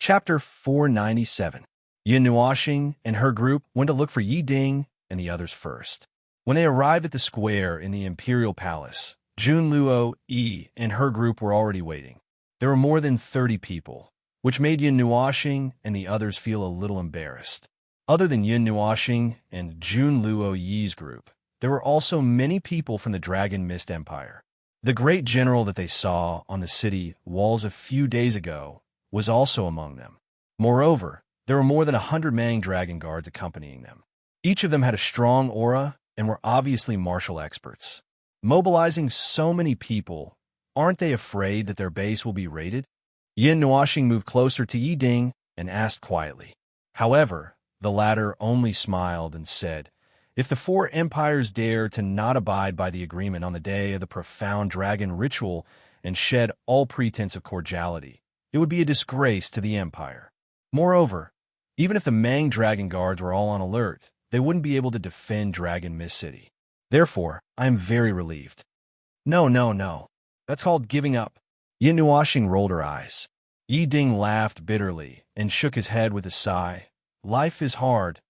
Chapter 497. Yin Nuoxing and her group went to look for Yi Ding and the others first. When they arrived at the square in the Imperial Palace, Jun Luo Yi and her group were already waiting. There were more than 30 people, which made Yin Nuoxing and the others feel a little embarrassed. Other than Yin Nuoxing and Jun Luo Yi's group, there were also many people from the Dragon Mist Empire. The great general that they saw on the city walls a few days ago was also among them. Moreover, there were more than 100 Mang dragon guards accompanying them. Each of them had a strong aura and were obviously martial experts. Mobilizing so many people, aren't they afraid that their base will be raided? Yin Nuoxing moved closer to Yi Ding and asked quietly. However, the latter only smiled and said, "If the four empires dare to not abide by the agreement on the day of the profound dragon ritual and shed all pretense of cordiality, it would be a disgrace to the empire. Moreover, even if the Mang dragon guards were all on alert, they wouldn't be able to defend Dragon Mist City. Therefore, I am very relieved." No. That's called giving up. Yin Nuoxing rolled her eyes. Yi Ding laughed bitterly and shook his head with a sigh. Life is hard.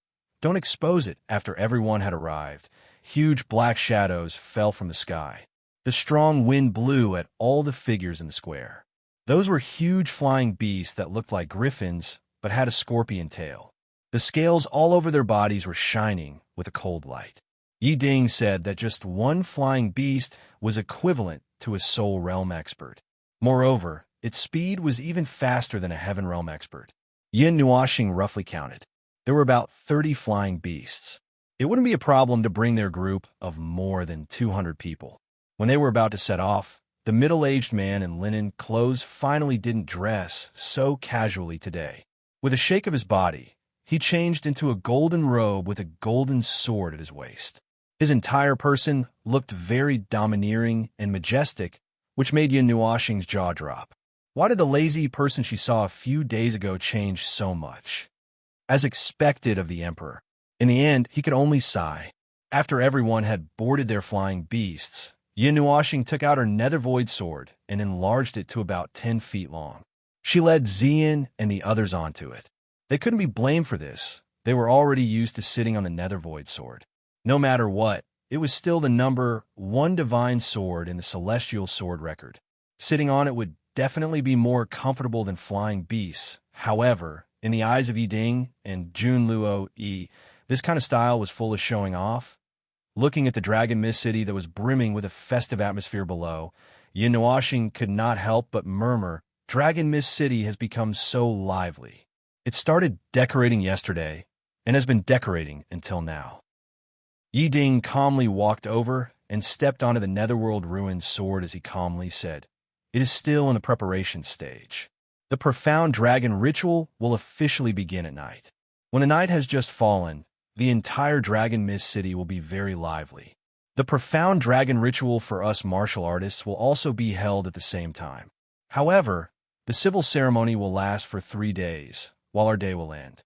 Don't expose it. After everyone had arrived, huge black shadows fell from the sky. The strong wind blew at all the figures in the square. Those were huge flying beasts that looked like griffins, but had a scorpion tail. The scales all over their bodies were shining with a cold light. Yi Ding said that just one flying beast was equivalent to a Soul Realm expert. Moreover, its speed was even faster than a Heaven Realm expert. Yin Nuoxing roughly counted. There were about 30 flying beasts. It wouldn't be a problem to bring their group of more than 200 people. When they were about to set off, the middle-aged man in linen clothes finally didn't dress so casually today. With a shake of his body, he changed into a golden robe with a golden sword at his waist. His entire person looked very domineering and majestic, which made Yin Nuoxing's jaw drop. Why did the lazy person she saw a few days ago change so much? As expected of the emperor. In the end, he could only sigh. After everyone had boarded their flying beasts, Yin Nuoxing took out her nether void sword and enlarged it to about 10 feet long. She led Xian and the others onto it. They couldn't be blamed for this. They were already used to sitting on the nether void sword. No matter what, it was still the number 1 divine sword in the celestial sword record. Sitting on it would definitely be more comfortable than flying beasts. However, in the eyes of Yi Ding and Jun Luo Yi, this kind of style was full of showing off. Looking at the Dragon Mist City that was brimming with a festive atmosphere below, Yin Nuoxing could not help but murmur, "Dragon Mist City has become so lively. It started decorating yesterday and has been decorating until now." Yi Ding calmly walked over and stepped onto the Netherworld Ruined sword as he calmly said, "It is still in the preparation stage. The profound dragon ritual will officially begin at night. When the night has just fallen, the entire Dragon Mist City will be very lively. The profound dragon ritual for us martial artists will also be held at the same time. However, the civil ceremony will last for 3 days, while our day will end."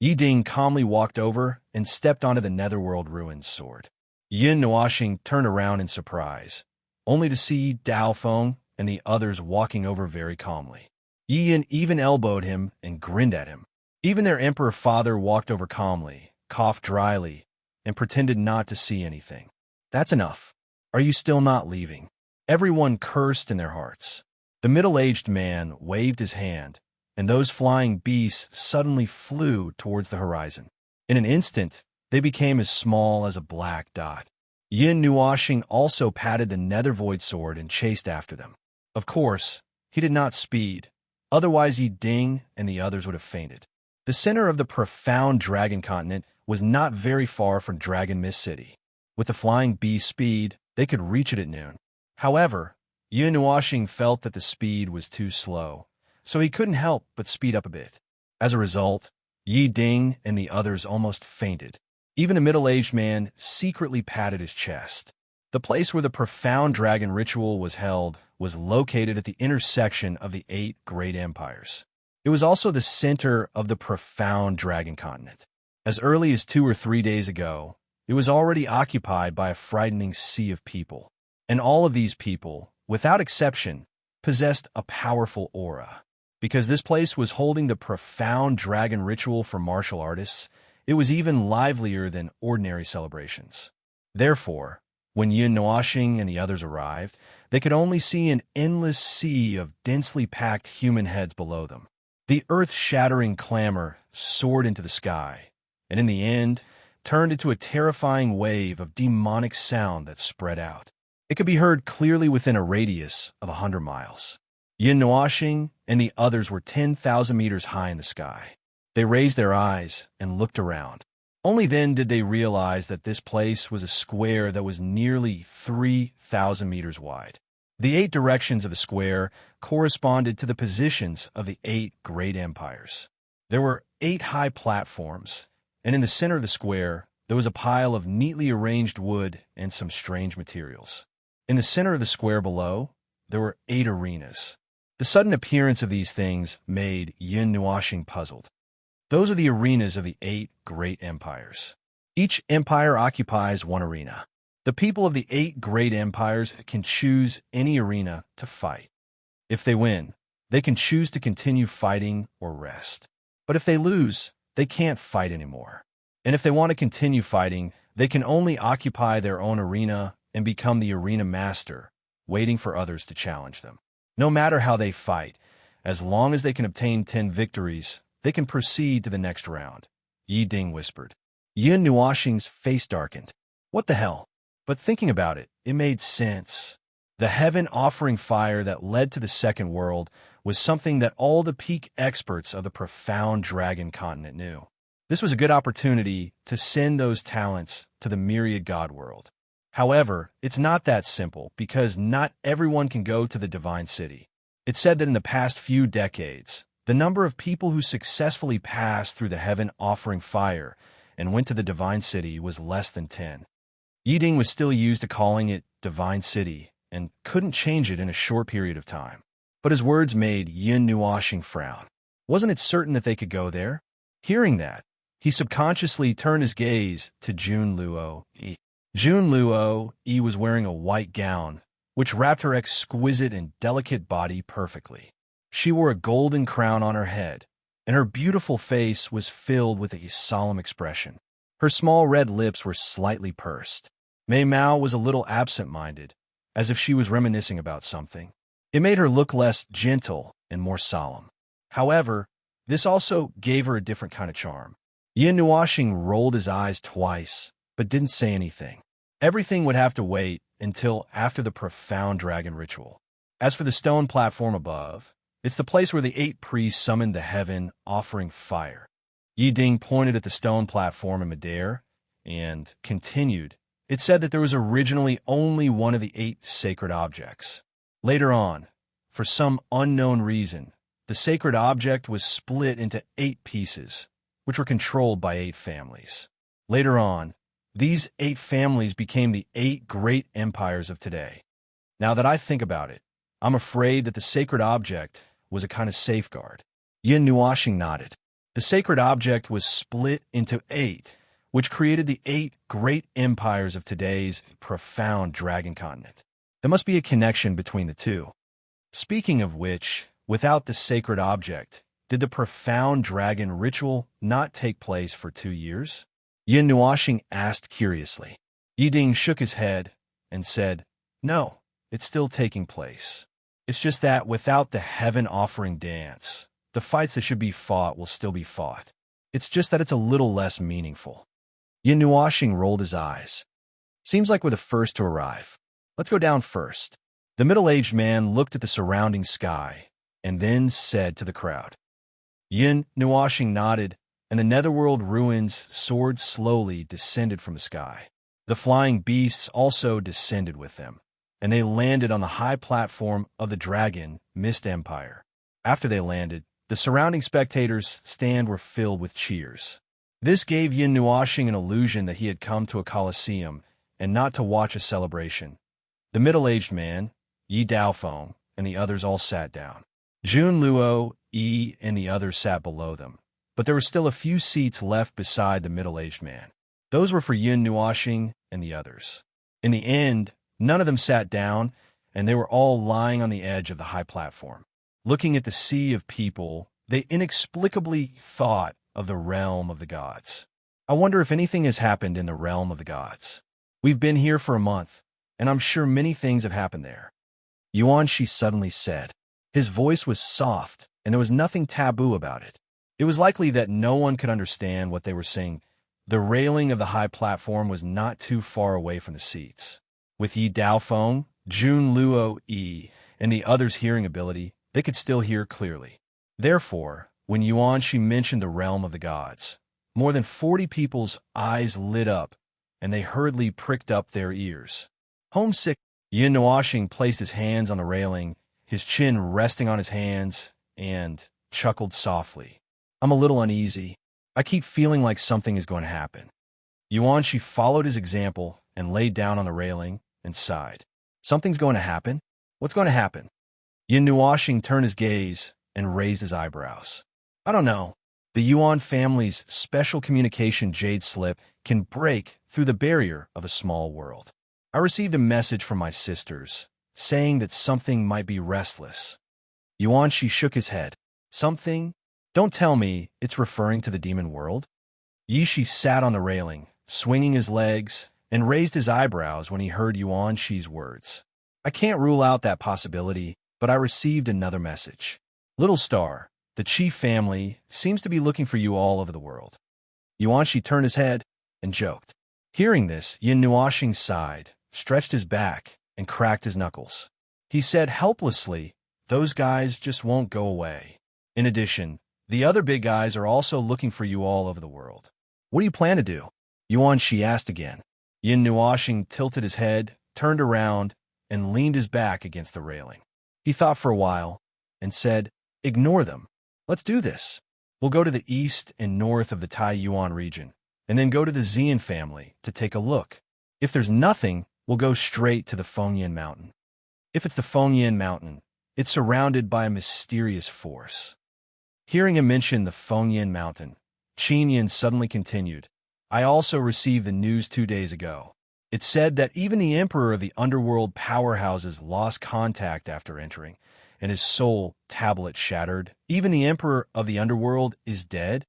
Yi Ding calmly walked over and stepped onto the Netherworld Ruined sword. Yin Nuoxing turned around in surprise, only to see Dao Feng and the others walking over very calmly. Yi Yin even elbowed him and grinned at him. Even their emperor father walked over calmly, coughed dryly, and pretended not to see anything. "That's enough. Are you still not leaving?" Everyone cursed in their hearts. The middle-aged man waved his hand, and those flying beasts suddenly flew towards the horizon. In an instant, they became as small as a black dot. Yin Nuoxing also patted the nether void sword and chased after them. Of course, he did not speed, otherwise Yi Ding and the others would have fainted. The center of the profound dragon continent was not very far from Dragon Mist City. With the flying beast speed, they could reach it at noon. However, Yin Nuoxing felt that the speed was too slow, so he couldn't help but speed up a bit. As a result, Yi Ding and the others almost fainted. Even a middle-aged man secretly patted his chest. The place where the profound dragon ritual was held was located at the intersection of the 8 great empires. It was also the center of the profound dragon continent. As early as 2 or 3 days ago, it was already occupied by a frightening sea of people. And all of these people, without exception, possessed a powerful aura. Because this place was holding the profound dragon ritual for martial artists, it was even livelier than ordinary celebrations. Therefore, when Yun Nuashing and the others arrived, they could only see an endless sea of densely packed human heads below them. The earth-shattering clamor soared into the sky, and in the end, turned into a terrifying wave of demonic sound that spread out. It could be heard clearly within a radius of 100 miles. Yun Nuashing and the others were 10,000 meters high in the sky. They raised their eyes and looked around. Only then did they realize that this place was a square that was nearly 3,000 meters wide. The 8 directions of the square corresponded to the positions of the 8 great empires. There were 8 high platforms, and in the center of the square, there was a pile of neatly arranged wood and some strange materials. In the center of the square below, there were 8 arenas. The sudden appearance of these things made Yun Nuashing puzzled. Those are the arenas of the 8 great empires. Each empire occupies one arena. The people of the 8 great empires can choose any arena to fight. If they win, they can choose to continue fighting or rest. But if they lose, they can't fight anymore. And if they want to continue fighting, they can only occupy their own arena and become the arena master, waiting for others to challenge them. No matter how they fight, as long as they can obtain 10 victories, they can proceed to the next round. Yi Ding whispered. Yun Nuashing's face darkened. What the hell? But thinking about it, it made sense. The heaven offering fire that led to the second world was something that all the peak experts of the profound dragon continent knew. This was a good opportunity to send those talents to the myriad god world. However, it's not that simple because not everyone can go to the divine city. It's said that in the past few decades, the number of people who successfully passed through the heaven offering fire and went to the divine city was less than 10. Yiding was still used to calling it divine city and couldn't change it in a short period of time. But his words made Yun Nuashing frown. Wasn't it certain that they could go there? Hearing that, he subconsciously turned his gaze to Jun Luo Yi. Jun Luo Yi was wearing a white gown, which wrapped her exquisite and delicate body perfectly. She wore a golden crown on her head, and her beautiful face was filled with a solemn expression. Her small red lips were slightly pursed. Mei Mao was a little absent-minded, as if she was reminiscing about something. It made her look less gentle and more solemn. However, this also gave her a different kind of charm. Yun Nuashing rolled his eyes twice, but didn't say anything. Everything would have to wait until after the profound dragon ritual. As for the stone platform above, it's the place where the 8 priests summoned the heaven offering fire. Yi Ding pointed at the stone platform in midair and continued. It said that there was originally only one of the 8 sacred objects. Later on, for some unknown reason, the sacred object was split into 8 pieces, which were controlled by 8 families. Later on, these 8 families became the 8 great empires of today. Now that I think about it, I'm afraid that the sacred object was a kind of safeguard. Yun Nuashing nodded. The sacred object was split into 8, which created the 8 great empires of today's profound dragon continent. There must be a connection between the two. Speaking of which, without the sacred object, did the profound dragon ritual not take place for 2 years? Yun Nuashing asked curiously. Yiding shook his head and said, No, it's still taking place. It's just that without the heaven offering dance, the fights that should be fought will still be fought. It's just that it's a little less meaningful. Yun Nuashing rolled his eyes. Seems like we're the first to arrive. Let's go down first. The middle-aged man looked at the surrounding sky and then said to the crowd. Yun Nuashing nodded, and the netherworld ruins soared slowly descended from the sky. The flying beasts also descended with them, and they landed on the high platform of the dragon Mist Empire. After they landed, the surrounding spectators' stand were filled with cheers. This gave Yun Nuashing an illusion that he had come to a coliseum and not to watch a celebration. The middle-aged man, Yi Daofeng, and the others all sat down. Jun Luo Yi and the others sat below them, but there were still a few seats left beside the middle-aged man. Those were for Yun Nuashing and the others. In the end, none of them sat down, and they were all lying on the edge of the high platform. Looking at the sea of people, they inexplicably thought of the realm of the gods. I wonder if anything has happened in the realm of the gods. We've been here for a month, and I'm sure many things have happened there. Yuan-Shi suddenly said. His voice was soft, and there was nothing taboo about it. It was likely that no one could understand what they were saying. The railing of the high platform was not too far away from the seats. With Yi Daofeng, Jun Luo Yi, and the others' hearing ability, they could still hear clearly. Therefore, when Yuan-Shi mentioned the realm of the gods, more than 40 people's eyes lit up, and they hurriedly pricked up their ears. Homesick, Yin Nuoxing placed his hands on the railing, his chin resting on his hands, and chuckled softly. I'm a little uneasy. I keep feeling like something is going to happen. Yuan-Shi followed his example and lay down on the railing and sighed. Something's going to happen? What's going to happen? Yin Nuoxing turned his gaze and raised his eyebrows. I don't know. The Yuan family's special communication jade slip can break through the barrier of a small world. I received a message from my sisters, saying that something might be restless. Yuan-Shi shook his head. Something? Don't tell me it's referring to the demon world? Yishi sat on the railing, swinging his legs, and raised his eyebrows when he heard Yuan-Shi's words. I can't rule out that possibility, but I received another message. Little Star, the chief family seems to be looking for you all over the world. Yuan-Shi turned his head and joked. Hearing this, Yin Nuoxing sighed, stretched his back, and cracked his knuckles. He said helplessly, those guys just won't go away. In addition, the other big guys are also looking for you all over the world. What do you plan to do? Yuan-Shi asked again. Yin Nuoxing tilted his head, turned around, and leaned his back against the railing. He thought for a while and said, Ignore them. Let's do this. We'll go to the east and north of the Taiyuan region, and then go to the Xian family to take a look. If there's nothing, we'll go straight to the Fengyan Mountain. If it's the Fengyan Mountain, it's surrounded by a mysterious force. Hearing him mention the Fengyan Mountain, Qin Yin suddenly continued, I also received the news 2 days ago. It said that even the emperor of the underworld powerhouses lost contact after entering, and his soul tablet shattered. Even the emperor of the underworld is dead?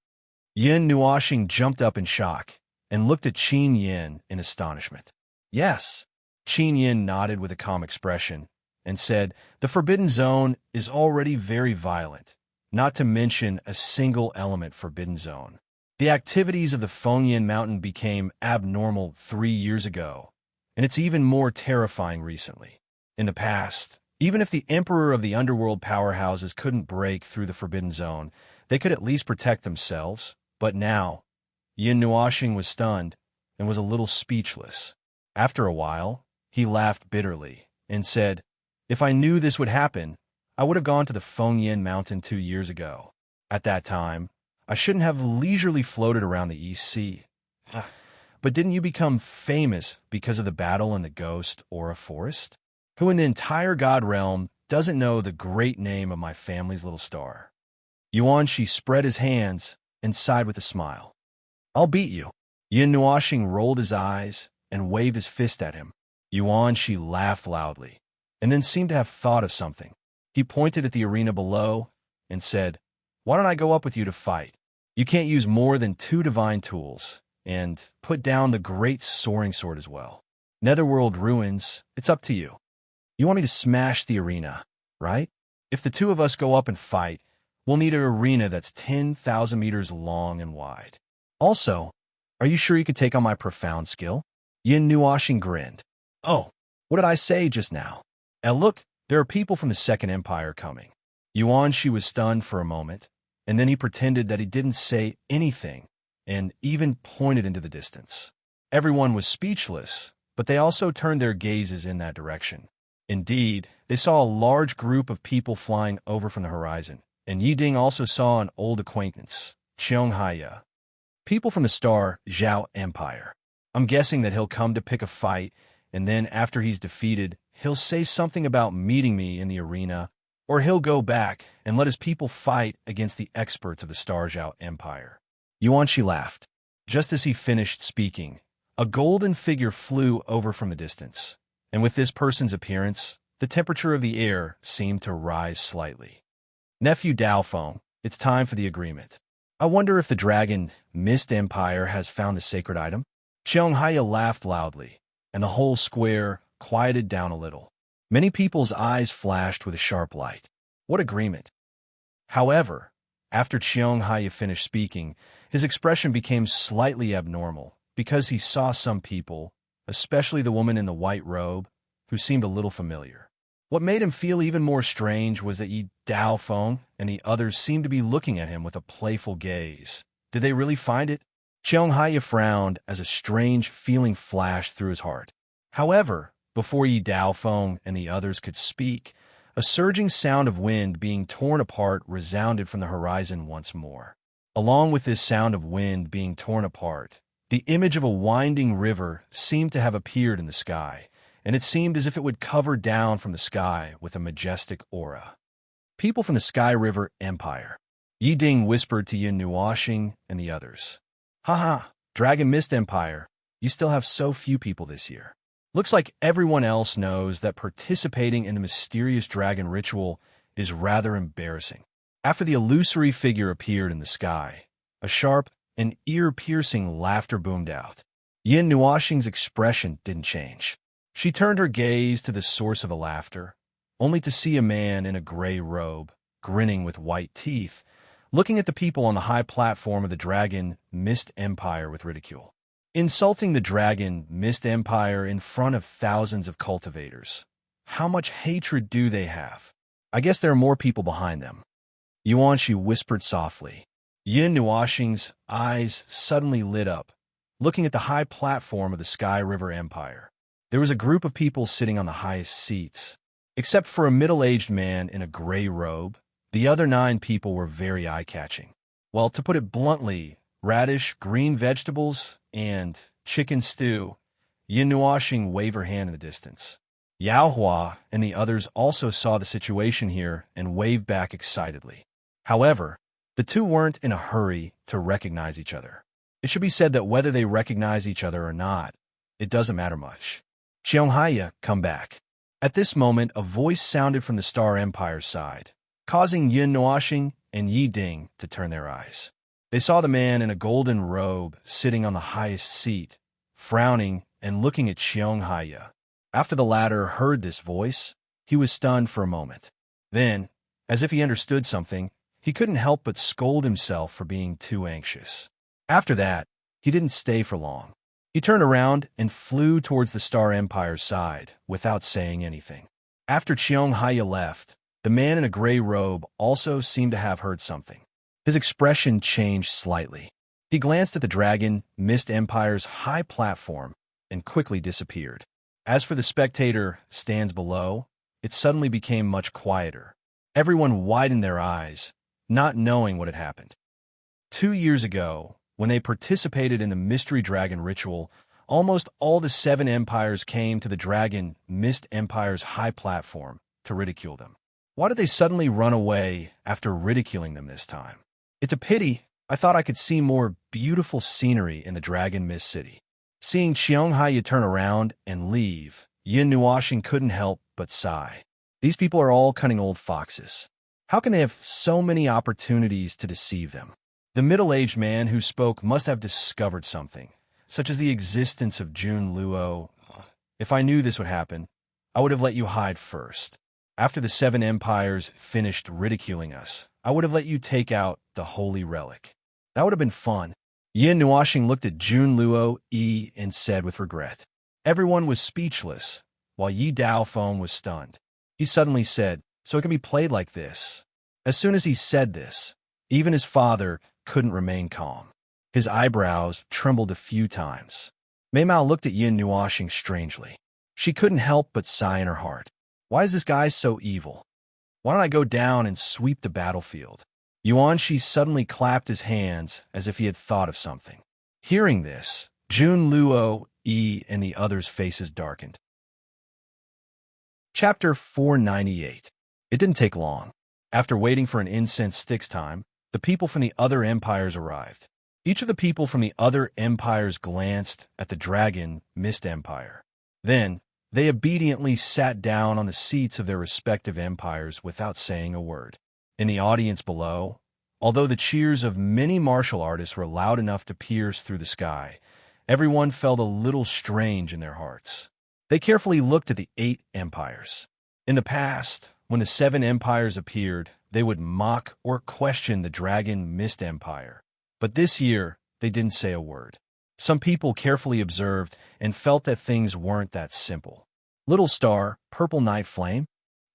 Yin Nuoxing jumped up in shock and looked at Qin Yin in astonishment. Yes. Qin Yin nodded with a calm expression and said, the Forbidden Zone is already very violent, not to mention a single element Forbidden Zone. The activities of the Fengyan Mountain became abnormal 3 years ago, and it's even more terrifying recently. In the past, even if the emperor of the underworld powerhouses couldn't break through the Forbidden Zone, they could at least protect themselves. But now, Yin Nuoxing was stunned and was a little speechless. After a while, he laughed bitterly and said, if I knew this would happen, I would have gone to the Fengyan Mountain 2 years ago. At that time, I shouldn't have leisurely floated around the East Sea. But didn't you become famous because of the battle in the Ghost Aura Forest? Who in the entire God realm doesn't know the great name of my family's little star? Yuan-Shi spread his hands and sighed with a smile. I'll beat you. Yin Nuoxing rolled his eyes and waved his fist at him. Yuan-Shi laughed loudly, and then seemed to have thought of something. He pointed at the arena below and said, why don't I go up with you to fight? You can't use more than 2 divine tools, and put down the great soaring sword as well. Netherworld ruins, it's up to you. You want me to smash the arena, right? If the 2 of us go up and fight, we'll need an arena that's 10,000 meters long and wide. Also, are you sure you could take on my profound skill? Yin Nuoxing grinned. Oh, what did I say just now? And look, there are people from the Second Empire coming. Yuan-Shi was stunned for a moment, and then he pretended that he didn't say anything, and even pointed into the distance. Everyone was speechless, but they also turned their gazes in that direction. Indeed, they saw a large group of people flying over from the horizon, and Yi Ding also saw an old acquaintance, Qiong Haya. People from the Star Zhao Empire. I'm guessing that he'll come to pick a fight, and then after he's defeated, he'll say something about meeting me in the arena, or he'll go back and let his people fight against the experts of the Star Zhao Empire. Yuan-Shi laughed. Just as he finished speaking, a golden figure flew over from the distance, and with this person's appearance, the temperature of the air seemed to rise slightly. Nephew Daofeng, it's time for the agreement. I wonder if the dragon Mist Empire has found the sacred item? Xianghaya laughed loudly, and the whole square quieted down a little. Many people's eyes flashed with a sharp light. What agreement? However, after Xianghaya finished speaking, his expression became slightly abnormal because he saw some people, especially the woman in the white robe, who seemed a little familiar. What made him feel even more strange was that Yi Daofeng and the others seemed to be looking at him with a playful gaze. Did they really find it? Xianghaya frowned as a strange feeling flashed through his heart. However, before Yi Daofeng and the others could speak, a surging sound of wind being torn apart resounded from the horizon once more. Along with this sound of wind being torn apart, the image of a winding river seemed to have appeared in the sky, and it seemed as if it would cover down from the sky with a majestic aura. People from the Sky River Empire. Yi Ding whispered to Yin Nuoxing and the others. Haha, Dragon Mist Empire, you still have so few people this year. Looks like everyone else knows that participating in the mysterious dragon ritual is rather embarrassing. After the illusory figure appeared in the sky, a sharp and ear-piercing laughter boomed out. Yin Nuoxing's expression didn't change. She turned her gaze to the source of the laughter, only to see a man in a gray robe, grinning with white teeth, looking at the people on the high platform of the Dragon Mist Empire with ridicule. Insulting the Dragon Mist Empire in front of thousands of cultivators. How much hatred do they have? I guess there are more people behind them. Yuanxi whispered softly. Yin Nuoxing's eyes suddenly lit up, looking at the high platform of the Sky River Empire. There was a group of people sitting on the highest seats. Except for a middle-aged man in a gray robe, the other 9 people were very eye-catching. Well, to put it bluntly, radish, green vegetables, and chicken stew. Yin Nuoxing waved her hand in the distance. Yao Hua and the others also saw the situation here and waved back excitedly. However, the two weren't in a hurry to recognize each other. It should be said that whether they recognize each other or not, it doesn't matter much. Xianghaya, come back. At this moment, a voice sounded from the Star Empire's side, causing Yin Nuoxing and Yi Ding to turn their eyes. They saw the man in a golden robe sitting on the highest seat, frowning and looking at Xianghaya. After the latter heard this voice, he was stunned for a moment. Then, as if he understood something, he couldn't help but scold himself for being too anxious. After that, he didn't stay for long. He turned around and flew towards the Star Empire's side without saying anything. After Xianghaya left, the man in a gray robe also seemed to have heard something. His expression changed slightly. He glanced at the Dragon Mist Empire's high platform and quickly disappeared. As for the spectator stands below, it suddenly became much quieter. Everyone widened their eyes, not knowing what had happened. 2 years ago, when they participated in the Mystery Dragon ritual, almost all the 7 empires came to the Dragon Mist Empire's high platform to ridicule them. Why did they suddenly run away after ridiculing them this time? It's a pity. I thought I could see more beautiful scenery in the Dragon Mist City. Seeing Xianghaya turn around and leave, Yin Nuoxing couldn't help but sigh. These people are all cunning old foxes. How can they have so many opportunities to deceive them? The middle-aged man who spoke must have discovered something, such as the existence of Jun Luo. If I knew this would happen, I would have let you hide first. After the 7 empires finished ridiculing us, I would have let you take out the holy relic. That would have been fun. Yin Nuoxing looked at Jun Luo Yi and said with regret. Everyone was speechless, while Yi Daofeng was stunned. He suddenly said, so it can be played like this. As soon as he said this, even his father couldn't remain calm. His eyebrows trembled a few times. Mei Mao looked at Yin Nuoxing strangely. She couldn't help but sigh in her heart. Why is this guy so evil? Why don't I go down and sweep the battlefield? Yuanxi suddenly clapped his hands as if he had thought of something. Hearing this, Jun Luo, Yi, and the others' faces darkened. Chapter 498. It didn't take long. After waiting for an incense stick's time, the people from the other empires arrived. Each of the people from the other empires glanced at the Dragon Mist Empire. Then, they obediently sat down on the seats of their respective empires without saying a word. In the audience below, although the cheers of many martial artists were loud enough to pierce through the sky, everyone felt a little strange in their hearts. They carefully looked at the 8 empires. In the past, when the 7 empires appeared, they would mock or question the dragon Mist Empire. But this year, they didn't say a word. Some people carefully observed and felt that things weren't that simple. Little star, purple night flame?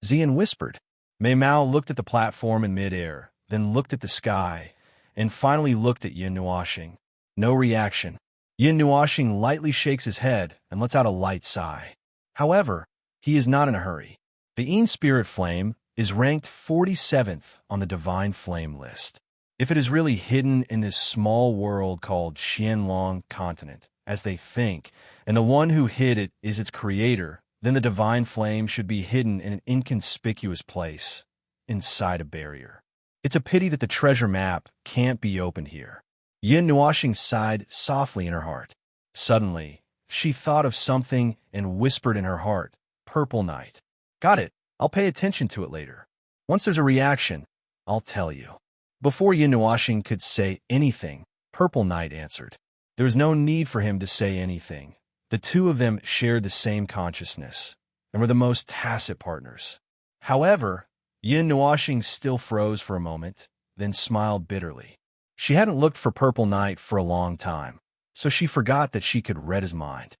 Xian whispered. Mei Mao looked at the platform in midair, then looked at the sky, and finally looked at Yin Nuoxing. No reaction. Yin Nuoxing lightly shakes his head and lets out a light sigh. However, he is not in a hurry. The Yin Spirit Flame is ranked 47th on the Divine Flame list. If it is really hidden in this small world called Xianlong continent, as they think, and the one who hid it is its creator, then the divine flame should be hidden in an inconspicuous place, inside a barrier. It's a pity that the treasure map can't be opened here. Yin Nuoxing sighed softly in her heart. Suddenly, she thought of something and whispered in her heart, Purple Night. Got it. I'll pay attention to it later. Once there's a reaction, I'll tell you. Before Yin Nuoxing could say anything, Purple Night answered. There was no need for him to say anything. The two of them shared the same consciousness and were the most tacit partners. However, Yin Nuoxing still froze for a moment, then smiled bitterly. She hadn't looked for Purple Night for a long time, so she forgot that she could read his mind.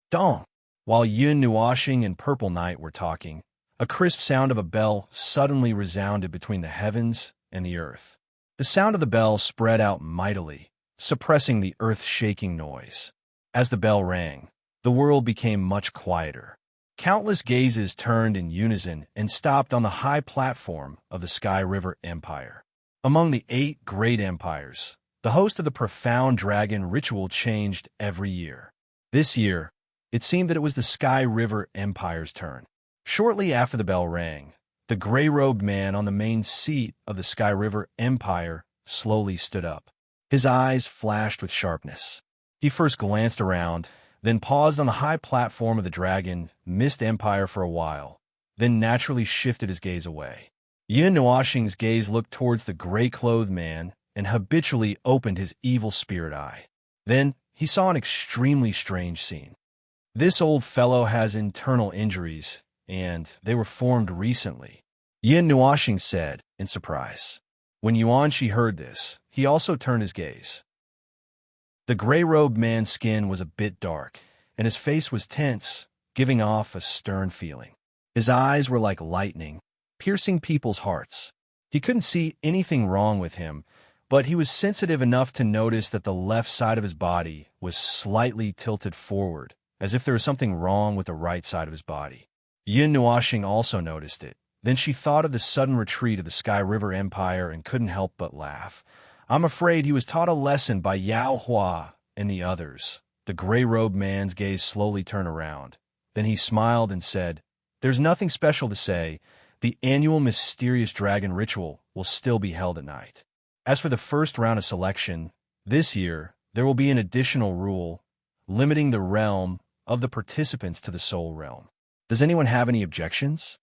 Dong! While Yin Nuoxing and Purple Night were talking, a crisp sound of a bell suddenly resounded between the heavens and the earth. The sound of the bell spread out mightily, suppressing the earth-shaking noise. As the bell rang, the world became much quieter. Countless gazes turned in unison and stopped on the high platform of the Sky River Empire. Among the 8 great empires, the host of the profound dragon ritual changed every year. This year, it seemed that it was the Sky River Empire's turn. Shortly after the bell rang, the gray-robed man on the main seat of the Sky River Empire slowly stood up. His eyes flashed with sharpness. He first glanced around, then paused on the high platform of the dragon Mist Empire for a while, then naturally shifted his gaze away. Yin Nuoxing's gaze looked towards the gray-clothed man and habitually opened his evil spirit eye. Then he saw an extremely strange scene. This old fellow has internal injuries, and they were formed recently, Yin Nuoxing said in surprise. When Yuanqi heard this, he also turned his gaze. The gray-robed man's skin was a bit dark, and his face was tense, giving off a stern feeling. His eyes were like lightning, piercing people's hearts. He couldn't see anything wrong with him, but he was sensitive enough to notice that the left side of his body was slightly tilted forward, as if there was something wrong with the right side of his body. Yin Nuoxing also noticed it. Then she thought of the sudden retreat of the Sky River Empire and couldn't help but laugh. I'm afraid he was taught a lesson by Yao Hua and the others. The gray-robed man's gaze slowly turned around. Then he smiled and said, There's nothing special to say. The annual mysterious dragon ritual will still be held at night. As for the first round of selection, this year there will be an additional rule, limiting the realm of the participants to the Soul Realm. Does anyone have any objections?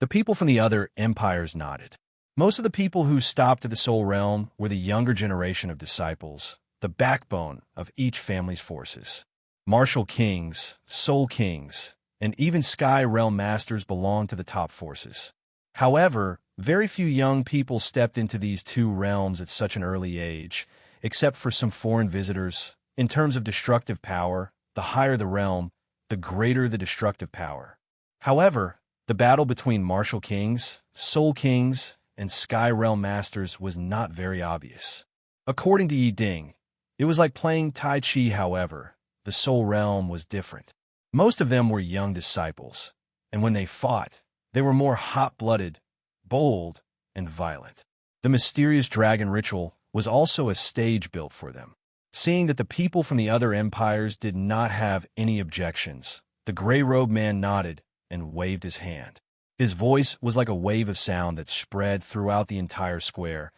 The people from the other empires nodded. Most of the people who stopped at the Soul Realm were the younger generation of disciples, the backbone of each family's forces. Martial kings, soul kings, and even Sky Realm masters belonged to the top forces. However, very few young people stepped into these 2 realms at such an early age, except for some foreign visitors. In terms of destructive power, the higher the realm, the greater the destructive power. However, the battle between martial kings, soul kings, and Sky Realm masters was not very obvious. According to Yi Ding, it was like playing Tai Chi. However, the Soul Realm was different. Most of them were young disciples, and when they fought, they were more hot-blooded, bold, and violent. The mysterious dragon ritual was also a stage built for them. Seeing that the people from the other empires did not have any objections, the gray-robed man nodded and waved his hand. His voice was like a wave of sound that spread throughout the entire square.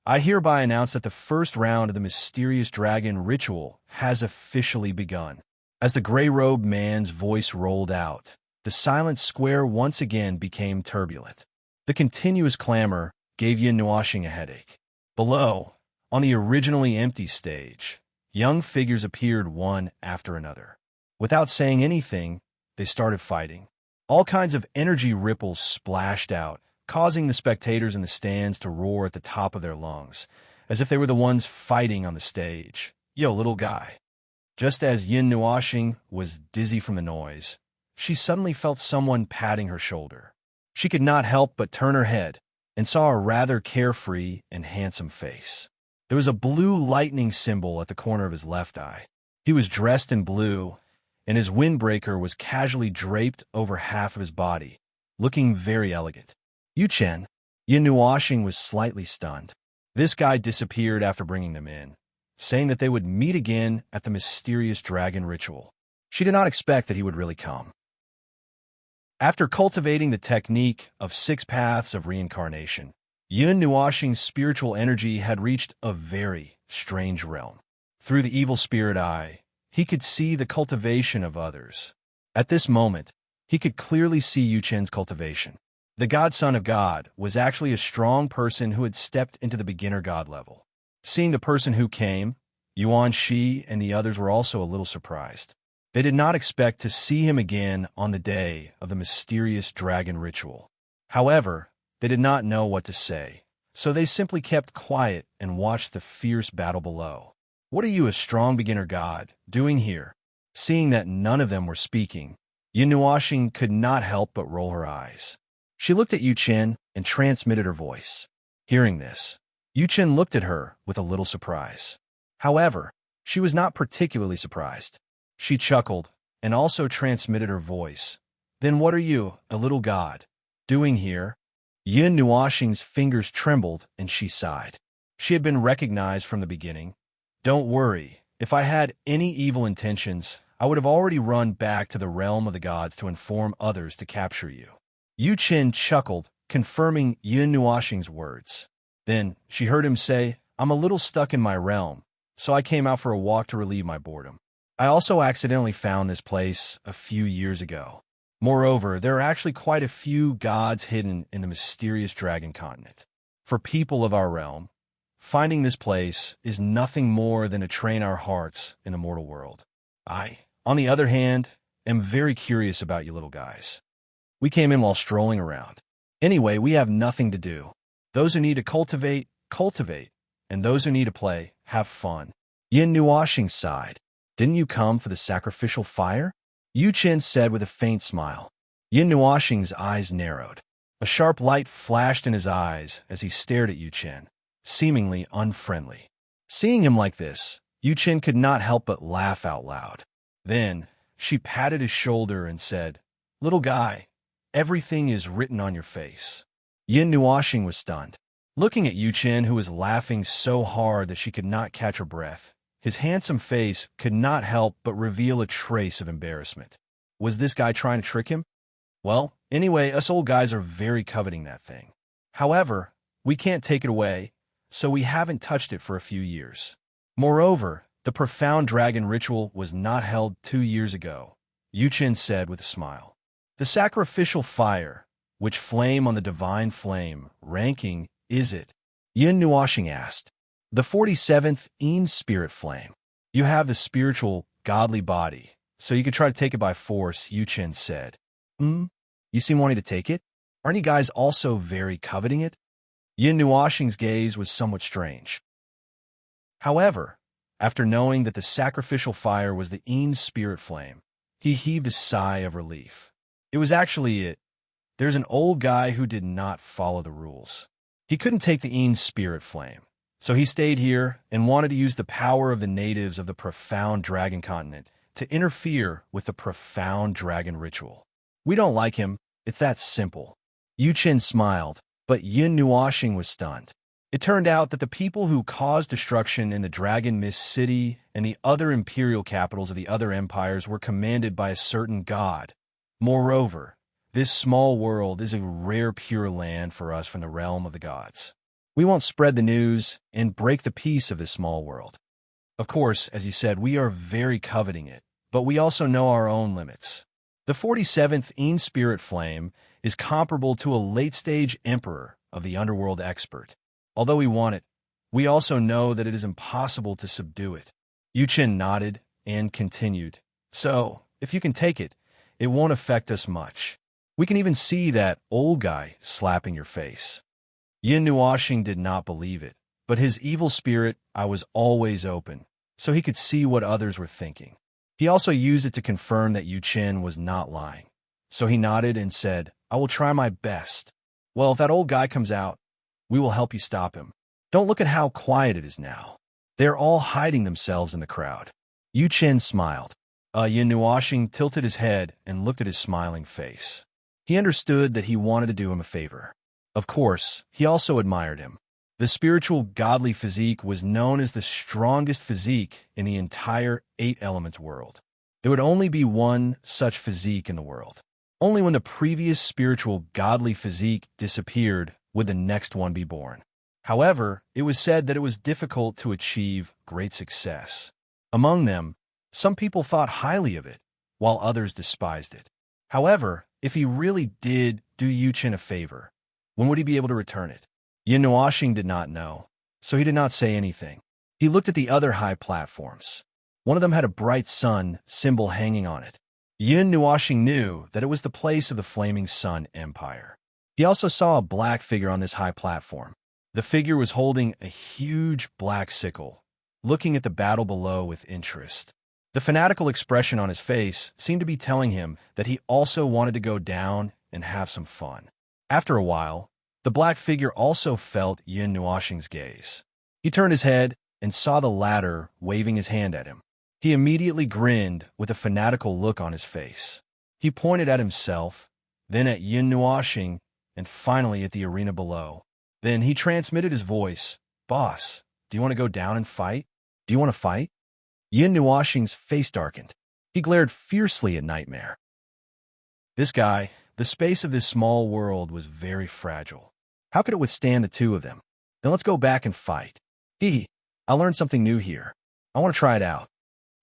I hereby announce that the first round of the mysterious dragon ritual has officially begun. As the gray-robed man's voice rolled out, the silent square once again became turbulent. The continuous clamor, gave Yin Nuashing a headache. Below, on the originally empty stage, young figures appeared one after another. Without saying anything, they started fighting. All kinds of energy ripples splashed out, causing the spectators in the stands to roar at the top of their lungs, as if they were the ones fighting on the stage. Yo, little guy. Just as Yin Nuashing was dizzy from the noise, she suddenly felt someone patting her shoulder. She could not help but turn her head and saw a rather carefree and handsome face. There was a blue lightning symbol at the corner of his left eye. He was dressed in blue, and his windbreaker was casually draped over half of his body, looking very elegant. Yin Nuashing was slightly stunned. This guy disappeared after bringing them in, saying that they would meet again at the mysterious dragon ritual. She did not expect that he would really come. After cultivating the technique of 6 paths of reincarnation, Yin Nuashing's spiritual energy had reached a very strange realm. Through the evil spirit eye, he could see the cultivation of others. At this moment, he could clearly see Yuchen's cultivation. The godson of God was actually a strong person who had stepped into the beginner god level. Seeing the person who came, Yuan Shi and the others were also a little surprised. They did not expect to see him again on the day of the mysterious dragon ritual. However, they did not know what to say, so they simply kept quiet and watched the fierce battle below. What are you, a strong beginner god, doing here? Seeing that none of them were speaking, Yin Nuashing could not help but roll her eyes. She looked at Yuchen and transmitted her voice. Hearing this, Yuchen looked at her with a little surprise. However, she was not particularly surprised. She chuckled and also transmitted her voice. Then what are you, a little god, doing here? Yin Nuashing's fingers trembled and she sighed. She had been recognized from the beginning. Don't worry, if I had any evil intentions, I would have already run back to the realm of the gods to inform others to capture you. Yuchen chuckled, confirming Yin Nuashing's words. Then she heard him say, I'm a little stuck in my realm, so I came out for a walk to relieve my boredom. I also accidentally found this place a few years ago. Moreover, there are actually quite a few gods hidden in the mysterious dragon continent. For people of our realm, finding this place is nothing more than to train our hearts in the mortal world. I, on the other hand, am very curious about you little guys. We came in while strolling around. Anyway, we have nothing to do. Those who need to cultivate, cultivate, and those who need to play, have fun. Yin Nuashing sighed. Didn't you come for the sacrificial fire? Yuchen said with a faint smile. Yin Nuashing's eyes narrowed. A sharp light flashed in his eyes as he stared at Yuchen, seemingly unfriendly. Seeing him like this, Yuchen could not help but laugh out loud. Then, she patted his shoulder and said, Little guy, everything is written on your face. Yin Nuashing was stunned. Looking at Yuchen, who was laughing so hard that she could not catch her breath, his handsome face could not help but reveal a trace of embarrassment. Was this guy trying to trick him? Well, anyway, us old guys are very coveting that thing. However, we can't take it away, so we haven't touched it for a few years. Moreover, the profound dragon ritual was not held 2 years ago, Yuchen said with a smile. The sacrificial fire, which flame on the divine flame, ranking is it? Yin Nuashing asked. The 47th Een spirit flame. You have the spiritual, godly body, so you could try to take it by force, Yuchen said. You seem wanting to take it? Aren't you guys also very coveting it? Yin Nuashing's gaze was somewhat strange. However, after knowing that the sacrificial fire was the Een spirit flame, he heaved a sigh of relief. It was actually it. There's an old guy who did not follow the rules. He couldn't take the Een spirit flame, so he stayed here and wanted to use the power of the natives of the profound dragon continent to interfere with the profound dragon ritual. We don't like him, it's that simple. Yuchen smiled, but Yin Nuashing was stunned. It turned out that the people who caused destruction in the Dragon Mist City and the other imperial capitals of the other empires were commanded by a certain god. Moreover, this small world is a rare pure land for us from the realm of the gods. We won't spread the news and break the peace of this small world. Of course, as you said, we are very coveting it, but we also know our own limits. The 47th Een Spirit Flame is comparable to a late-stage emperor of the underworld expert. Although we want it, we also know that it is impossible to subdue it. Yu-Chin nodded and continued. So, if you can take it, it won't affect us much. We can even see that old guy slapping your face. Yin Nuoxing did not believe it, but his evil spirit I was always open, so he could see what others were thinking. He also used it to confirm that Yu-Chin was not lying. So he nodded and said, I will try my best. Well, if that old guy comes out, we will help you stop him. Don't look at how quiet it is now. They are all hiding themselves in the crowd. Yu-Chin smiled. Yin Nuoxing tilted his head and looked at his smiling face. He understood that he wanted to do him a favor. Of course, he also admired him. The spiritual godly physique was known as the strongest physique in the entire 8 Elements world. There would only be one such physique in the world. Only when the previous spiritual godly physique disappeared would the next one be born. However, it was said that it was difficult to achieve great success. Among them, some people thought highly of it, while others despised it. However, if he really did do Yu-Chin a favor, when would he be able to return it? Yin Nuoxing did not know, so he did not say anything. He looked at the other high platforms. One of them had a bright sun symbol hanging on it. Yin Nuoxing knew that it was the place of the Flaming Sun Empire. He also saw a black figure on this high platform. The figure was holding a huge black sickle, looking at the battle below with interest. The fanatical expression on his face seemed to be telling him that he also wanted to go down and have some fun. After a while, the black figure also felt Yin Nuoxing's gaze. He turned his head and saw the latter waving his hand at him. He immediately grinned with a fanatical look on his face. He pointed at himself, then at Yin Nuoxing, and finally at the arena below. Then he transmitted his voice, Boss, do you want to go down and fight? Do you want to fight? Yin Nuoxing's face darkened. He glared fiercely at Nightmare. This guy, the space of this small world was very fragile. How could it withstand the two of them? Then let's go back and fight. I learned something new here. I want to try it out.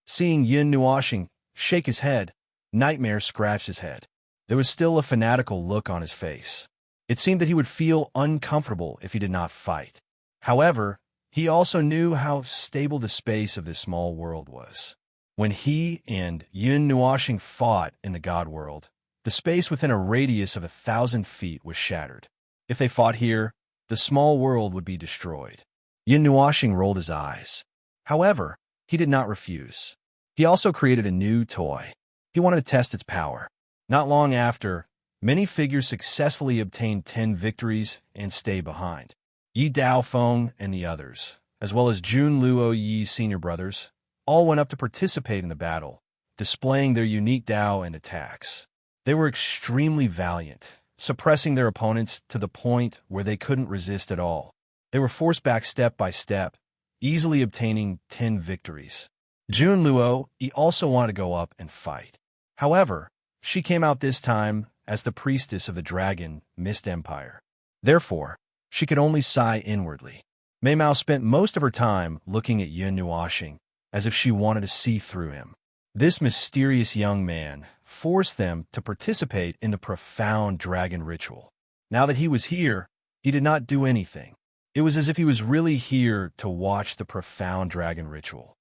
Seeing Yin Nuoxing shake his head, Nightmare scratched his head. There was still a fanatical look on his face. It seemed that he would feel uncomfortable if he did not fight. However, he also knew how stable the space of this small world was. When he and Yin Nuoxing fought in the God world, the space within a radius of 1,000 feet was shattered. If they fought here, the small world would be destroyed. Yin Nuoxing rolled his eyes. However, he did not refuse. He also created a new toy. He wanted to test its power. Not long after, many figures successfully obtained 10 victories and stayed behind. Yi Daofeng and the others, as well as Jun Luo Yi's senior brothers, all went up to participate in the battle, displaying their unique Dao and attacks. They were extremely valiant, suppressing their opponents to the point where they couldn't resist at all. They were forced back step by step, easily obtaining 10 victories. Jun Luo Yi also wanted to go up and fight. However, she came out this time as the priestess of the dragon Mist Empire. Therefore, she could only sigh inwardly. Mei Mao spent most of her time looking at Yin Nuoxing, as if she wanted to see through him. This mysterious young man forced them to participate in the profound dragon ritual. Now that he was here, he did not do anything. It was as if he was really here to watch the profound dragon ritual.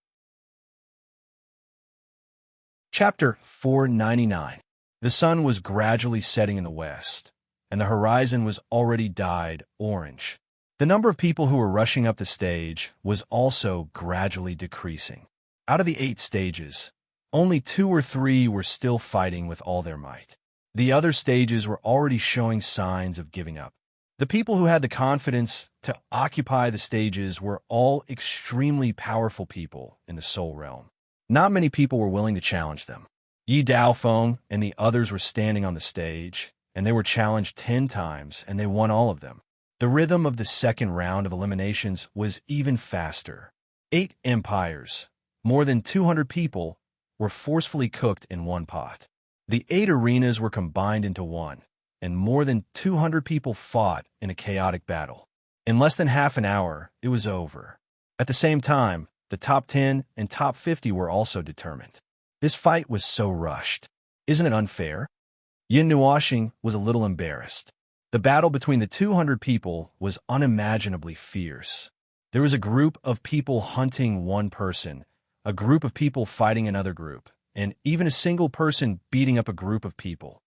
Chapter 499. The sun was gradually setting in the west, and the horizon was already dyed orange. The number of people who were rushing up the stage was also gradually decreasing. Out of the 8 stages, only 2 or 3 were still fighting with all their might. The other stages were already showing signs of giving up. The people who had the confidence to occupy the stages were all extremely powerful people in the Soul Realm. Not many people were willing to challenge them. Yi Daofeng and the others were standing on the stage, and they were challenged 10 times, and they won all of them. The rhythm of the second round of eliminations was even faster. 8 empires, more than 200 people, were forcefully cooked in one pot. The 8 arenas were combined into one, and more than 200 people fought in a chaotic battle. In less than half an hour, it was over. At the same time, the top 10 and top 50 were also determined. This fight was so rushed. Isn't it unfair? Yin Nuoxing was a little embarrassed. The battle between the 200 people was unimaginably fierce. There was a group of people hunting one person, a group of people fighting another group, and even a single person beating up a group of people.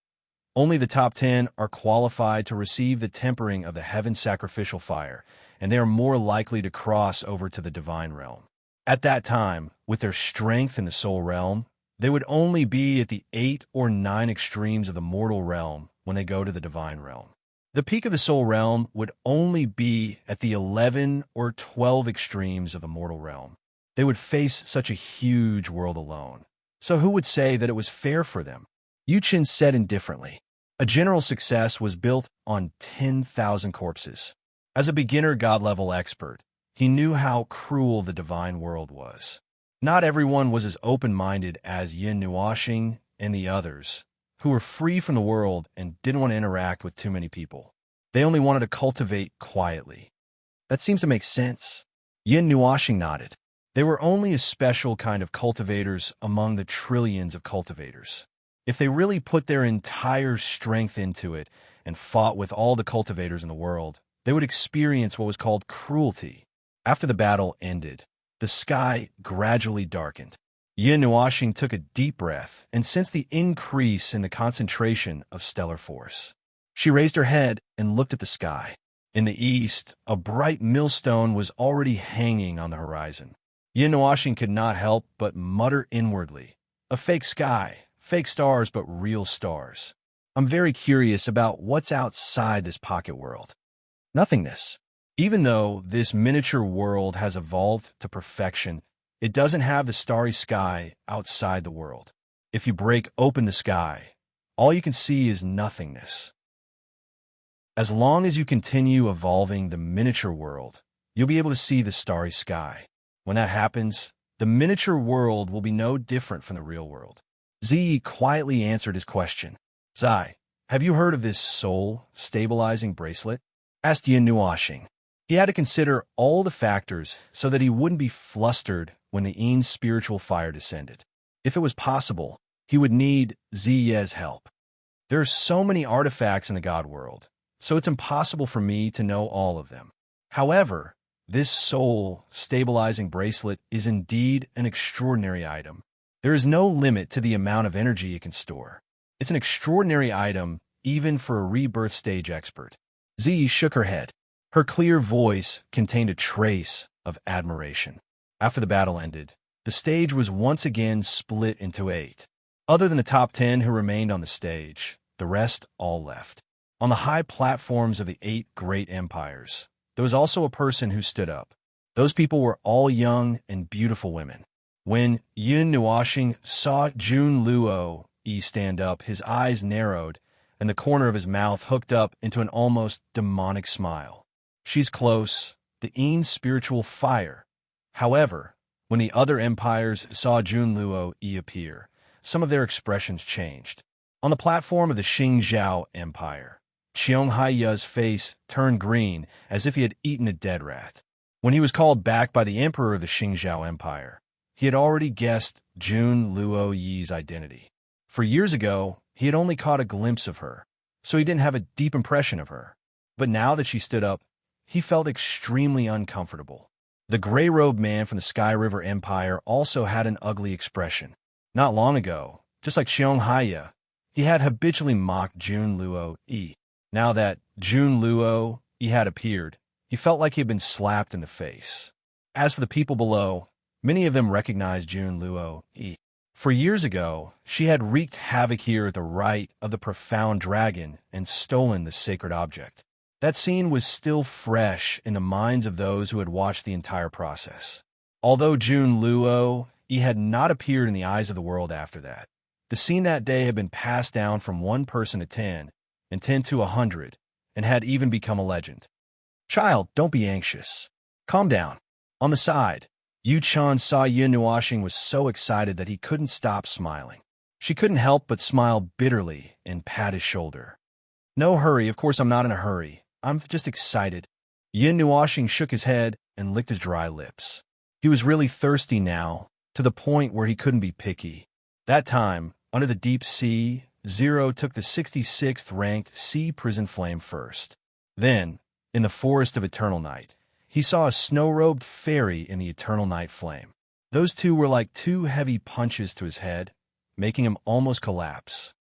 Only the top 10 are qualified to receive the tempering of the heaven sacrificial fire, and they are more likely to cross over to the divine realm. At that time, with their strength in the soul realm, they would only be at the 8 or 9 extremes of the mortal realm when they go to the divine realm. The peak of the soul realm would only be at the 11 or 12 extremes of the mortal realm. They would face such a huge world alone. So who would say that it was fair for them? Yu Qin said indifferently. A general success was built on 10,000 corpses. As a beginner God-level expert, he knew how cruel the divine world was. Not everyone was as open-minded as Yin Nuoxing and the others, who were free from the world and didn't want to interact with too many people. They only wanted to cultivate quietly. That seems to make sense. Yin Nuoxing nodded. They were only a special kind of cultivators among the trillions of cultivators. If they really put their entire strength into it and fought with all the cultivators in the world, they would experience what was called cruelty. After the battle ended, the sky gradually darkened. Yin Nuoxing took a deep breath and sensed the increase in the concentration of stellar force. She raised her head and looked at the sky. In the east, a bright millstone was already hanging on the horizon. Yin Nuoxing could not help but mutter inwardly, "A fake sky, fake stars, but real stars. I'm very curious about what's outside this pocket world." Nothingness. Even though this miniature world has evolved to perfection, it doesn't have the starry sky outside the world. If you break open the sky, all you can see is nothingness. As long as you continue evolving the miniature world, you'll be able to see the starry sky. When that happens, the miniature world will be no different from the real world. Ziyi quietly answered his question. "Zai, have you heard of this soul-stabilizing bracelet?" asked Yin Nuoxing. He had to consider all the factors so that he wouldn't be flustered when the Yin's spiritual fire descended. If it was possible, he would need Ziye's help. There are so many artifacts in the God world, so it's impossible for me to know all of them. However, this soul-stabilizing bracelet is indeed an extraordinary item. There is no limit to the amount of energy it can store. It's an extraordinary item even for a rebirth stage expert. Ziyi shook her head. Her clear voice contained a trace of admiration. After the battle ended, the stage was once again split into 8. Other than the top 10 who remained on the stage, the rest all left. On the high platforms of the 8 great empires, there was also a person who stood up. Those people were all young and beautiful women. When Yin Nuoxing saw Jun Luo stand up, his eyes narrowed, and the corner of his mouth hooked up into an almost demonic smile. She's close, the Yin's spiritual fire. However, when the other empires saw Jun Luo appear, some of their expressions changed. On the platform of the Xingzhou Empire, Qiong Haiya's face turned green as if he had eaten a dead rat. When he was called back by the emperor of the Xingzhou Empire, he had already guessed Jun Luo Yi's identity. For years ago, he had only caught a glimpse of her, so he didn't have a deep impression of her. But now that she stood up, he felt extremely uncomfortable. The gray-robed man from the Sky River Empire also had an ugly expression. Not long ago, just like Qiong Haiya, he had habitually mocked Jun Luo Yi. Now that Jun Luo Yi had appeared, he felt like he had been slapped in the face. As for the people below, many of them recognized Jun Luo Yi. For years ago, she had wreaked havoc here at the rite of the profound dragon and stolen the sacred object. That scene was still fresh in the minds of those who had watched the entire process. Although Jun Luo Yi had not appeared in the eyes of the world after that, the scene that day had been passed down from one person to 10, and 10 to 100, and had even become a legend. "Child, don't be anxious. Calm down." On the side, Yu Chan saw Yin Nuoxing was so excited that he couldn't stop smiling. She couldn't help but smile bitterly and pat his shoulder. "No hurry, of course I'm not in a hurry. I'm just excited." Yin Nuoxing shook his head and licked his dry lips. He was really thirsty now, to the point where he couldn't be picky. That time, under the deep sea, Zero took the 66th ranked sea prison flame first. Then, in the forest of eternal night, he saw a snow-robed fairy in the eternal night flame. Those two were like two heavy punches to his head, making him almost collapse.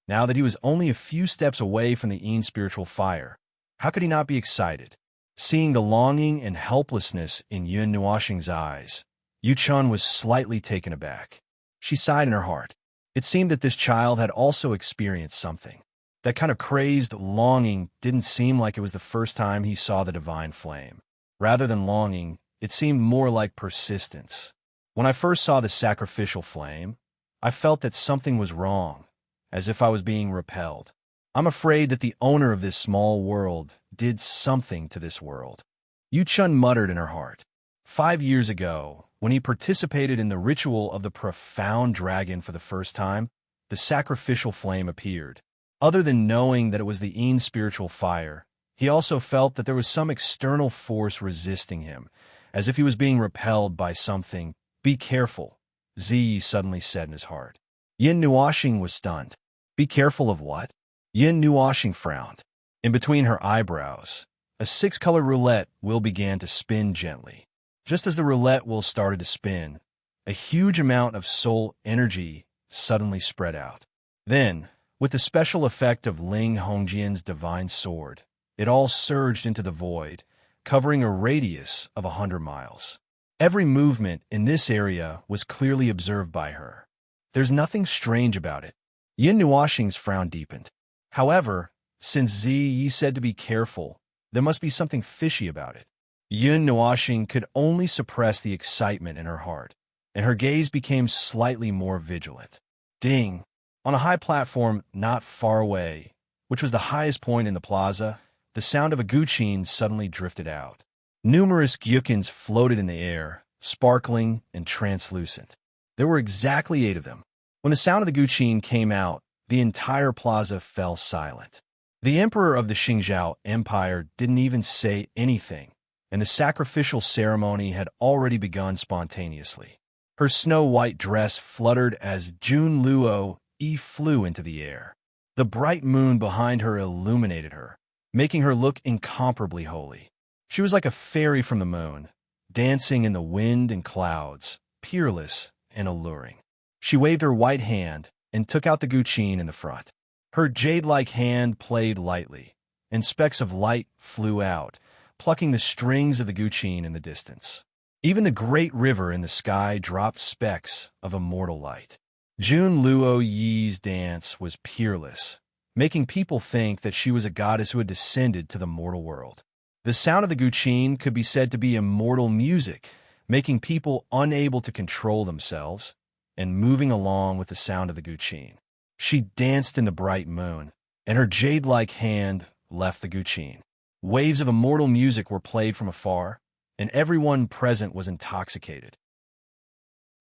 Now that he was only a few steps away from the Een spiritual fire, how could he not be excited? Seeing the longing and helplessness in Yun Nuoxing's eyes, Yu Chun was slightly taken aback. She sighed in her heart. It seemed that this child had also experienced something. That kind of crazed longing didn't seem like it was the first time he saw the divine flame. Rather than longing, it seemed more like persistence. When I first saw the sacrificial flame, I felt that something was wrong, as if I was being repelled. I'm afraid that the owner of this small world did something to this world. Yu Chun muttered in her heart. 5 years ago, when he participated in the ritual of the profound dragon for the first time, the sacrificial flame appeared. Other than knowing that it was the Een spiritual fire, he also felt that there was some external force resisting him, as if he was being repelled by something. Be careful, Ziyi suddenly said in his heart. Yin Nuoxing was stunned. Be careful of what? Yin Nuoxing frowned. In between her eyebrows, a 6-color roulette wheel began to spin gently. Just as the roulette wheel started to spin, a huge amount of soul energy suddenly spread out. Then, with the special effect of Ling Hongjian's divine sword, it all surged into the void, covering a radius of 100 miles. Every movement in this area was clearly observed by her. There's nothing strange about it. Yin Nuoxing's frown deepened. However, since Ziyi said to be careful, there must be something fishy about it. Yin Nuoxing could only suppress the excitement in her heart, and her gaze became slightly more vigilant. Ding! On a high platform not far away, which was the highest point in the plaza, the sound of a guqin suddenly drifted out. Numerous gyukins floated in the air, sparkling and translucent. There were exactly 8 of them. When the sound of the guqin came out, the entire plaza fell silent. The emperor of the Xingzhou Empire didn't even say anything, and the sacrificial ceremony had already begun spontaneously. Her snow-white dress fluttered as Jun Luo flew into the air. The bright moon behind her illuminated her, making her look incomparably holy. She was like a fairy from the moon, dancing in the wind and clouds, peerless and alluring. She waved her white hand and took out the guqin in the front. Her jade-like hand played lightly, and specks of light flew out, plucking the strings of the guqin in the distance. Even the great river in the sky dropped specks of immortal light. Jun Luo Yi's dance was peerless, making people think that she was a goddess who had descended to the mortal world. The sound of the guqin could be said to be immortal music, making people unable to control themselves and moving along with the sound of the guqin. She danced in the bright moon, and her jade-like hand left the guqin. Waves of immortal music were played from afar, and everyone present was intoxicated.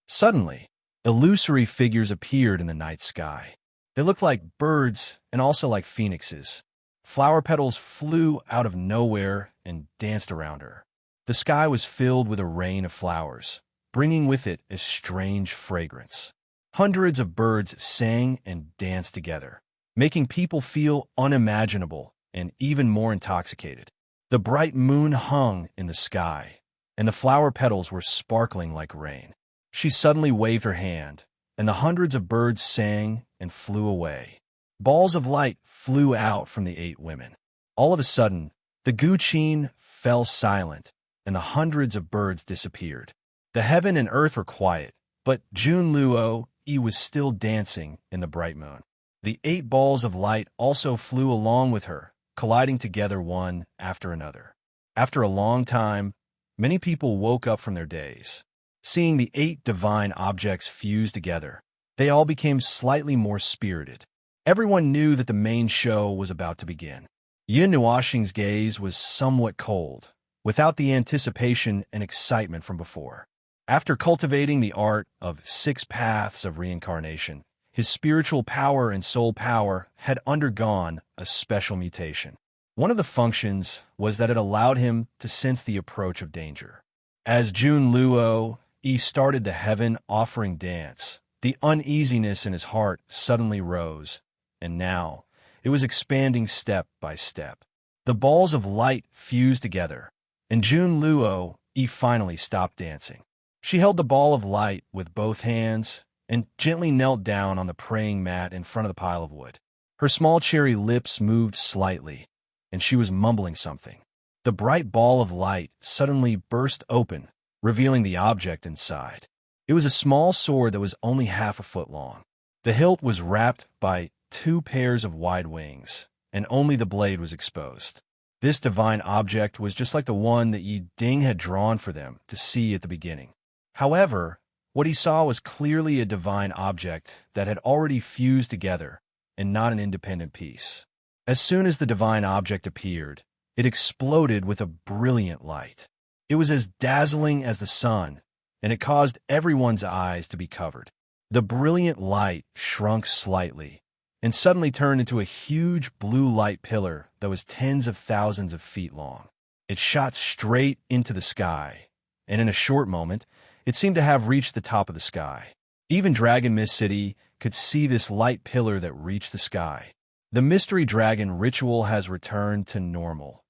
Suddenly, illusory figures appeared in the night sky. They looked like birds and also like phoenixes. Flower petals flew out of nowhere and danced around her. The sky was filled with a rain of flowers, bringing with it a strange fragrance. Hundreds of birds sang and danced together, making people feel unimaginable and even more intoxicated. The bright moon hung in the sky, and the flower petals were sparkling like rain. She suddenly waved her hand, and the hundreds of birds sang and flew away. Balls of light flew out from the 8 women. All of a sudden, the guqin fell silent, and the hundreds of birds disappeared. The heaven and earth were quiet, but Jun Luo was still dancing in the bright moon. The 8 balls of light also flew along with her, colliding together one after another. After a long time, many people woke up from their days. Seeing the 8 divine objects fuse together, they all became slightly more spirited. Everyone knew that the main show was about to begin. Yin Nuoxing's gaze was somewhat cold, without the anticipation and excitement from before. After cultivating the art of 6 paths of reincarnation, his spiritual power and soul power had undergone a special mutation. One of the functions was that it allowed him to sense the approach of danger. As Jun Luo started the heaven offering dance, The uneasiness in his heart suddenly rose, and now it was expanding step by step. The balls of light fused together, and Jun Luo finally stopped dancing. She held the ball of light with both hands and gently knelt down on the praying mat in front of the pile of wood. Her small cherry lips moved slightly, and she was mumbling something. The bright ball of light suddenly burst open, revealing the object inside. It was a small sword that was only half a foot long. The hilt was wrapped by 2 pairs of wide wings, and only the blade was exposed. This divine object was just like the one that Yi Ding had drawn for them to see at the beginning. However, what he saw was clearly a divine object that had already fused together and not an independent piece. As soon as the divine object appeared, it exploded with a brilliant light. It was as dazzling as the sun, and it caused everyone's eyes to be covered. The brilliant light shrunk slightly and suddenly turned into a huge blue light pillar that was tens of thousands of feet long. It shot straight into the sky, and in a short moment, it seemed to have reached the top of the sky. Even Dragon Mist City could see this light pillar that reached the sky. The Mystery Dragon ritual has returned to normal.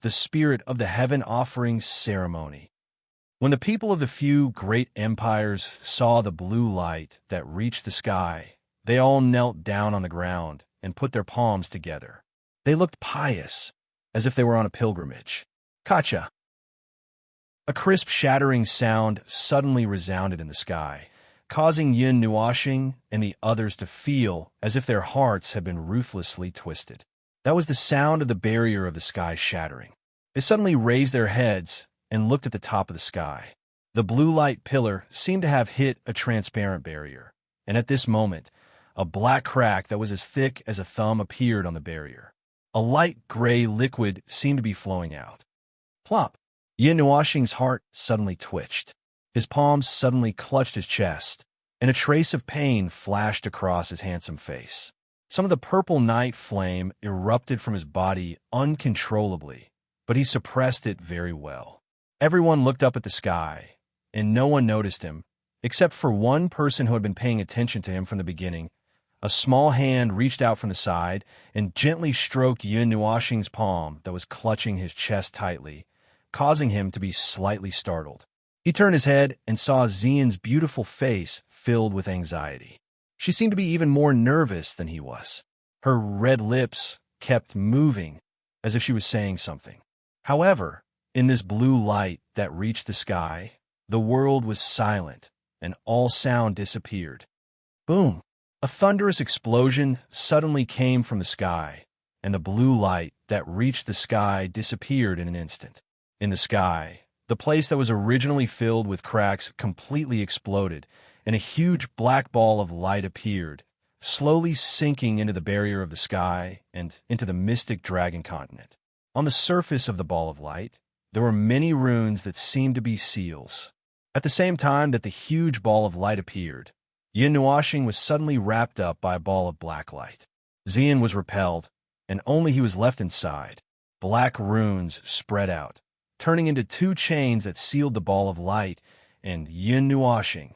The spirit of the heaven offering ceremony. When the people of the few great empires saw the blue light that reached the sky, they all knelt down on the ground and put their palms together. They looked pious, as if they were on a pilgrimage. Kacha! A crisp shattering sound suddenly resounded in the sky, causing Yin Nuoxing and the others to feel as if their hearts had been ruthlessly twisted. That was the sound of the barrier of the sky shattering. They suddenly raised their heads and looked at the top of the sky. The blue light pillar seemed to have hit a transparent barrier, and at this moment, a black crack that was as thick as a thumb appeared on the barrier. A light gray liquid seemed to be flowing out. Plop! Yin Nuoxing's heart suddenly twitched. His palms suddenly clutched his chest, and a trace of pain flashed across his handsome face. Some of the purple night flame erupted from his body uncontrollably, but he suppressed it very well. Everyone looked up at the sky, and no one noticed him, except for one person who had been paying attention to him from the beginning. A small hand reached out from the side and gently stroked Yin Nuoxing's palm that was clutching his chest tightly, causing him to be slightly startled. He turned his head and saw Xian's beautiful face filled with anxiety. She seemed to be even more nervous than he was. Her red lips kept moving as if she was saying something. However, in this blue light that reached the sky, the world was silent and all sound disappeared. Boom! A thunderous explosion suddenly came from the sky, and the blue light that reached the sky disappeared in an instant. In the sky, the place that was originally filled with cracks completely exploded, and a huge black ball of light appeared, slowly sinking into the barrier of the sky and into the mystic dragon continent. On the surface of the ball of light, there were many runes that seemed to be seals. At the same time that the huge ball of light appeared, Yin Nuoxing was suddenly wrapped up by a ball of black light. Xian was repelled, and only he was left inside. Black runes spread out, turning into 2 chains that sealed the ball of light and Yin Nuoxing.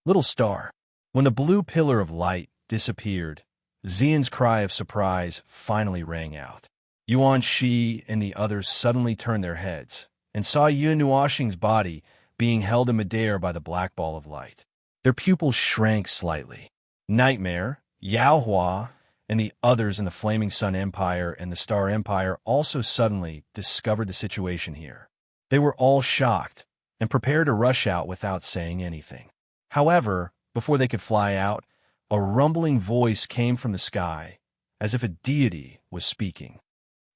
Little star. When the blue pillar of light disappeared, Xian's cry of surprise finally rang out. Yuan Shi and the others suddenly turned their heads and saw Yin Nuoxing's body being held in midair by the black ball of light. Their pupils shrank slightly. Nightmare, Yao Hua, and the others in the Flaming Sun Empire and the Star Empire also suddenly discovered the situation here. They were all shocked and prepared to rush out without saying anything. However, before they could fly out, a rumbling voice came from the sky, as if a deity was speaking.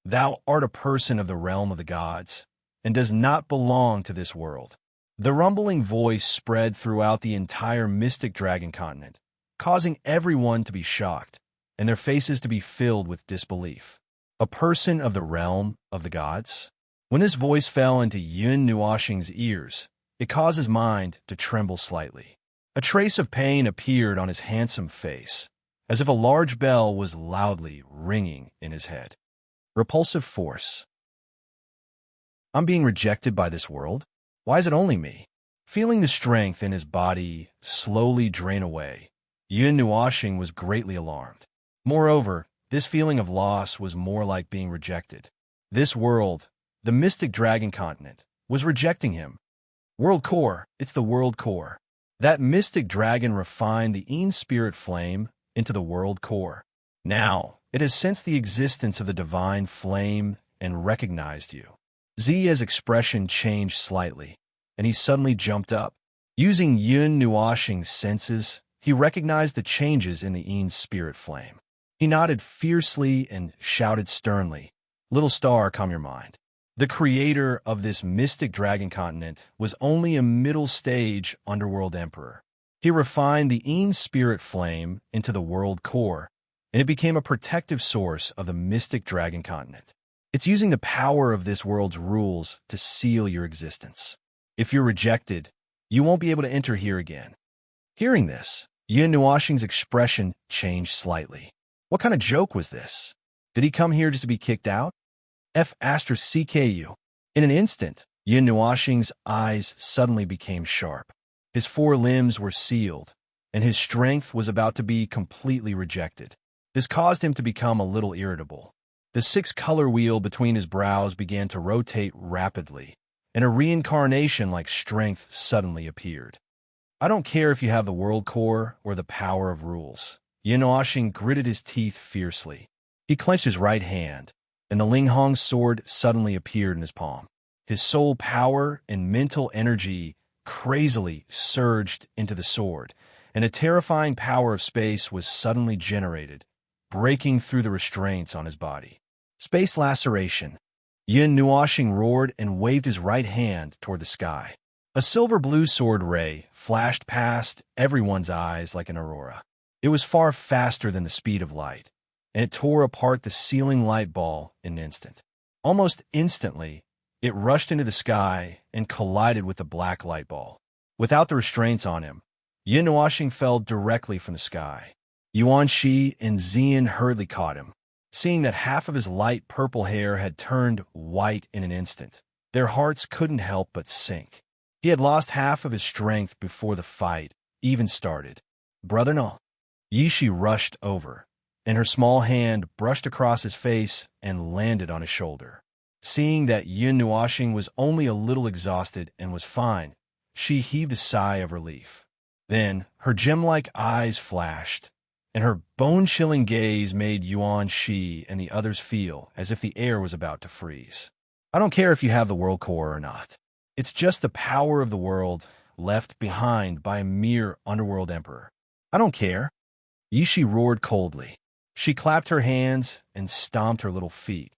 Thou art a person of the realm of the gods, and does not belong to this world. The rumbling voice spread throughout the entire mystic dragon continent, causing everyone to be shocked, and their faces to be filled with disbelief. A person of the realm of the gods? When this voice fell into Yin Nuoxing's ears, it caused his mind to tremble slightly. A trace of pain appeared on his handsome face, as if a large bell was loudly ringing in his head. Repulsive force. I'm being rejected by this world? Why is it only me? Feeling the strength in his body slowly drain away, Yun Nuoxing was greatly alarmed. Moreover, this feeling of loss was more like being rejected. This world, the mystic dragon continent, was rejecting him. World core, it's the world core. That mystic dragon refined the Een spirit flame into the world core. Now, it has sensed the existence of the divine flame and recognized you. Ziya's expression changed slightly, and he suddenly jumped up. Using Yun Nuoxing's senses, he recognized the changes in the Een spirit flame. He nodded fiercely and shouted sternly, "Little star, calm your mind." The creator of this mystic dragon continent was only a middle stage underworld emperor. He refined the Een spirit flame into the world core, and it became a protective source of the mystic dragon continent. It's using the power of this world's rules to seal your existence. If you're rejected, you won't be able to enter here again. Hearing this, Yun Nuoxing's expression changed slightly. What kind of joke was this? Did he come here just to be kicked out? CKU. In an instant, Yun Nuoxing's eyes suddenly became sharp. His four limbs were sealed, and his strength was about to be completely rejected. This caused him to become a little irritable. The six-color wheel between his brows began to rotate rapidly, and a reincarnation-like strength suddenly appeared. I don't care if you have the world core or the power of rules. Yun Nuoxing gritted his teeth fiercely. He clenched his right hand, and the Linghong's sword suddenly appeared in his palm. His soul power and mental energy crazily surged into the sword, and a terrifying power of space was suddenly generated, breaking through the restraints on his body. Space laceration. Yun Nuoxing roared and waved his right hand toward the sky. A silver-blue sword ray flashed past everyone's eyes like an aurora. It was far faster than the speed of light, and it tore apart the ceiling light ball in an instant. Almost instantly, it rushed into the sky and collided with the black light ball. Without the restraints on him, Yun Nuoxing fell directly from the sky. Yuan Shi and Xian hurriedly caught him. Seeing that half of his light purple hair had turned white in an instant, their hearts couldn't help but sink. He had lost half of his strength before the fight even started. "Brother no." Yishi rushed over, and her small hand brushed across his face and landed on his shoulder. Seeing that Yun Nuoxing was only a little exhausted and was fine, she heaved a sigh of relief. Then her gem-like eyes flashed, and her bone-chilling gaze made Yuan Shi and the others feel as if the air was about to freeze. I don't care if you have the world core or not. It's just the power of the world left behind by a mere underworld emperor. I don't care. Yishi roared coldly. She clapped her hands and stomped her little feet.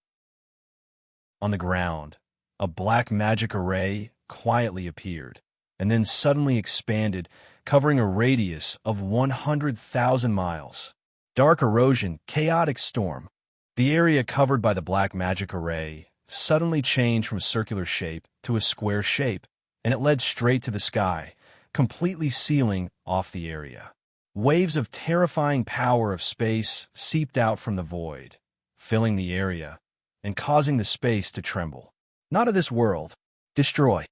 On the ground, a black magic array quietly appeared, and then suddenly expanded, covering a radius of 100,000 miles. Dark erosion, chaotic storm. The area covered by the black magic array suddenly changed from a circular shape to a square shape, and it led straight to the sky, completely sealing off the area. Waves of terrifying power of space seeped out from the void, filling the area and causing the space to tremble. "Not of this world. Destroy."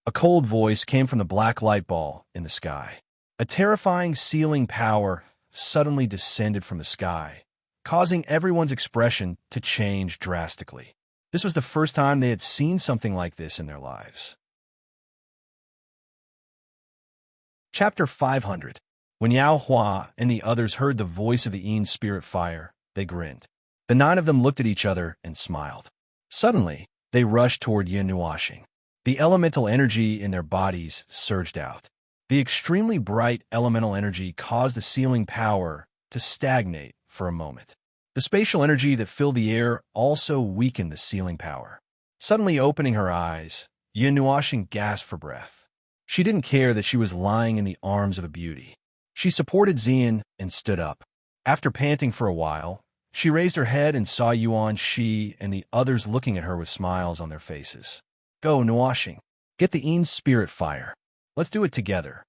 A cold voice came from the black light ball in the sky. A terrifying sealing power suddenly descended from the sky, causing everyone's expression to change drastically. This was the first time they had seen something like this in their lives. Chapter 500. When Yao Hua and the others heard the voice of the Een spirit fire, they grinned. The 9 of them looked at each other and smiled. Suddenly, they rushed toward Yun Nuoxing. The elemental energy in their bodies surged out. The extremely bright elemental energy caused the sealing power to stagnate for a moment. The spatial energy that filled the air also weakened the sealing power. Suddenly opening her eyes, Yun Nuoxing gasped for breath. She didn't care that she was lying in the arms of a beauty. She supported Xian and stood up. After panting for a while, she raised her head and saw Yuan Shi and the others looking at her with smiles on their faces. "Go, Nuoxing. Get the Een spirit fire. Let's do it together."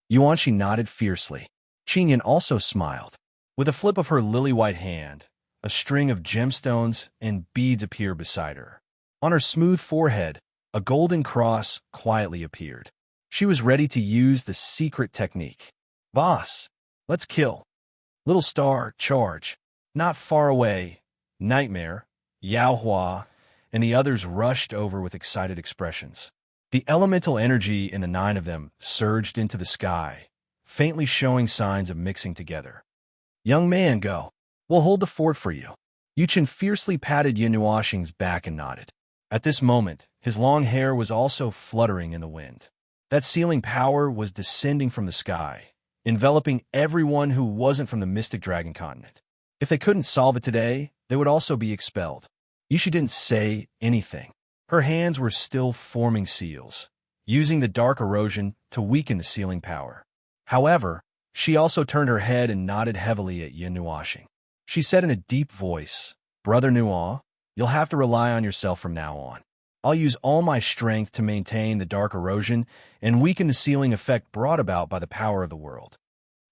Yuan Shi nodded fiercely. Qingyan also smiled. With a flip of her lily-white hand, a string of gemstones and beads appeared beside her. On her smooth forehead, a golden cross quietly appeared. She was ready to use the secret technique. Boss, let's kill. Little star, charge. Not far away, Nightmare, Yao Hua, and the others rushed over with excited expressions. The elemental energy in the 9 of them surged into the sky, faintly showing signs of mixing together. Young man, go. We'll hold the fort for you. Yuchen fiercely patted Yinuoxing's back and nodded. At this moment, his long hair was also fluttering in the wind. That sealing power was descending from the sky, enveloping everyone who wasn't from the Mystic Dragon continent. If they couldn't solve it today, they would also be expelled. Yushi didn't say anything. Her hands were still forming seals, using the dark erosion to weaken the sealing power. However, she also turned her head and nodded heavily at Yinuoxing. She said in a deep voice, Brother Nuo, you'll have to rely on yourself from now on. I'll use all my strength to maintain the dark erosion and weaken the sealing effect brought about by the power of the world.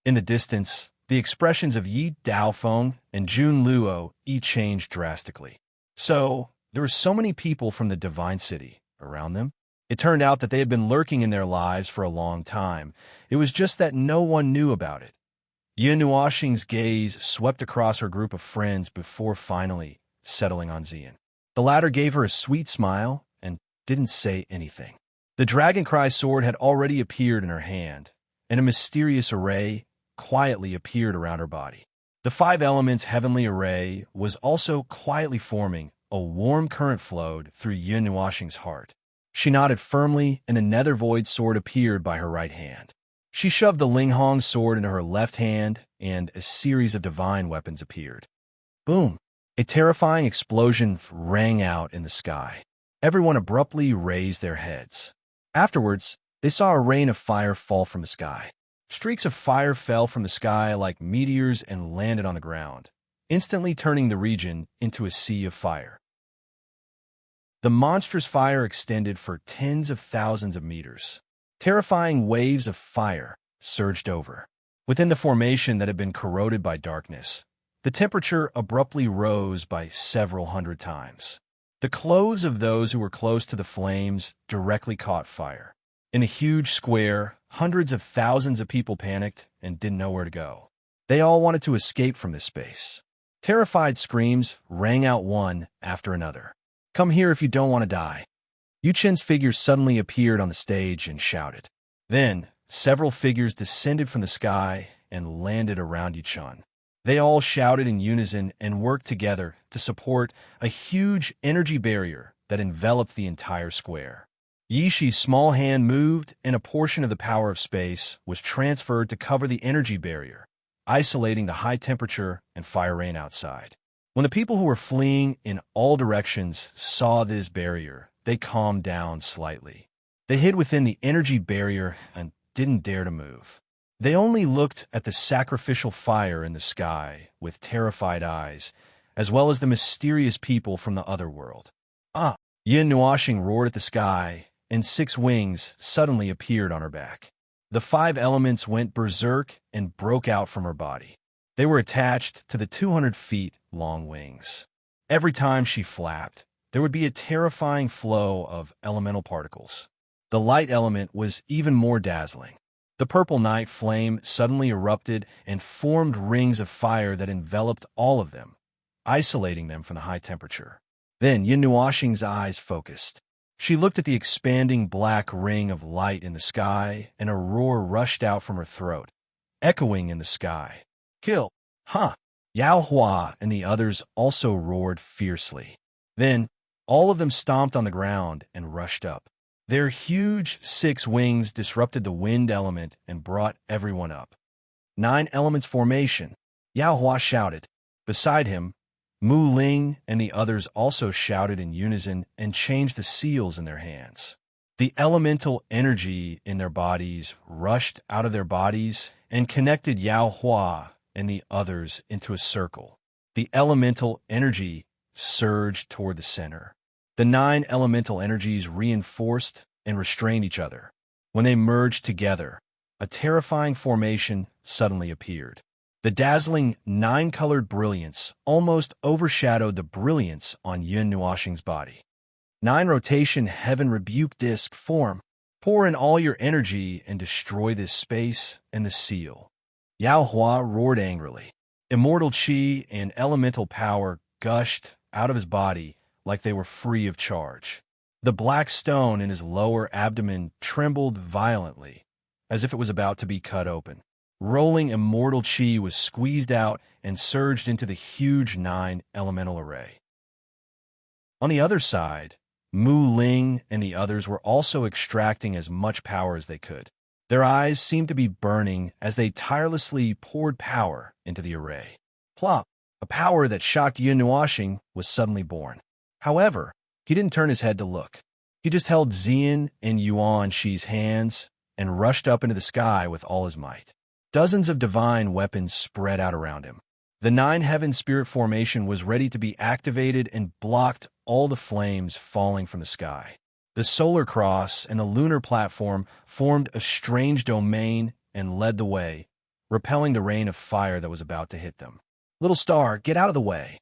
In the distance, the expressions of Yi Daofeng and Jun Luo changed drastically. So, there were so many people from the Divine City around them. It turned out that they had been lurking in their lives for a long time. It was just that no one knew about it. Yinuoxing's gaze swept across her group of friends before finally settling on Xian. The latter gave her a sweet smile and didn't say anything. The Dragoncry sword had already appeared in her hand, and a mysterious array quietly appeared around her body. The 5 elements heavenly array was also quietly forming. A warm current flowed through Yinuoxing's heart. She nodded firmly, and a nether void sword appeared by her right hand. She shoved the Linghong sword into her left hand, and a series of divine weapons appeared. Boom! A terrifying explosion rang out in the sky. Everyone abruptly raised their heads. Afterwards, they saw a rain of fire fall from the sky. Streaks of fire fell from the sky like meteors and landed on the ground, instantly turning the region into a sea of fire. The monstrous fire extended for tens of thousands of meters. Terrifying waves of fire surged over. Within the formation that had been corroded by darkness, the temperature abruptly rose by several hundred times. The clothes of those who were close to the flames directly caught fire. In a huge square, hundreds of thousands of people panicked and didn't know where to go. They all wanted to escape from this space. Terrified screams rang out one after another. Come here if you don't want to die. Yuchen's figure suddenly appeared on the stage and shouted. Then, several figures descended from the sky and landed around Yuchen. They all shouted in unison and worked together to support a huge energy barrier that enveloped the entire square. Yishi's small hand moved, and a portion of the power of space was transferred to cover the energy barrier, isolating the high temperature and fire rain outside. When the people who were fleeing in all directions saw this barrier, they calmed down slightly. They hid within the energy barrier and didn't dare to move. They only looked at the sacrificial fire in the sky with terrified eyes, as well as the mysterious people from the other world. Ah! Yinuoxing roared at the sky, and 6 wings suddenly appeared on her back. The 5 elements went berserk and broke out from her body. They were attached to the 200 feet long wings. Every time she flapped, there would be a terrifying flow of elemental particles. The light element was even more dazzling. The purple night flame suddenly erupted and formed rings of fire that enveloped all of them, isolating them from the high temperature. Then Yinuoxing's eyes focused. She looked at the expanding black ring of light in the sky, and a roar rushed out from her throat, echoing in the sky. Kill! Huh! Yao Hua and the others also roared fiercely. Then, all of them stomped on the ground and rushed up. Their huge 6 wings disrupted the wind element and brought everyone up. 9 elements formation, Yao Hua shouted. Beside him, Mu Ling and the others also shouted in unison and changed the seals in their hands. The elemental energy in their bodies rushed out of their bodies and connected Yao Hua and the others into a circle. The elemental energy surged toward the center. The 9 elemental energies reinforced and restrained each other. When they merged together, a terrifying formation suddenly appeared. The dazzling 9-colored brilliance almost overshadowed the brilliance on Yinuoxing's body. 9 rotation heaven rebuke disc form. Pour in all your energy and destroy this space and the seal. Yao Hua roared angrily. Immortal chi and elemental power gushed out of his body like they were free of charge. The black stone in his lower abdomen trembled violently, as if it was about to be cut open. Rolling immortal chi was squeezed out and surged into the huge 9 elemental array. On the other side, Mu Ling and the others were also extracting as much power as they could. Their eyes seemed to be burning as they tirelessly poured power into the array. Plop! A power that shocked Yun Nuashing was suddenly born. However, he didn't turn his head to look. He just held Xian and Yuan Shi's hands and rushed up into the sky with all his might. Dozens of divine weapons spread out around him. The 9 heaven spirit formation was ready to be activated and blocked all the flames falling from the sky. The solar cross and the lunar platform formed a strange domain and led the way, repelling the rain of fire that was about to hit them. Little star, get out of the way!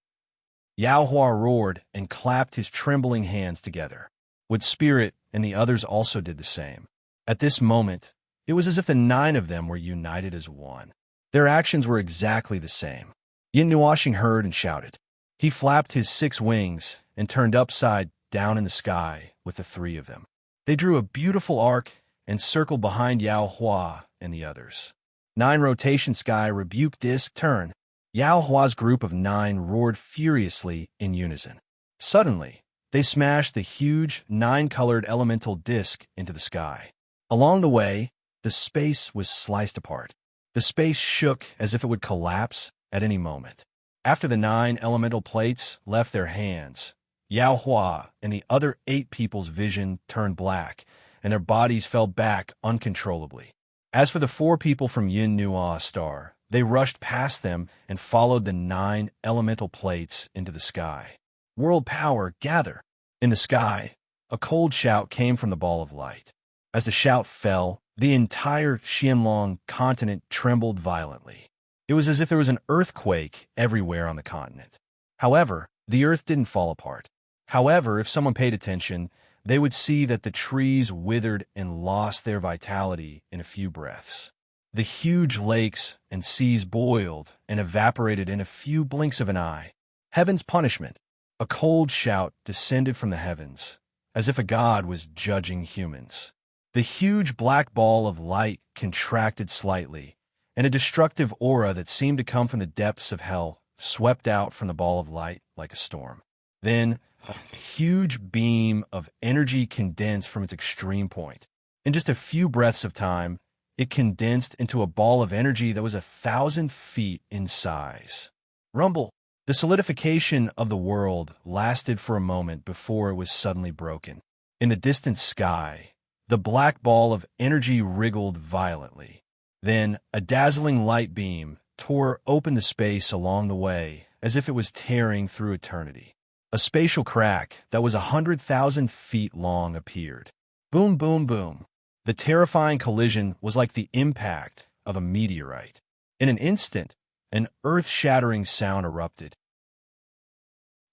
Yao Hua roared and clapped his trembling hands together. With Spirit and the others also did the same. At this moment, it was as if the 9 of them were united as one. Their actions were exactly the same. Yin Nuashing heard and shouted. He flapped his 6 wings and turned upside down in the sky with the 3 of them. They drew a beautiful arc and circled behind Yao Hua and the others. 9 rotation sky rebuke disc turn. Yao Hua's group of 9 roared furiously in unison. Suddenly, they smashed the huge 9-colored elemental disc into the sky. Along the way, the space was sliced apart. The space shook as if it would collapse at any moment. After the 9 elemental plates left their hands, Yao Hua and the other 8 people's vision turned black, and their bodies fell back uncontrollably. As for the 4 people from Yin Nua Star, they rushed past them and followed the 9 elemental plates into the sky. World power, gather! In the sky, a cold shout came from the ball of light. As the shout fell, the entire Xianlong continent trembled violently. It was as if there was an earthquake everywhere on the continent. However, the earth didn't fall apart. However, if someone paid attention, they would see that the trees withered and lost their vitality in a few breaths. The huge lakes and seas boiled and evaporated in a few blinks of an eye. Heaven's punishment. A cold shout descended from the heavens, as if a god was judging humans. The huge black ball of light contracted slightly, and a destructive aura that seemed to come from the depths of hell swept out from the ball of light like a storm. Then, a huge beam of energy condensed from its extreme point. In just a few breaths of time, it condensed into a ball of energy that was 1,000 feet in size. Rumble! The solidification of the world lasted for a moment before it was suddenly broken. In the distant sky, the black ball of energy wriggled violently. Then, a dazzling light beam tore open the space along the way as if it was tearing through eternity. A spatial crack that was 100,000 feet long appeared. Boom, boom, boom. The terrifying collision was like the impact of a meteorite. In an instant, an earth-shattering sound erupted.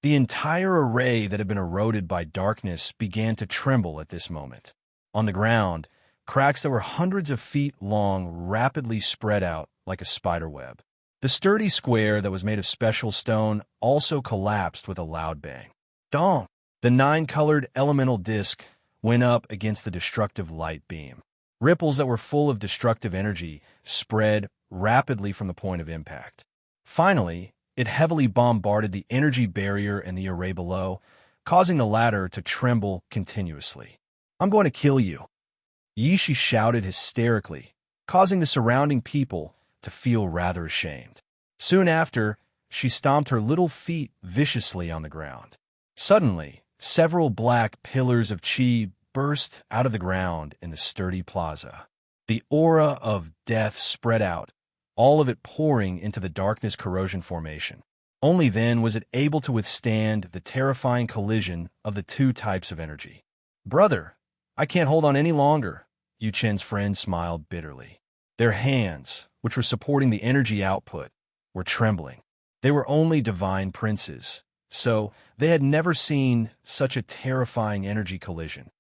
The entire array that had been eroded by darkness began to tremble at this moment. On the ground, cracks that were hundreds of feet long rapidly spread out like a spider web. The sturdy square that was made of special stone also collapsed with a loud bang. Dong! The 9-colored elemental disc went up against the destructive light beam. Ripples that were full of destructive energy spread rapidly from the point of impact. Finally, it heavily bombarded the energy barrier and the array below, causing the latter to tremble continuously. I'm going to kill you, Yishi shouted hysterically, causing the surrounding people to feel rather ashamed. Soon after, she stomped her little feet viciously on the ground. Suddenly, several black pillars of chi burst out of the ground in the sturdy plaza. The aura of death spread out, all of it pouring into the darkness corrosion formation. Only then was it able to withstand the terrifying collision of the 2 types of energy. Brother, I can't hold on any longer, Yu Chen's friend smiled bitterly. Their hands, which were supporting the energy output, were trembling. They were only divine princes, so they had never seen such a terrifying energy collision.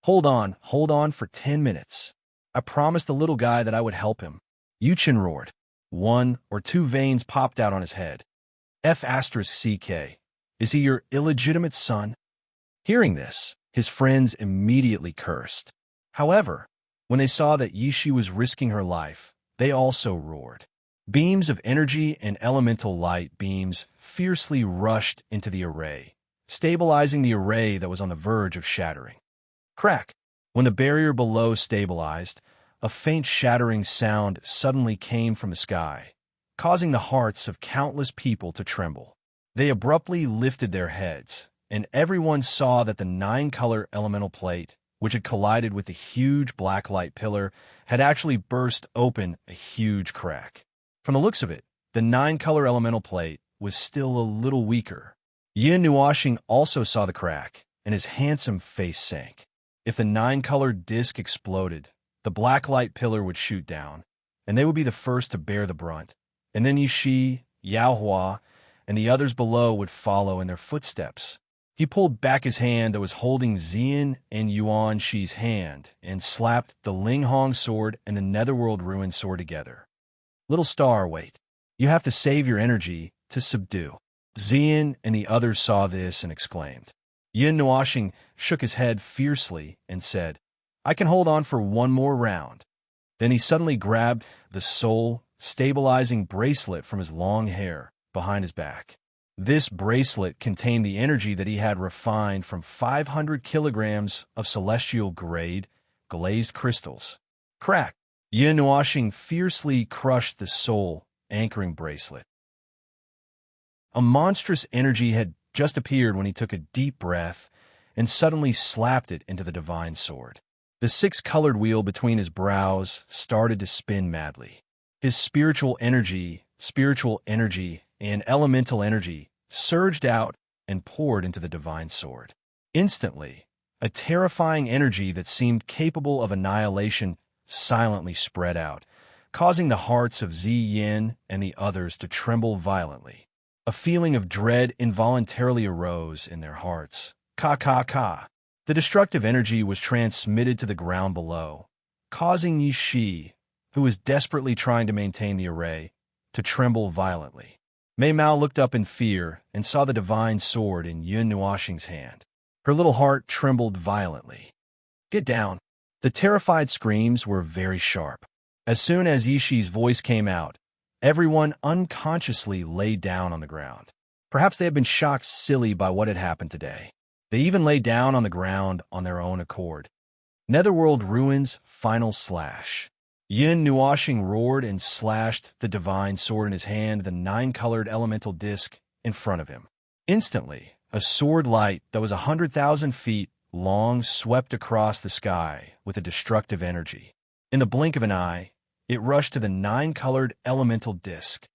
Hold on for 10 minutes. I promised the little guy that I would help him. Yuchen roared. 1 or 2 veins popped out on his head. F*CK. Is he your illegitimate son? Hearing this, his friends immediately cursed. However, when they saw that Yishi was risking her life, they also roared. Beams of energy and elemental light beams fiercely rushed into the array, stabilizing the array that was on the verge of shattering. Crack! When the barrier below stabilized, a faint shattering sound suddenly came from the sky, causing the hearts of countless people to tremble. They abruptly lifted their heads, and everyone saw that the 9-color elemental plate, which had collided with the huge black light pillar, had actually burst open a huge crack. From the looks of it, the 9-color elemental plate was still a little weaker. Yin Nuoxing also saw the crack, and his handsome face sank. If the 9-colored disc exploded, the black light pillar would shoot down, and they would be the first to bear the brunt. And then Yishi, Yaohua, and the others below would follow in their footsteps. He pulled back his hand that was holding Xian and Yuan Shi's hand and slapped the Linghong sword and the Netherworld Ruin sword together. Little star, wait. You have to save your energy to subdue. Xian and the others saw this and exclaimed. Yin Nuoxing shook his head fiercely and said, I can hold on for one more round. Then he suddenly grabbed the soul stabilizing bracelet from his long hair behind his back. This bracelet contained the energy that he had refined from 500 kilograms of celestial-grade glazed crystals. Crack! Yin Nuoxing fiercely crushed the soul anchoring bracelet. A monstrous energy had just appeared when he took a deep breath and suddenly slapped it into the divine sword. The 6-colored wheel between his brows started to spin madly. His spiritual energy, and elemental energy surged out and poured into the divine sword. Instantly, a terrifying energy that seemed capable of annihilation silently spread out, causing the hearts of Ziyin and the others to tremble violently. A feeling of dread involuntarily arose in their hearts. Ka. The destructive energy was transmitted to the ground below, causing Yishi, who was desperately trying to maintain the array, to tremble violently. Mei Mao looked up in fear and saw the divine sword in Yun Nuoxing's hand. Her little heart trembled violently. Get down! The terrified screams were very sharp. As soon as Yishi's voice came out, everyone unconsciously lay down on the ground. Perhaps they had been shocked silly by what had happened today. They even lay down on the ground on their own accord. Netherworld Ruins Final Slash. Yin Nuoxing roared and slashed the divine sword in his hand, the 9-colored elemental disc in front of him. Instantly, a sword light that was 100,000 feet long swept across the sky with a destructive energy. In the blink of an eye, it rushed to the 9-colored elemental disc.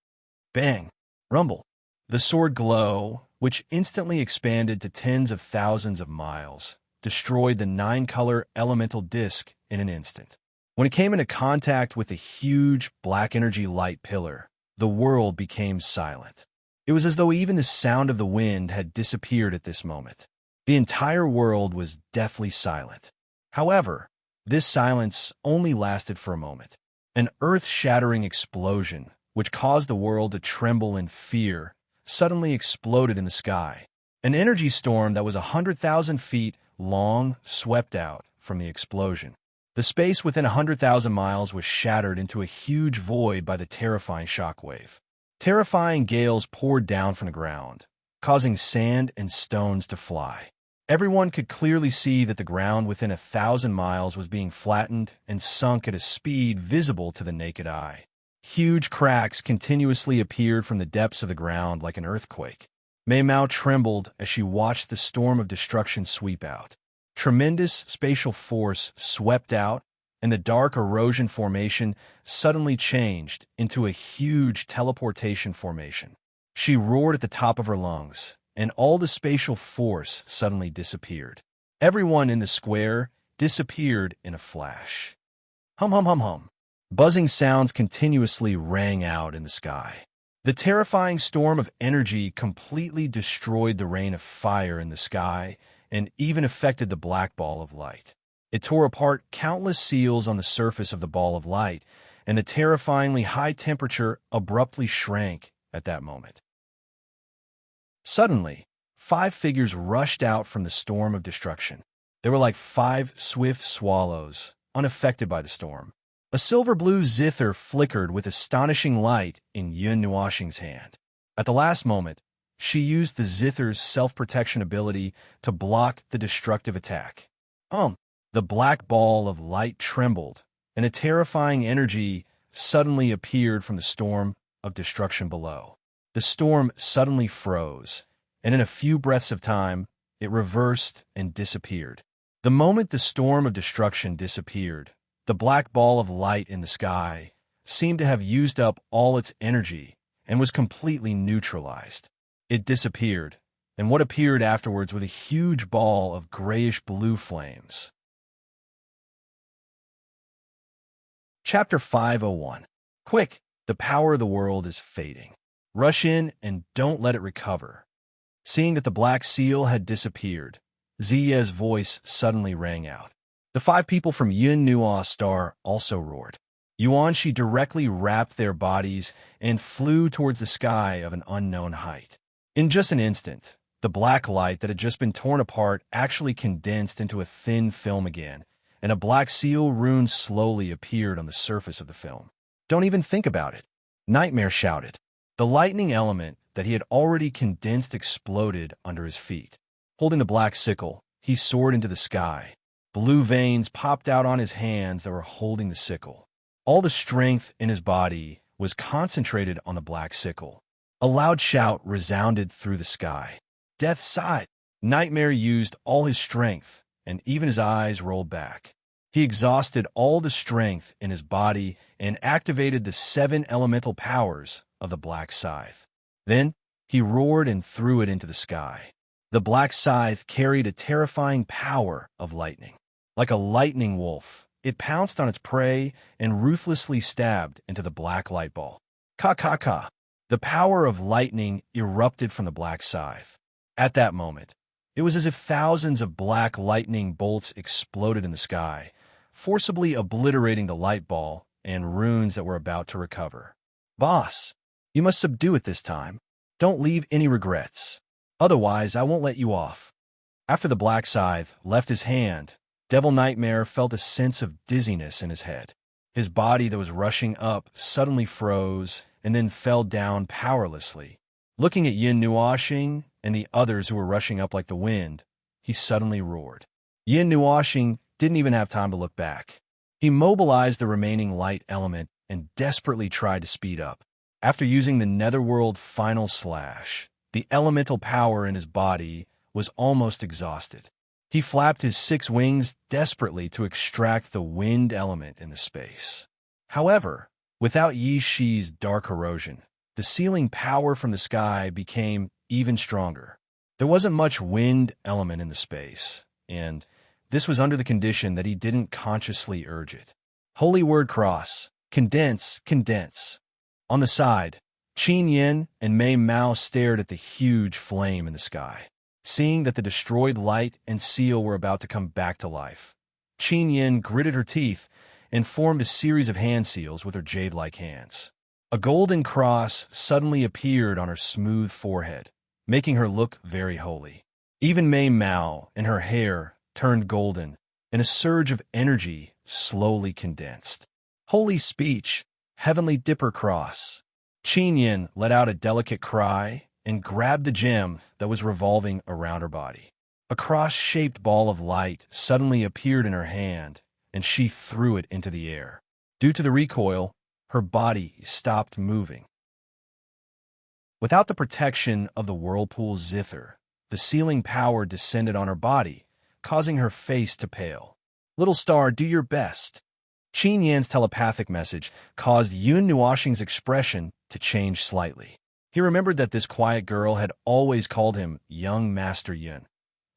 Bang! Rumble! The sword glow, which instantly expanded to tens of thousands of miles, destroyed the 9-color elemental disc in an instant. When it came into contact with the huge black energy light pillar, the world became silent. It was as though even the sound of the wind had disappeared at this moment. The entire world was deathly silent. However, this silence only lasted for a moment. An earth-shattering explosion, which caused the world to tremble in fear, suddenly exploded in the sky. An energy storm that was 100,000 feet long swept out from the explosion. The space within 100,000 miles was shattered into a huge void by the terrifying shockwave. Terrifying gales poured down from the ground, causing sand and stones to fly. Everyone could clearly see that the ground within 1,000 miles was being flattened and sunk at a speed visible to the naked eye. Huge cracks continuously appeared from the depths of the ground like an earthquake. Mei Mao trembled as she watched the storm of destruction sweep out. Tremendous spatial force swept out, and the dark erosion formation suddenly changed into a huge teleportation formation. She roared at the top of her lungs, and all the spatial force suddenly disappeared. Everyone in the square disappeared in a flash. Hum hum hum hum. Buzzing sounds continuously rang out in the sky. The terrifying storm of energy completely destroyed the rain of fire in the sky and even affected the black ball of light. It tore apart countless seals on the surface of the ball of light, and the terrifyingly high temperature abruptly shrank at that moment. Suddenly, 5 figures rushed out from the storm of destruction. They were like 5 swift swallows, unaffected by the storm. A silver-blue zither flickered with astonishing light in Yun Nuoxing's hand. At the last moment, she used the zither's self-protection ability to block the destructive attack. The black ball of light trembled, and a terrifying energy suddenly appeared from the storm of destruction below. The storm suddenly froze, and in a few breaths of time, it reversed and disappeared. The moment the storm of destruction disappeared, the black ball of light in the sky seemed to have used up all its energy and was completely neutralized. It disappeared, and what appeared afterwards was a huge ball of grayish-blue flames. Chapter 501. Quick, the power of the world is fading. Rush in and don't let it recover. Seeing that the black seal had disappeared, Ziya's voice suddenly rang out. The 5 people from Yun Nuo Star also roared. Yuanshi directly wrapped their bodies and flew towards the sky of an unknown height. In just an instant, the black light that had just been torn apart actually condensed into a thin film again, and a black seal rune slowly appeared on the surface of the film. Don't even think about it, Nightmare shouted. The lightning element that he had already condensed exploded under his feet. Holding the black sickle, he soared into the sky. Blue veins popped out on his hands that were holding the sickle. All the strength in his body was concentrated on the black sickle. A loud shout resounded through the sky. Death sighed. Nightmare used all his strength, and even his eyes rolled back. He exhausted all the strength in his body and activated the 7 elemental powers of the black scythe. Then, he roared and threw it into the sky. The black scythe carried a terrifying power of lightning. Like a lightning wolf, it pounced on its prey and ruthlessly stabbed into the black light ball. Ka-ka-ka! The power of lightning erupted from the black scythe. At that moment, it was as if thousands of black lightning bolts exploded in the sky, forcibly obliterating the light ball and runes that were about to recover. Boss, you must subdue it this time. Don't leave any regrets. Otherwise, I won't let you off. After the black scythe left his hand, Devil Nightmare felt a sense of dizziness in his head. His body that was rushing up suddenly froze and then fell down powerlessly. Looking at Yun Nuoxing and the others who were rushing up like the wind, he suddenly roared. Yun Nuoxing didn't even have time to look back. He mobilized the remaining light element and desperately tried to speed up. After using the Netherworld Final Slash, the elemental power in his body was almost exhausted. He flapped his 6 wings desperately to extract the wind element in the space. However, without Yi Shi's dark erosion, the sealing power from the sky became even stronger. There wasn't much wind element in the space, and this was under the condition that he didn't consciously urge it. Holy Word Cross, condense, condense. On the side, Qin Yin and Mei Mao stared at the huge flame in the sky. Seeing that the destroyed light and seal were about to come back to life, Qin Yin gritted her teeth and formed a series of hand seals with her jade-like hands. A golden cross suddenly appeared on her smooth forehead, making her look very holy. Even Mei Mao and her hair turned golden, and a surge of energy slowly condensed. Holy speech, heavenly dipper cross. Qin Yin let out a delicate cry and grabbed the gem that was revolving around her body. A cross-shaped ball of light suddenly appeared in her hand, and she threw it into the air. Due to the recoil, her body stopped moving. Without the protection of the whirlpool zither, the sealing power descended on her body, causing her face to pale. Little star, do your best. Qin Yan's telepathic message caused Yun Nuoxing's expression to change slightly. He remembered that this quiet girl had always called him Young Master Yun.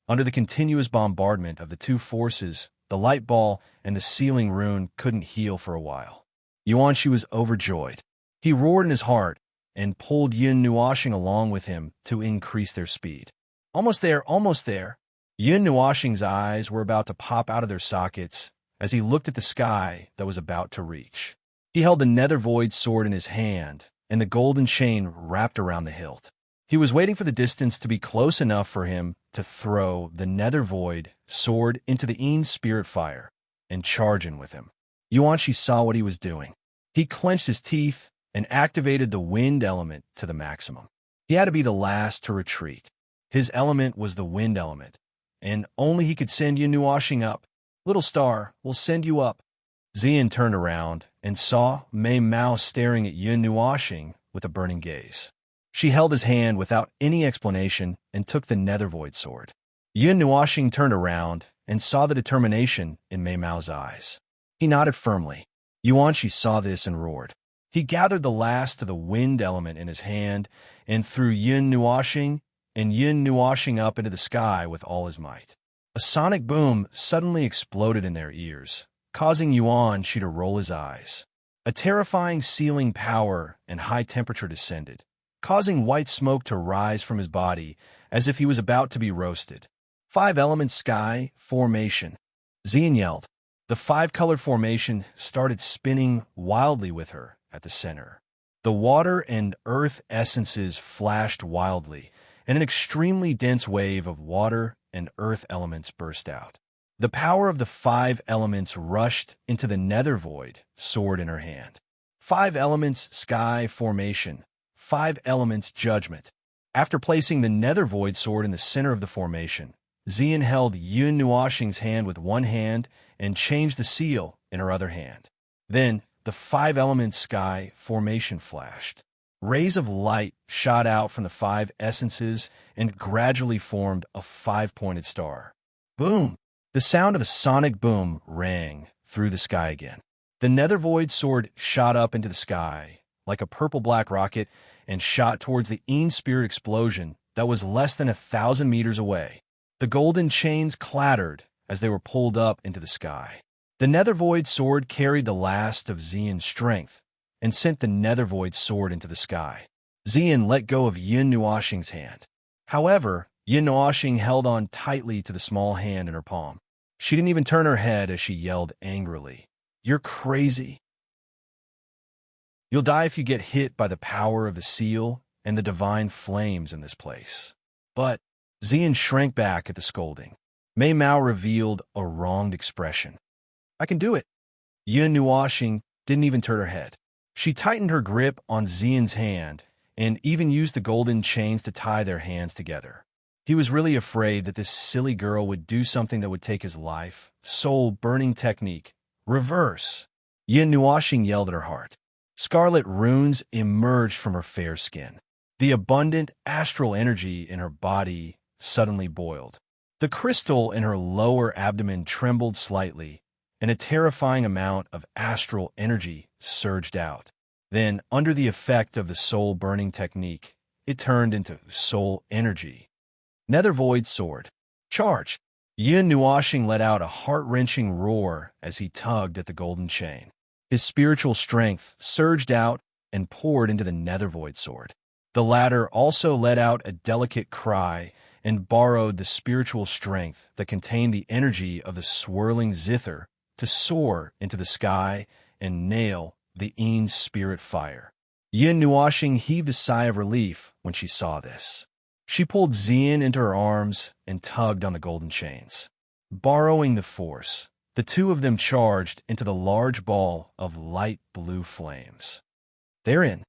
Under the continuous bombardment of the 2 forces, the light ball and the sealing rune couldn't heal for a while. Yuanshi was overjoyed. He roared in his heart and pulled Yun Nuoxing along with him to increase their speed. Almost there, almost there. Yun Nuoxing's eyes were about to pop out of their sockets as he looked at the sky that was about to reach. He held the nether void sword in his hand, and the golden chain wrapped around the hilt. He was waiting for the distance to be close enough for him to throw the nether void sword into the Ean's spirit fire and charge in with him. Yuanshi saw what he was doing. He clenched his teeth and activated the wind element to the maximum. He had to be the last to retreat. His element was the wind element, and only he could send Yun Nuoxing up. Little star, we'll send you up. Xian turned around and saw Mei Mao staring at Yun Nuoxing with a burning gaze. She held his hand without any explanation and took the nether void sword. Yun Nuoxing turned around and saw the determination in Mei Mao's eyes. He nodded firmly. Yuanshi saw this and roared. He gathered the last of the wind element in his hand and threw Yun Nuoxing up into the sky with all his might. A sonic boom suddenly exploded in their ears, causing Yuanshi to roll his eyes. A terrifying sealing power and high temperature descended, causing white smoke to rise from his body as if he was about to be roasted. 5-element sky formation. Xian yelled. The 5-colored formation started spinning wildly with her at the center. The water and earth essences flashed wildly, and an extremely dense wave of water and earth elements burst out. The power of the 5 elements rushed into the nether void sword in her hand. 5 elements sky formation. 5 elements judgment. After placing the nether void sword in the center of the formation, Xian held Yun Nuoxing's hand with one hand and changed the seal in her other hand. Then, the 5-element sky formation flashed. Rays of light shot out from the 5 essences and gradually formed a 5-pointed star. Boom! The sound of a sonic boom rang through the sky again. The nether void sword shot up into the sky like a purple-black rocket and shot towards the Ean spirit explosion that was less than 1,000 meters away. The golden chains clattered as they were pulled up into the sky. The nether void sword carried the last of Xian's strength and sent the nether void sword into the sky. Xian let go of Yun Nuoxing's hand. However, Yun Nuoxing held on tightly to the small hand in her palm. She didn't even turn her head as she yelled angrily, "You're crazy. You'll die if you get hit by the power of the seal and the divine flames in this place." But Xian shrank back at the scolding. Mei Mao revealed a wronged expression. "I can do it." Yun Nuoxing didn't even turn her head. She tightened her grip on Xian's hand and even used the golden chains to tie their hands together. He was really afraid that this silly girl would do something that would take his life. Soul-burning technique. Reverse. Yun Nuoxing yelled at her heart. Scarlet runes emerged from her fair skin. The abundant astral energy in her body suddenly boiled. The crystal in her lower abdomen trembled slightly, and a terrifying amount of astral energy surged out. Then, under the effect of the soul-burning technique, it turned into soul energy. Nether void sword. Charge! Yun Nuoxing let out a heart-wrenching roar as he tugged at the golden chain. His spiritual strength surged out and poured into the nether void sword. The latter also let out a delicate cry and borrowed the spiritual strength that contained the energy of the swirling zither to soar into the sky and nail the Ean's spirit fire. Yun Nuoxing heaved a sigh of relief when she saw this. She pulled Xian into her arms and tugged on the golden chains. Borrowing the force, the two of them charged into the large ball of light blue flames. They're in.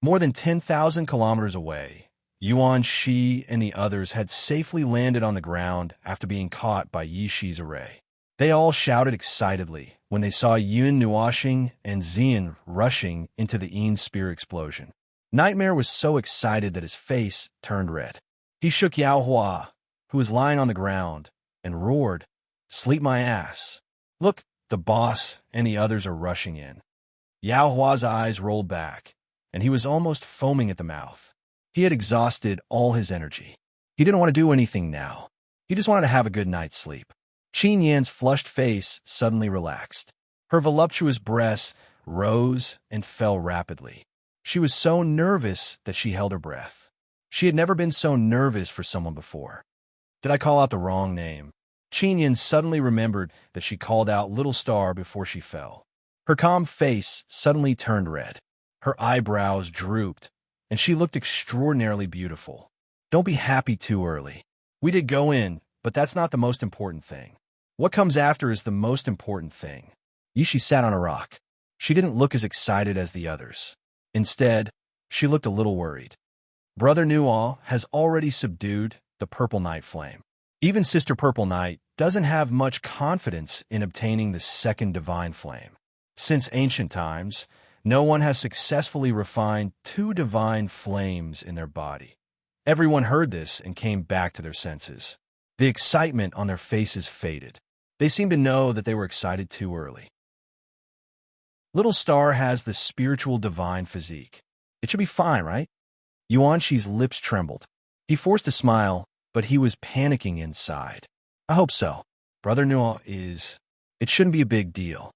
More than 10,000 kilometers away, Yuanshi and the others had safely landed on the ground after being caught by Yi Shi's array. They all shouted excitedly when they saw Yun Nuoxing and Xian rushing into the Ean spear explosion. Nightmare was so excited that his face turned red. He shook Yao Hua, who was lying on the ground, and roared, "Sleep my ass. Look, the boss and the others are rushing in." Yao Hua's eyes rolled back, and he was almost foaming at the mouth. He had exhausted all his energy. He didn't want to do anything now. He just wanted to have a good night's sleep. Qin Yan's flushed face suddenly relaxed. Her voluptuous breasts rose and fell rapidly. She was so nervous that she held her breath. She had never been so nervous for someone before. Did I call out the wrong name? Yin suddenly remembered that she called out Little Star before she fell. Her calm face suddenly turned red. Her eyebrows drooped, and she looked extraordinarily beautiful. Don't be happy too early. We did go in, but that's not the most important thing. What comes after is the most important thing. Yishi sat on a rock. She didn't look as excited as the others. Instead, she looked a little worried. Brother Nual has already subdued the Purple Night flame. Even Sister Purple Night doesn't have much confidence in obtaining the second divine flame. Since ancient times, no one has successfully refined two divine flames in their body. Everyone heard this and came back to their senses. The excitement on their faces faded. They seemed to know that they were excited too early. Little Star has the spiritual divine physique. It should be fine, right? Yuanshi's lips trembled. He forced a smile, but he was panicking inside. I hope so. Brother Nuo is... It shouldn't be a big deal.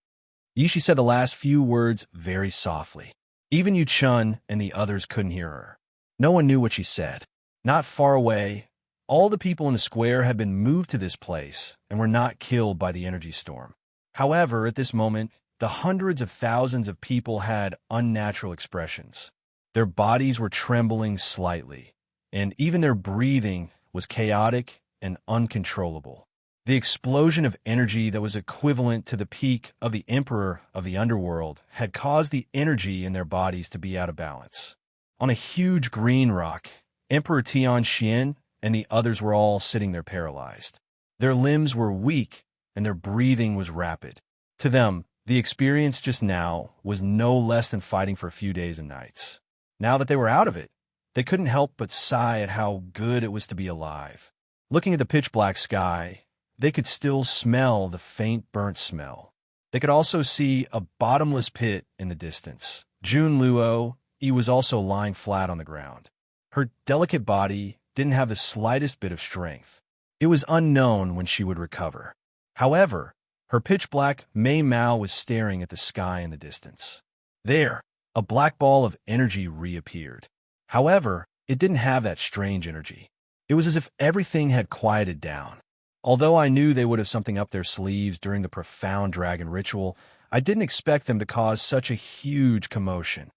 Yishi said the last few words very softly. Even Yu Chun and the others couldn't hear her. No one knew what she said. Not far away, all the people in the square had been moved to this place and were not killed by the energy storm. However, at this moment, the hundreds of thousands of people had unnatural expressions. Their bodies were trembling slightly, and even their breathing was chaotic and uncontrollable. The explosion of energy that was equivalent to the peak of the Emperor of the Underworld had caused the energy in their bodies to be out of balance. On a huge green rock, Emperor Tian Xian and the others were all sitting there paralyzed. Their limbs were weak and their breathing was rapid. To them, the experience just now was no less than fighting for a few days and nights. Now that they were out of it, they couldn't help but sigh at how good it was to be alive. Looking at the pitch-black sky, they could still smell the faint burnt smell. They could also see a bottomless pit in the distance. Jun Luo, he was also lying flat on the ground. Her delicate body didn't have the slightest bit of strength. It was unknown when she would recover. However, her pitch-black Mei Mao was staring at the sky in the distance. There, a black ball of energy reappeared. However, it didn't have that strange energy. It was as if everything had quieted down. Although I knew they would have something up their sleeves during the profound dragon ritual, I didn't expect them to cause such a huge commotion.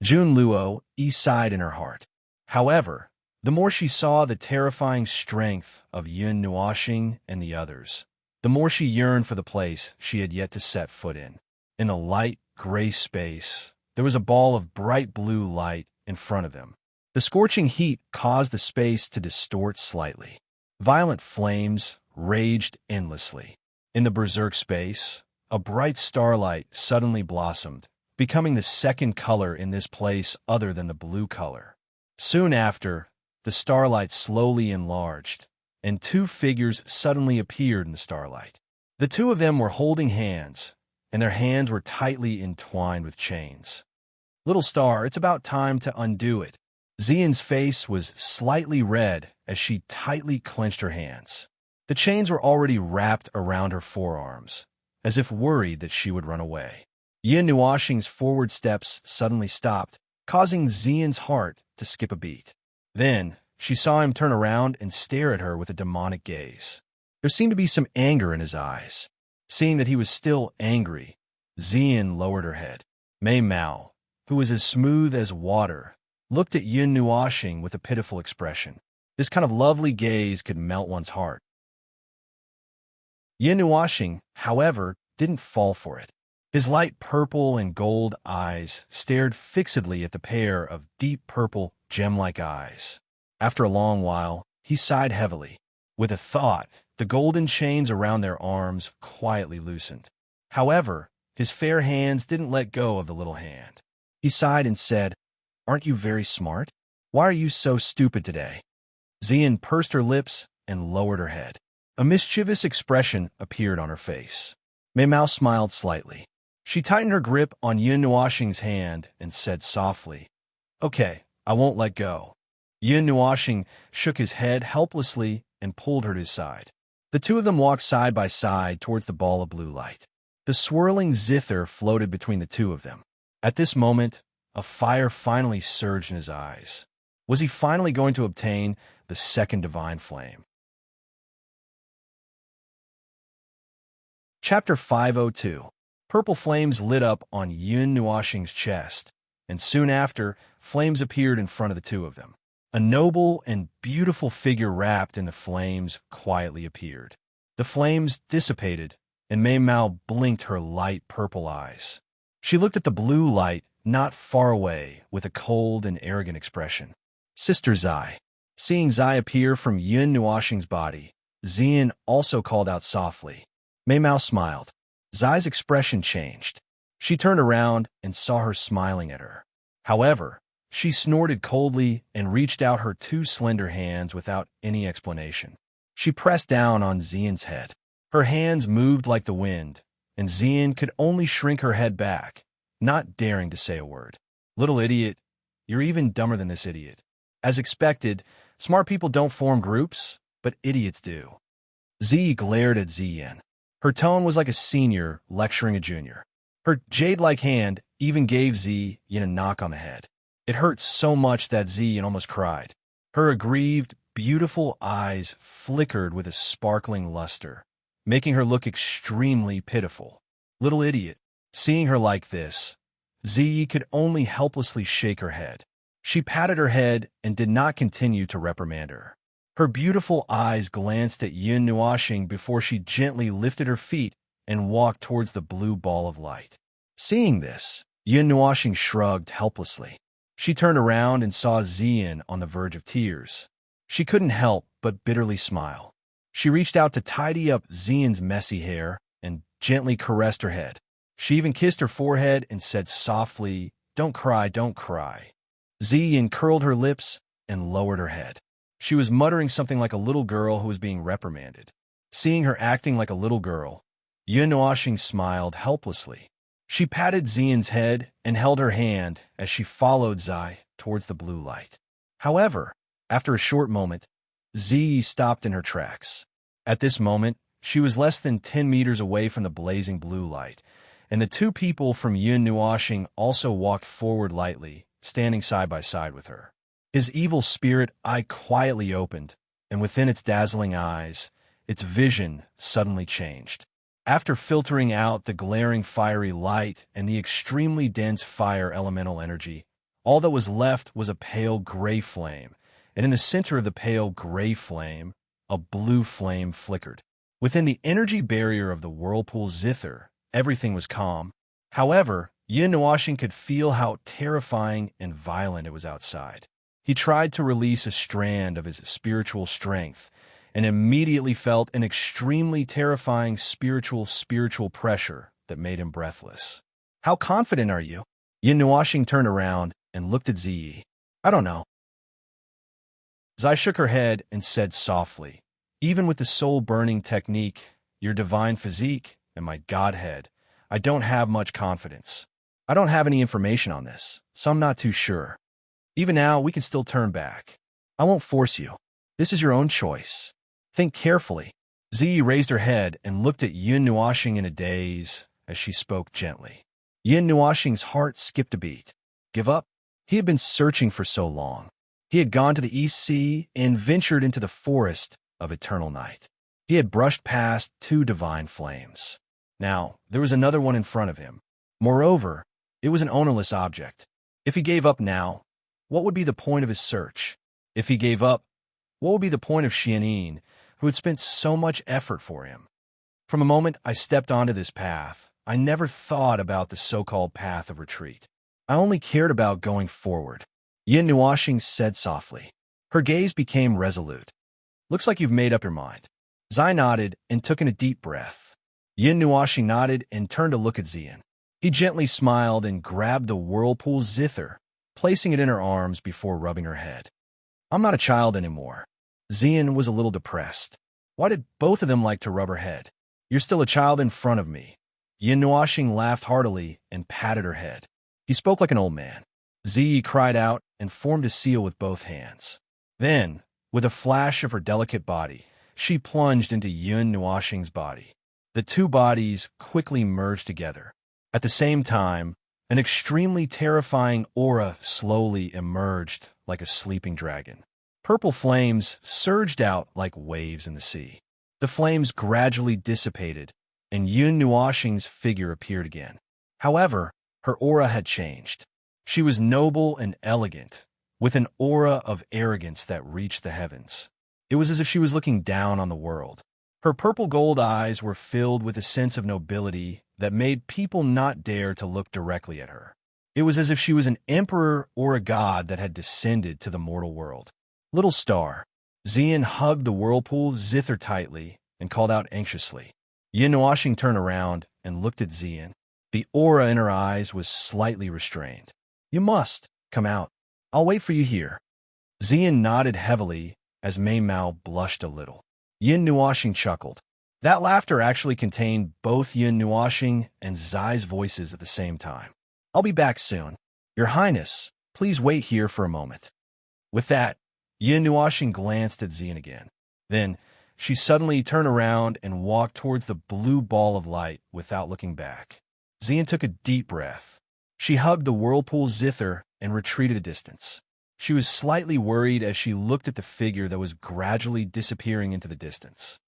Jun Luo sighed in her heart. However, the more she saw the terrifying strength of Yun Nuoxing and the others, the more she yearned for the place she had yet to set foot in. In a light, gray space, there was a ball of bright blue light in front of them. The scorching heat caused the space to distort slightly. Violent flames raged endlessly. In the berserk space, a bright starlight suddenly blossomed, becoming the second color in this place other than the blue color. Soon after, the starlight slowly enlarged, and two figures suddenly appeared in the starlight. The two of them were holding hands, and their hands were tightly entwined with chains. Little Star, it's about time to undo it. Xian's face was slightly red as she tightly clenched her hands. The chains were already wrapped around her forearms, as if worried that she would run away. Yin Nuoxing's forward steps suddenly stopped, causing Xian's heart to skip a beat. Then, she saw him turn around and stare at her with a demonic gaze. There seemed to be some anger in his eyes. Seeing that he was still angry, Xian lowered her head. Mei Mao, who was as smooth as water, looked at Yin Nuoxing with a pitiful expression. This kind of lovely gaze could melt one's heart. Yin Nuoxing, however, didn't fall for it. His light purple and gold eyes stared fixedly at the pair of deep purple, gem-like eyes. After a long while, he sighed heavily. With a thought, the golden chains around their arms quietly loosened. However, his fair hands didn't let go of the little hand. He sighed and said, "Aren't you very smart? Why are you so stupid today?" Xian pursed her lips and lowered her head. A mischievous expression appeared on her face. Mei Mao smiled slightly. She tightened her grip on Yin Nuoxing's hand and said softly, "Okay, I won't let go." Yin Nuoxing shook his head helplessly and pulled her to his side. The two of them walked side by side towards the ball of blue light. The swirling zither floated between the two of them. At this moment, a fire finally surged in his eyes. Was he finally going to obtain the second divine flame? Chapter 502. Purple flames lit up on Yun Nuoxing's chest, and soon after, flames appeared in front of the two of them. A noble and beautiful figure wrapped in the flames quietly appeared. The flames dissipated, and Mei Mao blinked her light purple eyes. She looked at the blue light not far away with a cold and arrogant expression. Sister Zai. Seeing Zai appear from Yun Nuoxing's body, Xian also called out softly. Mei Mao smiled. Zai's expression changed. She turned around and saw her smiling at her. However, she snorted coldly and reached out her two slender hands without any explanation. She pressed down on Xian's head. Her hands moved like the wind, and Xian could only shrink her head back, not daring to say a word. Little idiot, you're even dumber than this idiot. As expected, smart people don't form groups, but idiots do. Zi glared at Xian. Her tone was like a senior lecturing a junior. Her jade-like hand even gave Xian a knock on the head. It hurt so much that Xian almost cried. Her aggrieved, beautiful eyes flickered with a sparkling luster, making her look extremely pitiful. Little idiot. Seeing her like this, Zi could only helplessly shake her head. She patted her head and did not continue to reprimand her. Her beautiful eyes glanced at Yun Nuoxing before she gently lifted her feet and walked towards the blue ball of light. Seeing this, Yun Nuoxing shrugged helplessly. She turned around and saw Xian on the verge of tears. She couldn't help but bitterly smile. She reached out to tidy up Xian's messy hair and gently caressed her head. She even kissed her forehead and said softly, "Don't cry, don't cry." Xian curled her lips and lowered her head. She was muttering something like a little girl who was being reprimanded. Seeing her acting like a little girl, Yun Nuoxing smiled helplessly. She patted Xian's head and held her hand as she followed Zai towards the blue light. However, after a short moment, Zi stopped in her tracks. At this moment, she was less than 10 meters away from the blazing blue light, and the two people from Yun Nuoxing also walked forward lightly, standing side by side with her. His evil spirit eye quietly opened, and within its dazzling eyes, its vision suddenly changed. After filtering out the glaring fiery light and the extremely dense fire elemental energy, all that was left was a pale gray flame, and in the center of the pale gray flame, a blue flame flickered. Within the energy barrier of the whirlpool zither, everything was calm. However, Yun Nuoxing could feel how terrifying and violent it was outside. He tried to release a strand of his spiritual strength and immediately felt an extremely terrifying spiritual pressure that made him breathless. How confident are you? Yun Nuoxing turned around and looked at Ziyi. I don't know. Zai shook her head and said softly, even with the soul-burning technique, your divine physique, and my godhead, I don't have much confidence. I don't have any information on this, so I'm not too sure. Even now, we can still turn back. I won't force you. This is your own choice. Think carefully. Ziyi raised her head and looked at Yun Nuoxing in a daze as she spoke gently. Yun Nuoxing's heart skipped a beat. Give up? He had been searching for so long. He had gone to the East Sea and ventured into the forest of eternal night. He had brushed past two divine flames. Now, there was another one in front of him. Moreover, it was an ownerless object. If he gave up now, what would be the point of his search? If he gave up, what would be the point of Xianin, who had spent so much effort for him? From the moment I stepped onto this path, I never thought about the so-called path of retreat. I only cared about going forward. Yun Nuoxing said softly. Her gaze became resolute. Looks like you've made up your mind. Zai nodded and took in a deep breath. Yun Nuoxing nodded and turned to look at Xian. He gently smiled and grabbed the whirlpool zither, placing it in her arms before rubbing her head. I'm not a child anymore. Xian was a little depressed. Why did both of them like to rub her head? You're still a child in front of me. Yun Nuoxing laughed heartily and patted her head. He spoke like an old man. Ziyi cried out and formed a seal with both hands. Then, with a flash of her delicate body, she plunged into Yun Nuoxing's body. The two bodies quickly merged together. At the same time, an extremely terrifying aura slowly emerged like a sleeping dragon. Purple flames surged out like waves in the sea. The flames gradually dissipated, and Yun Nuoxing's figure appeared again. However, her aura had changed. She was noble and elegant, with an aura of arrogance that reached the heavens. It was as if she was looking down on the world. Her purple-gold eyes were filled with a sense of nobility that made people not dare to look directly at her. It was as if she was an emperor or a god that had descended to the mortal world. Little star. Xian hugged the whirlpool zither tightly and called out anxiously. Yin Nuoxing turned around and looked at Xian. The aura in her eyes was slightly restrained. You must come out. I'll wait for you here. Xian nodded heavily as Mei Mao blushed a little. Yin Nuoxing chuckled. That laughter actually contained both Yin Nuoxing and Zai's voices at the same time. I'll be back soon. Your Highness, please wait here for a moment. With that, Yin Nuoxing glanced at Xian again. Then, she suddenly turned around and walked towards the blue ball of light without looking back. Xian took a deep breath. She hugged the whirlpool zither and retreated a distance. She was slightly worried as she looked at the figure that was gradually disappearing into the distance.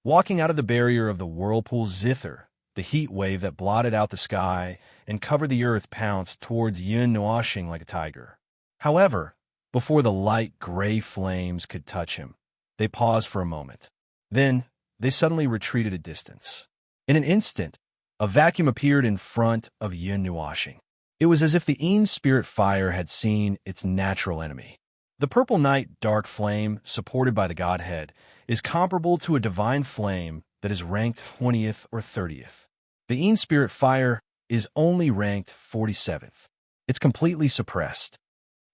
Walking out of the barrier of the whirlpool zither, the heat wave that blotted out the sky and covered the earth pounced towards Yun Nuoxing like a tiger. However, before the light gray flames could touch him, they paused for a moment. Then, they suddenly retreated a distance. In an instant, a vacuum appeared in front of Yun Nuoxing. It was as if the Een spirit fire had seen its natural enemy. The purple night dark flame, supported by the Godhead, is comparable to a divine flame that is ranked 20th or 30th. The Een spirit fire is only ranked 47th. It's completely suppressed.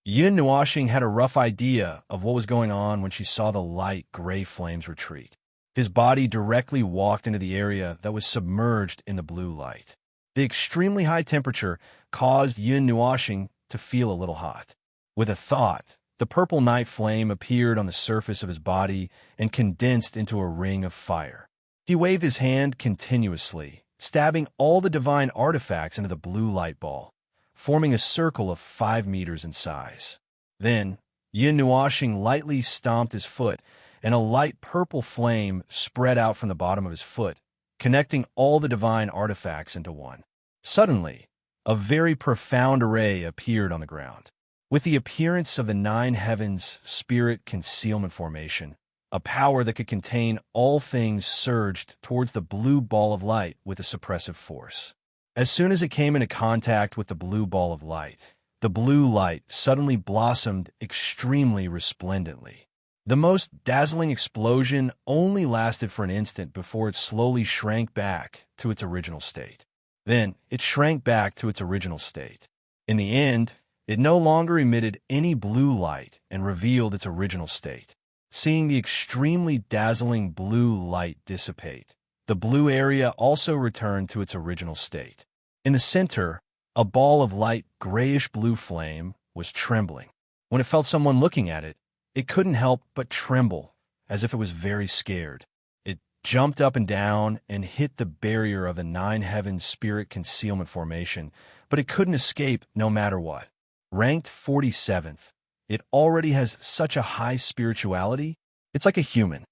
Yun Nuoxing had a rough idea of what was going on when she saw the light gray flames retreat. His body directly walked into the area that was submerged in the blue light. The extremely high temperature caused Yun Nuoxing to feel a little hot. With a thought, the purple night flame appeared on the surface of his body and condensed into a ring of fire. He waved his hand continuously, stabbing all the divine artifacts into the blue light ball, forming a circle of 5 meters in size. Then, Yun Nuoxing lightly stomped his foot, and a light purple flame spread out from the bottom of his foot, connecting all the divine artifacts into one. Suddenly, a very profound array appeared on the ground. With the appearance of the 9 heavens spirit concealment formation, a power that could contain all things surged towards the blue ball of light with a suppressive force. As soon as it came into contact with the blue ball of light, the blue light suddenly blossomed extremely resplendently. The most dazzling explosion only lasted for an instant before it slowly shrank back to its original state. Then, it shrank back to its original state. In the end, it no longer emitted any blue light and revealed its original state. Seeing the extremely dazzling blue light dissipate, the blue area also returned to its original state. In the center, a ball of light grayish-blue flame was trembling. When it felt someone looking at it, it couldn't help but tremble, as if it was very scared. It jumped up and down and hit the barrier of the 9 heavens spirit concealment formation, but it couldn't escape no matter what. Ranked 47th, it already has such a high spirituality, it's like a human.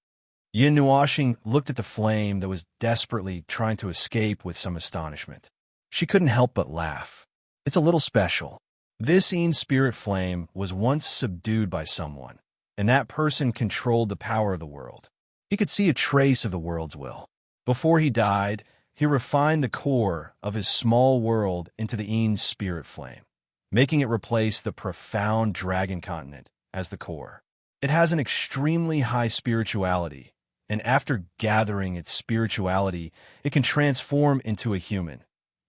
Yin Nuoxing looked at the flame that was desperately trying to escape with some astonishment. She couldn't help but laugh. It's a little special. This Een spirit flame was once subdued by someone, and that person controlled the power of the world. He could see a trace of the world's will. Before he died, he refined the core of his small world into the Een spirit flame, making it replace the profound dragon continent as the core. It has an extremely high spirituality, and after gathering its spirituality, it can transform into a human.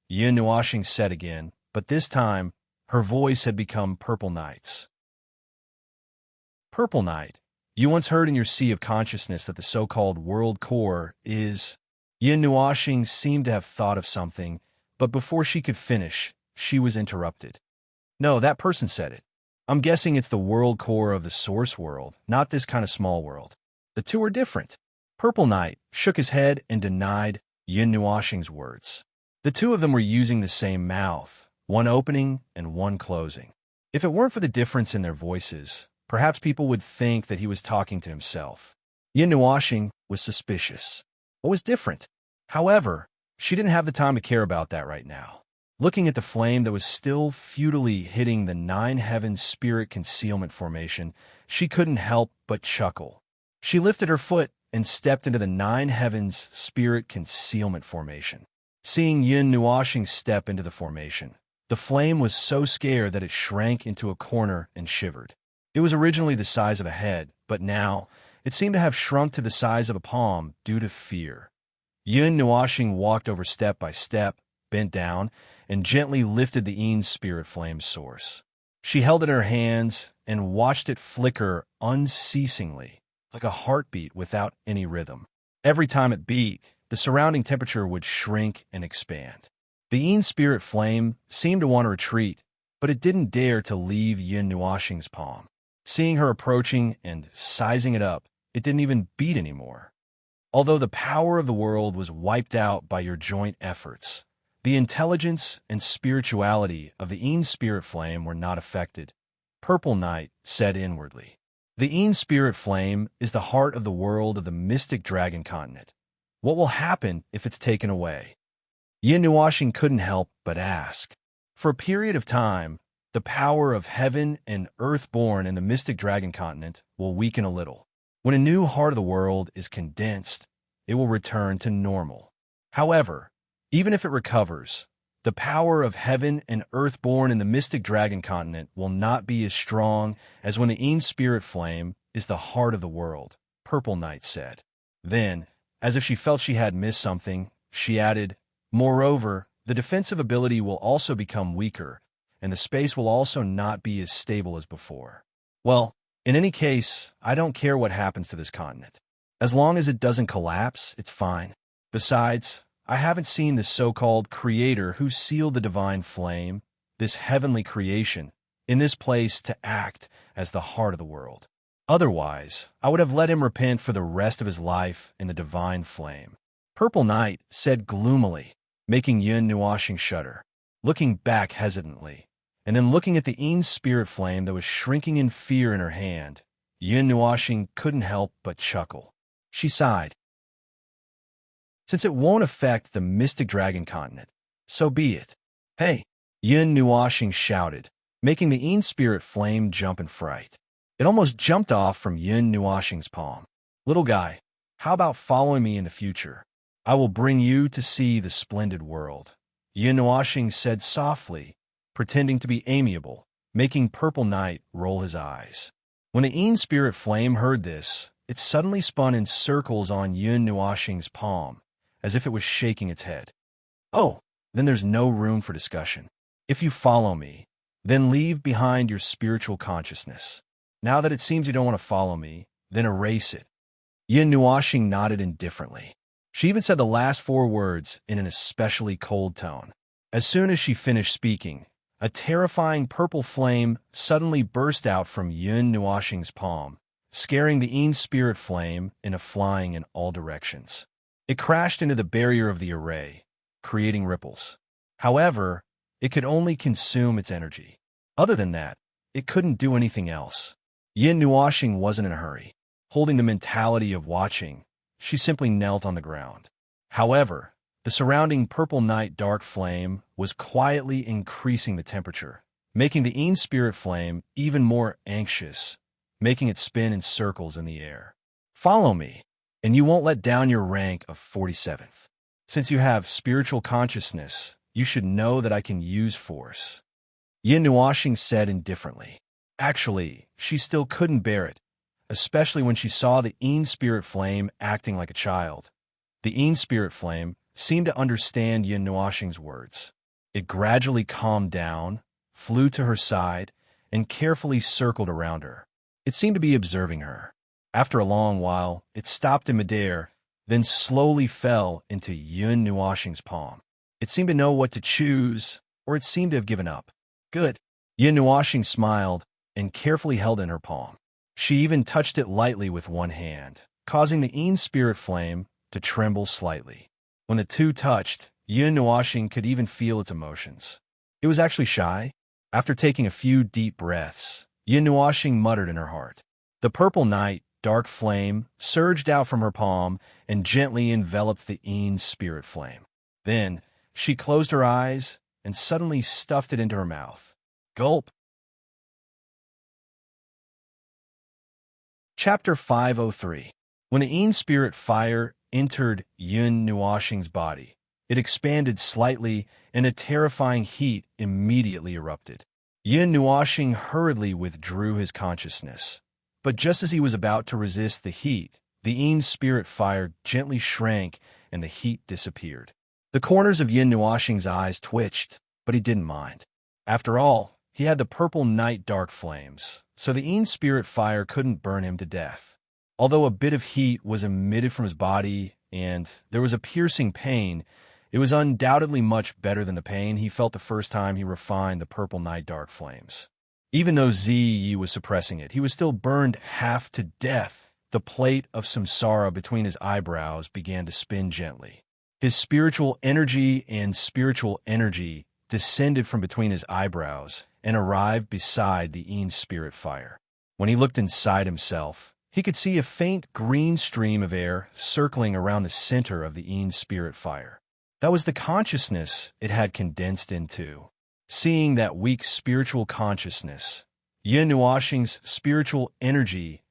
Yin Nuoxing said again, but this time, her voice had become Purple Night's. Purple Night, you once heard in your sea of consciousness that the so-called world core is... Yin Nuoxing seemed to have thought of something, but before she could finish, she was interrupted. No, that person said it. I'm guessing it's the world core of the source world, not this kind of small world. The two are different. Purple Night shook his head and denied Yin Nuoxing's words. The two of them were using the same mouth, one opening and one closing. If it weren't for the difference in their voices, perhaps people would think that he was talking to himself. Yin Nuoxing was suspicious. What was different? However, she didn't have the time to care about that right now. Looking at the flame that was still futilely hitting the Nine Heavens Spirit Concealment Formation, she couldn't help but chuckle. She lifted her foot and stepped into the Nine Heavens Spirit Concealment Formation. Seeing Yun Nuoshing step into the formation, the flame was so scared that it shrank into a corner and shivered. It was originally the size of a head, but now it seemed to have shrunk to the size of a palm due to fear. Yun Nuoshing walked over step by step, bent down, and gently lifted the Een spirit flame's source. She held it in her hands and watched it flicker unceasingly, like a heartbeat without any rhythm. Every time it beat, the surrounding temperature would shrink and expand. The Een spirit flame seemed to want to retreat, but it didn't dare to leave Yun Nuoshing's palm. Seeing her approaching and sizing it up, it didn't even beat anymore. Although the power of the world was wiped out by your joint efforts, the intelligence and spirituality of the Een spirit flame were not affected. Purple Night said inwardly. The Een spirit flame is the heart of the world of the mystic dragon continent. What will happen if it's taken away? Yun Nuoshing couldn't help but ask. For a period of time, the power of heaven and earth born in the mystic dragon continent will weaken a little. When a new heart of the world is condensed, it will return to normal. However, even if it recovers, the power of heaven and earth born in the mystic dragon continent will not be as strong as when the Een spirit flame is the heart of the world, Purple Night said. Then, as if she felt she had missed something, she added, moreover, the defensive ability will also become weaker, and the space will also not be as stable as before. Well, in any case, I don't care what happens to this continent. As long as it doesn't collapse, it's fine. Besides, I haven't seen the so-called creator who sealed the divine flame, this heavenly creation, in this place to act as the heart of the world. Otherwise, I would have let him repent for the rest of his life in the divine flame. Purple Night said gloomily, making Yun Nuoshing shudder, looking back hesitantly, and then looking at the Een spirit flame that was shrinking in fear in her hand. Yun Nuoshing couldn't help but chuckle. She sighed. Since it won't affect the mystic dragon continent, so be it. Hey, Yun Nuoshing shouted, making the Een spirit flame jump in fright. It almost jumped off from Yun Nuoshing's palm. Little guy, how about following me in the future? I will bring you to see the splendid world. Yun Nuoshing said softly, pretending to be amiable, making Purple Night roll his eyes. When the Een spirit flame heard this, it suddenly spun in circles on Yun Nuoshing's palm, as if it was shaking its head. Oh, then there's no room for discussion. If you follow me, then leave behind your spiritual consciousness. Now that it seems you don't want to follow me, then erase it. Yun Nuoshing nodded indifferently. She even said the last 4 words in an especially cold tone. As soon as she finished speaking, a terrifying purple flame suddenly burst out from Yun Nuoshing's palm, scaring the Een spirit flame into flying in all directions. It crashed into the barrier of the array, creating ripples. However, it could only consume its energy. Other than that, it couldn't do anything else. Yun Nuoshing wasn't in a hurry. Holding the mentality of watching, she simply knelt on the ground. However, the surrounding Purple Night dark flame was quietly increasing the temperature, making the Een spirit flame even more anxious, making it spin in circles in the air. Follow me, and you won't let down your rank of 47th. Since you have spiritual consciousness, you should know that I can use force. Yun Nuoshing said indifferently. Actually, she still couldn't bear it, especially when she saw the Een spirit flame acting like a child. The Een spirit flame seemed to understand Yun Nuoshing's words. It gradually calmed down, flew to her side, and carefully circled around her. It seemed to be observing her. After a long while, it stopped in midair, then slowly fell into Yun Nuoshing's palm. It seemed to know what to choose, or it seemed to have given up. Good. Yun Nuoshing smiled and carefully held it in her palm. She even touched it lightly with one hand, causing the Een spirit flame to tremble slightly. When the two touched, Yun Nuoshing could even feel its emotions. It was actually shy. After taking a few deep breaths, Yun Nuoshing muttered in her heart, "The Purple Night dark flame surged out from her palm and gently enveloped the Ean's spirit flame. Then, she closed her eyes and suddenly stuffed it into her mouth. Gulp! Chapter 503. When the Ean spirit fire entered Yun Nuoxing's body, it expanded slightly and a terrifying heat immediately erupted. Yun Nuoxing hurriedly withdrew his consciousness, but just as he was about to resist the heat, the Ean's spirit fire gently shrank and the heat disappeared. The corners of Yun Nuoxing's eyes twitched, but he didn't mind. After all, he had the purple night dark flames, so the Ean's spirit fire couldn't burn him to death. Although a bit of heat was emitted from his body and there was a piercing pain, it was undoubtedly much better than the pain he felt the first time he refined the purple night dark flames. Even though Ziyi was suppressing it, he was still burned half to death. The plate of samsara between his eyebrows began to spin gently. His spiritual energy descended from between his eyebrows and arrived beside the Ean's spirit fire. When he looked inside himself, he could see a faint green stream of air circling around the center of the Ean's spirit fire. That was the consciousness it had condensed into. Seeing that weak spiritual consciousness, Yun Nuoxing's spiritual energy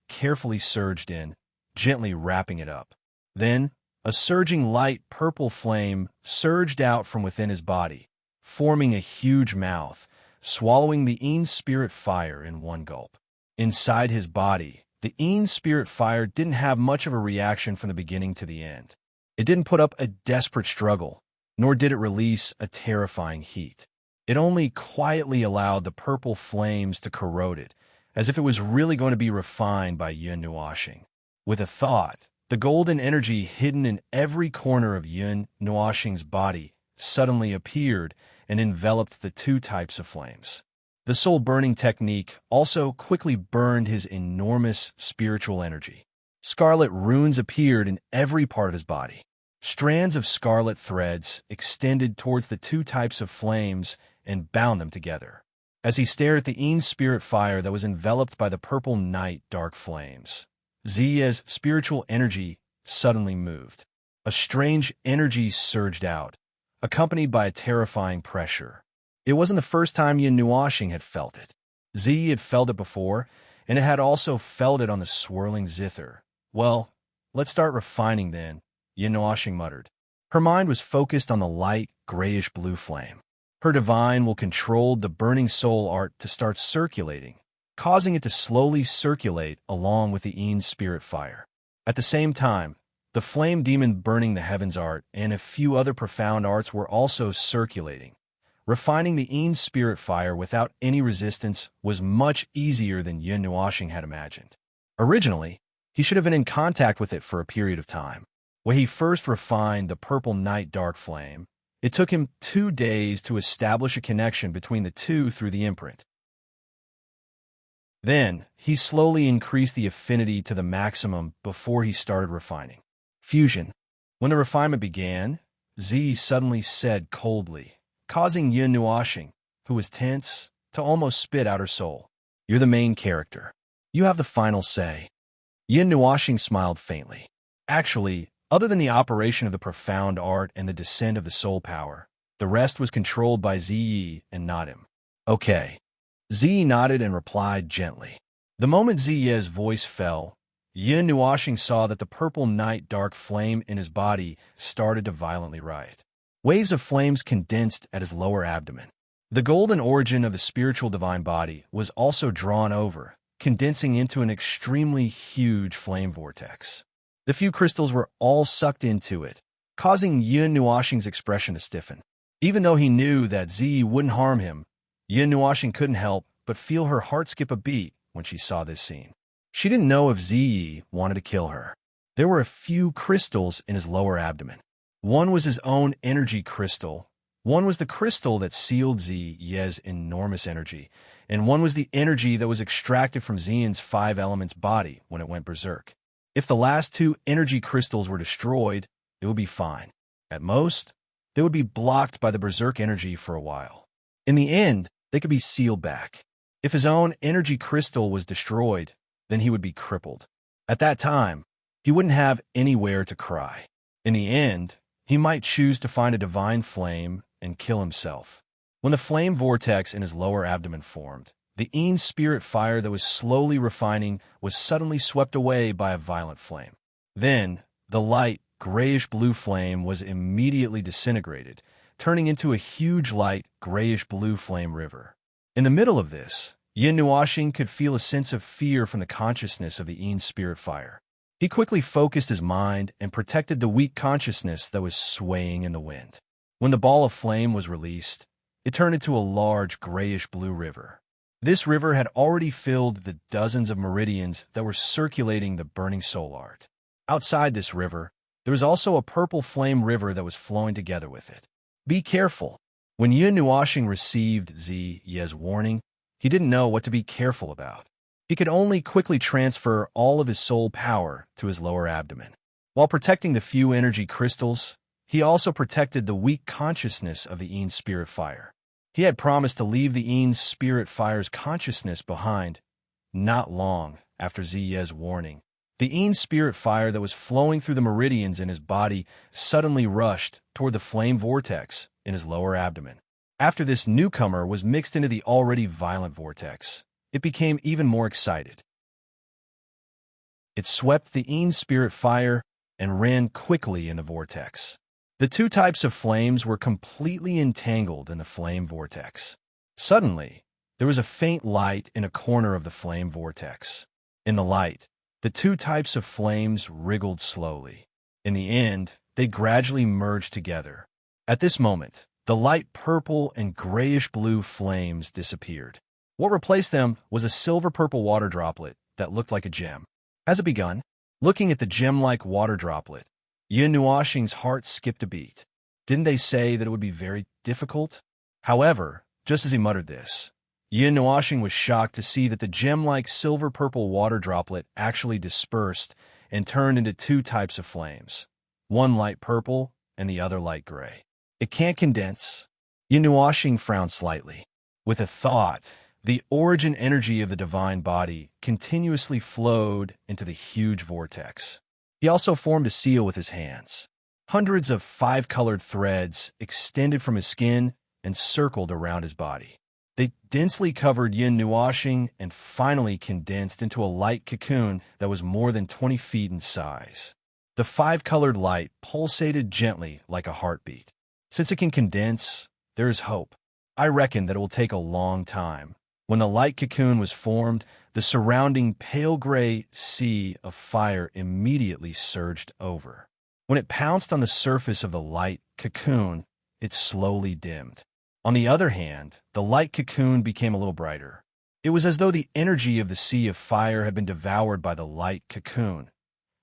carefully surged in, gently wrapping it up. Then, a surging light purple flame surged out from within his body, forming a huge mouth, swallowing the Ean's spirit fire in one gulp. Inside his body, the Ean's spirit fire didn't have much of a reaction from the beginning to the end. It didn't put up a desperate struggle, nor did it release a terrifying heat. It only quietly allowed the purple flames to corrode it, as if it was really going to be refined by Yun Nuoxing. With a thought, the golden energy hidden in every corner of Yun Nuoxing's body suddenly appeared and enveloped the two types of flames. The soul-burning technique also quickly burned his enormous spiritual energy. Scarlet runes appeared in every part of his body. Strands of scarlet threads extended towards the two types of flames and bound them together. As he stared at the Ean's spirit fire that was enveloped by the purple night dark flames, Ziya's spiritual energy suddenly moved. A strange energy surged out, accompanied by a terrifying pressure. It wasn't the first time Yun Nuoxing had felt it. Ziyi had felt it before, and it had also felt it on the swirling zither. Well, let's start refining then, Yun Nuoxing muttered. Her mind was focused on the light, grayish-blue flame. Her divine will controlled the burning soul art to start circulating, causing it to slowly circulate along with the Ean's spirit fire. At the same time, the flame demon burning the heavens art and a few other profound arts were also circulating. Refining the Ean's spirit fire without any resistance was much easier than Yun Nuoxing had imagined. Originally, he should have been in contact with it for a period of time. When he first refined the purple night dark flame, it took him 2 days to establish a connection between the two through the imprint. Then, he slowly increased the affinity to the maximum before he started refining. Fusion. When the refinement began, Z suddenly said coldly, causing Yun Nuoxing, who was tense, to almost spit out her soul. You're the main character. You have the final say. Yun Nuoxing smiled faintly. Actually, other than the operation of the profound art and the descent of the soul power, the rest was controlled by Ziyi and not him. Okay. Ziyi nodded and replied gently. The moment Ziyi's voice fell, Yun Nuoxing saw that the purple night dark flame in his body started to violently riot. Waves of flames condensed at his lower abdomen. The golden origin of the spiritual divine body was also drawn over, condensing into an extremely huge flame vortex. The few crystals were all sucked into it, causing Yun Nuoxing's expression to stiffen. Even though he knew that Ziyi wouldn't harm him, Yun Nuoxing couldn't help but feel her heart skip a beat when she saw this scene. She didn't know if Ziyi wanted to kill her. There were a few crystals in his lower abdomen. One was his own energy crystal, one was the crystal that sealed Ziyi's enormous energy, and one was the energy that was extracted from Xian's 5 elements body when it went berserk. If the last 2 energy crystals were destroyed, it would be fine. At most, they would be blocked by the berserk energy for a while. In the end, they could be sealed back. If his own energy crystal was destroyed, then he would be crippled. At that time, he wouldn't have anywhere to cry. In the end, he might choose to find a divine flame and kill himself. When the flame vortex in his lower abdomen formed, the Aene's spirit fire that was slowly refining was suddenly swept away by a violent flame. Then, the light, grayish-blue flame was immediately disintegrated, turning into a huge light, grayish-blue flame river. In the middle of this, Yin Nuoxing could feel a sense of fear from the consciousness of the Aene's spirit fire. He quickly focused his mind and protected the weak consciousness that was swaying in the wind. When the ball of flame was released, it turned into a large grayish-blue river. This river had already filled the dozens of meridians that were circulating the burning soul art. Outside this river, there was also a purple flame river that was flowing together with it. Be careful. When Yin Nuoxing received Ziye's warning, he didn't know what to be careful about. He could only quickly transfer all of his soul power to his lower abdomen. While protecting the few energy crystals, he also protected the weak consciousness of the Aene's spirit fire. He had promised to leave the Aene's spirit fire's consciousness behind. Not long after Ziye's warning, the Aene's spirit fire that was flowing through the meridians in his body suddenly rushed toward the flame vortex in his lower abdomen. After this newcomer was mixed into the already violent vortex, it became even more excited. It swept the Aene's spirit fire and ran quickly in the vortex. The two types of flames were completely entangled in the flame vortex. Suddenly, there was a faint light in a corner of the flame vortex. In the light, the two types of flames wriggled slowly. In the end, they gradually merged together. At this moment, the light purple and grayish-blue flames disappeared. What replaced them was a silver-purple water droplet that looked like a gem. Has it begun? Looking at the gem-like water droplet, Yin Nuoxing's heart skipped a beat. Didn't they say that it would be very difficult? However, just as he muttered this, Yin Nuoxing was shocked to see that the gem-like silver-purple water droplet actually dispersed and turned into two types of flames, one light purple and the other light gray. It can't condense. Yin Nuoxing frowned slightly. With a thought, the origin energy of the divine body continuously flowed into the huge vortex. He also formed a seal with his hands. Hundreds of five-colored threads extended from his skin and circled around his body. They densely covered Yin Nuoxing and finally condensed into a light cocoon that was more than 20 feet in size. The five-colored light pulsated gently like a heartbeat. Since it can condense, there is hope. I reckon that it will take a long time. When the light cocoon was formed, the surrounding pale gray sea of fire immediately surged over. When it pounced on the surface of the light cocoon, it slowly dimmed. On the other hand, the light cocoon became a little brighter. It was as though the energy of the sea of fire had been devoured by the light cocoon.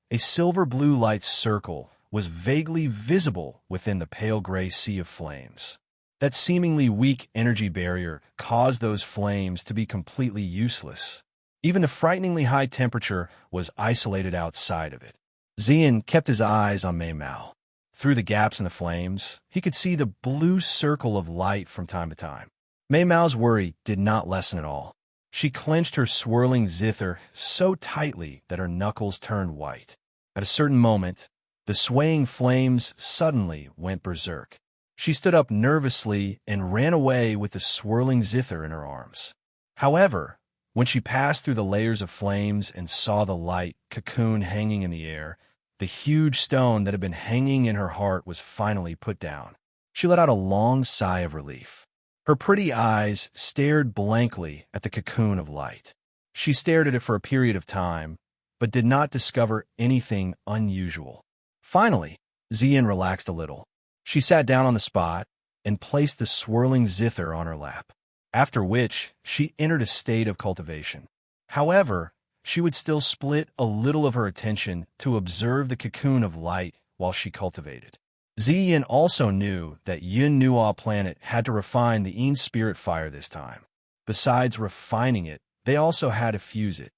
A silver-blue light circle was vaguely visible within the pale gray sea of flames. That seemingly weak energy barrier caused those flames to be completely useless. Even the frighteningly high temperature was isolated outside of it. Ziyin kept his eyes on Mei Mao. Through the gaps in the flames, he could see the blue circle of light from time to time. Mei Mao's worry did not lessen at all. She clenched her swirling zither so tightly that her knuckles turned white. At a certain moment, the swaying flames suddenly went berserk. She stood up nervously and ran away with the swirling zither in her arms. However, when she passed through the layers of flames and saw the light cocoon hanging in the air, the huge stone that had been hanging in her heart was finally put down. She let out a long sigh of relief. Her pretty eyes stared blankly at the cocoon of light. She stared at it for a period of time, but did not discover anything unusual. Finally, Ziyin relaxed a little. She sat down on the spot and placed the swirling zither on her lap, after which she entered a state of cultivation. However, she would still split a little of her attention to observe the cocoon of light while she cultivated. Ziyin also knew that Yin Nuo planet had to refine the Aene's spirit fire this time. Besides refining it, they also had to fuse it.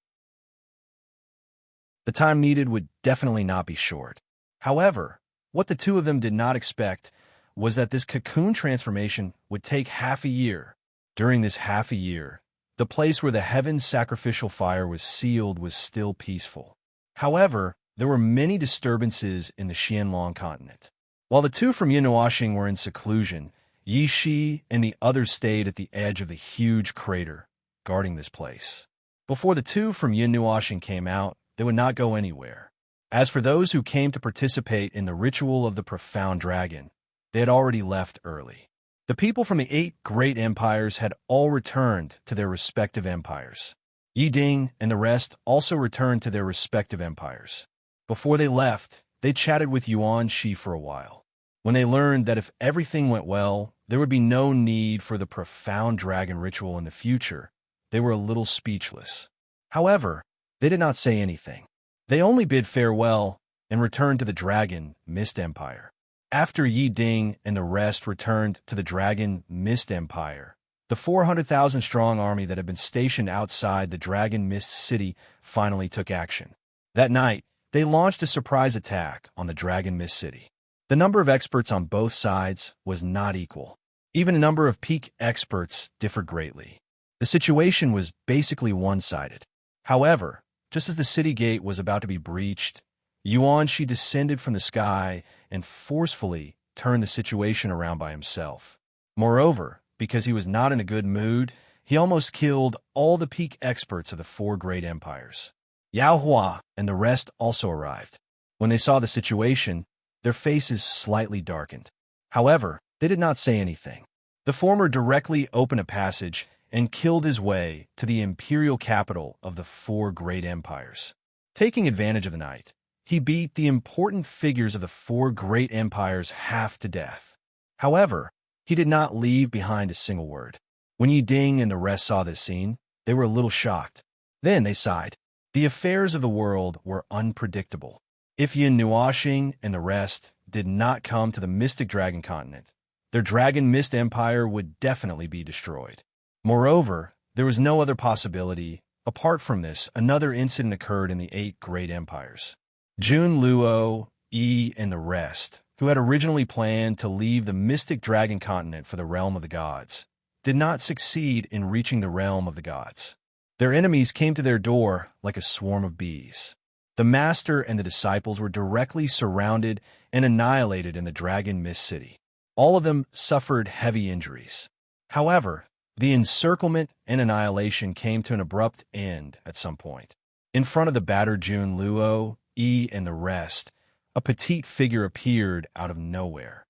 The time needed would definitely not be short. However, what the two of them did not expect was that this cocoon transformation would take half a year. During this half a year, The place where the heaven's sacrificial fire was sealed was still peaceful. However, there were many disturbances in the Xianlong continent. While the two from Yinuoxing were in seclusion, Yi Shi and the others stayed at the edge of the huge crater, guarding this place. Before the two from Yinuoxing came out, they would not go anywhere. As for those who came to participate in the ritual of the profound dragon, they had already left early. The people from the 8 great empires had all returned to their respective empires. Yi Ding and the rest also returned to their respective empires. Before they left, they chatted with Yuan Shi for a while. When they learned that if everything went well, there would be no need for the profound dragon ritual in the future, they were a little speechless. However, they did not say anything. They only bid farewell and returned to the Dragon Mist Empire. After Yi Ding and the rest returned to the Dragon Mist Empire, the 400,000-strong army that had been stationed outside the Dragon Mist City finally took action. That night, they launched a surprise attack on the Dragon Mist City. The number of experts on both sides was not equal. Even the number of peak experts differed greatly. The situation was basically one-sided. However, just as the city gate was about to be breached, Yuan Shi descended from the sky and forcefully turned the situation around by himself. Moreover, because he was not in a good mood, he almost killed all the peak experts of the 4 great empires. Yao Hua and the rest also arrived. When they saw the situation, their faces slightly darkened. However, they did not say anything. The former directly opened a passage and killed his way to the imperial capital of the 4 great empires. Taking advantage of the night, he beat the important figures of the 4 great empires half to death. However, he did not leave behind a single word. When Yi Ding and the rest saw this scene, they were a little shocked. Then they sighed. The affairs of the world were unpredictable. If Yinuoxing and the rest did not come to the Mystic Dragon continent, their Dragon Mist Empire would definitely be destroyed. Moreover, there was no other possibility. Apart from this, another incident occurred in the 8 great empires. Jun Luo, Yi, and the rest, who had originally planned to leave the Mystic Dragon continent for the realm of the gods, did not succeed in reaching the realm of the gods. Their enemies came to their door like a swarm of bees. The master and the disciples were directly surrounded and annihilated in the Dragon Mist City. All of them suffered heavy injuries. However, the encirclement and annihilation came to an abrupt end at some point. In front of the battered Jun Luo, Yi, and the rest, a petite figure appeared out of nowhere.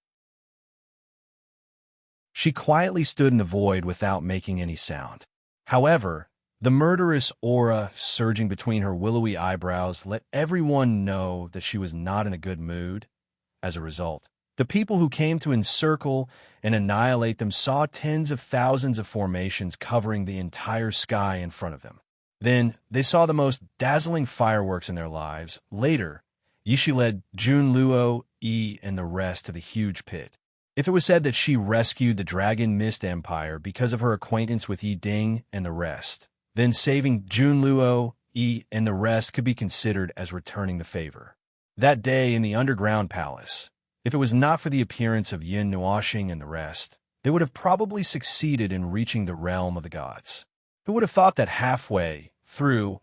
She quietly stood in the void without making any sound. However, the murderous aura surging between her willowy eyebrows let everyone know that she was not in a good mood. As a result, the people who came to encircle and annihilate them saw tens of thousands of formations covering the entire sky in front of them. Then, they saw the most dazzling fireworks in their lives. Later, Yishi led Jun Luo, Yi, and the rest to the huge pit. If it was said that she rescued the Dragon Mist Empire because of her acquaintance with Yi Ding and the rest, then saving Jun Luo, Yi, and the rest could be considered as returning the favor. That day in the underground palace, if it was not for the appearance of Yin Nuoxing and the rest, they would have probably succeeded in reaching the realm of the gods. Who would have thought that halfway through,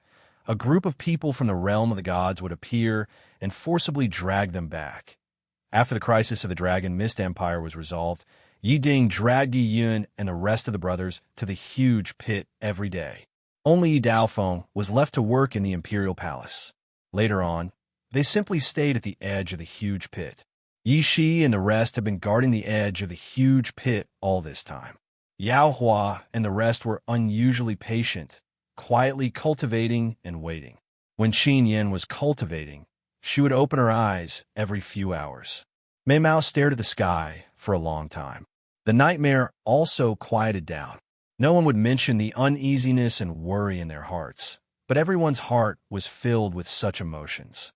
a group of people from the realm of the gods would appear and forcibly drag them back? After the crisis of the Dragon Mist Empire was resolved, Yi Ding dragged Yi Yun and the rest of the brothers to the huge pit every day. Only Yi Daofeng was left to work in the imperial palace. Later on, they simply stayed at the edge of the huge pit. Yi Shi and the rest had been guarding the edge of the huge pit all this time. Yao Hua and the rest were unusually patient, quietly cultivating and waiting. When Qin Yin was cultivating, she would open her eyes every few hours. Mei Mao stared at the sky for a long time. The nightmare also quieted down. No one would mention the uneasiness and worry in their hearts, but everyone's heart was filled with such emotions.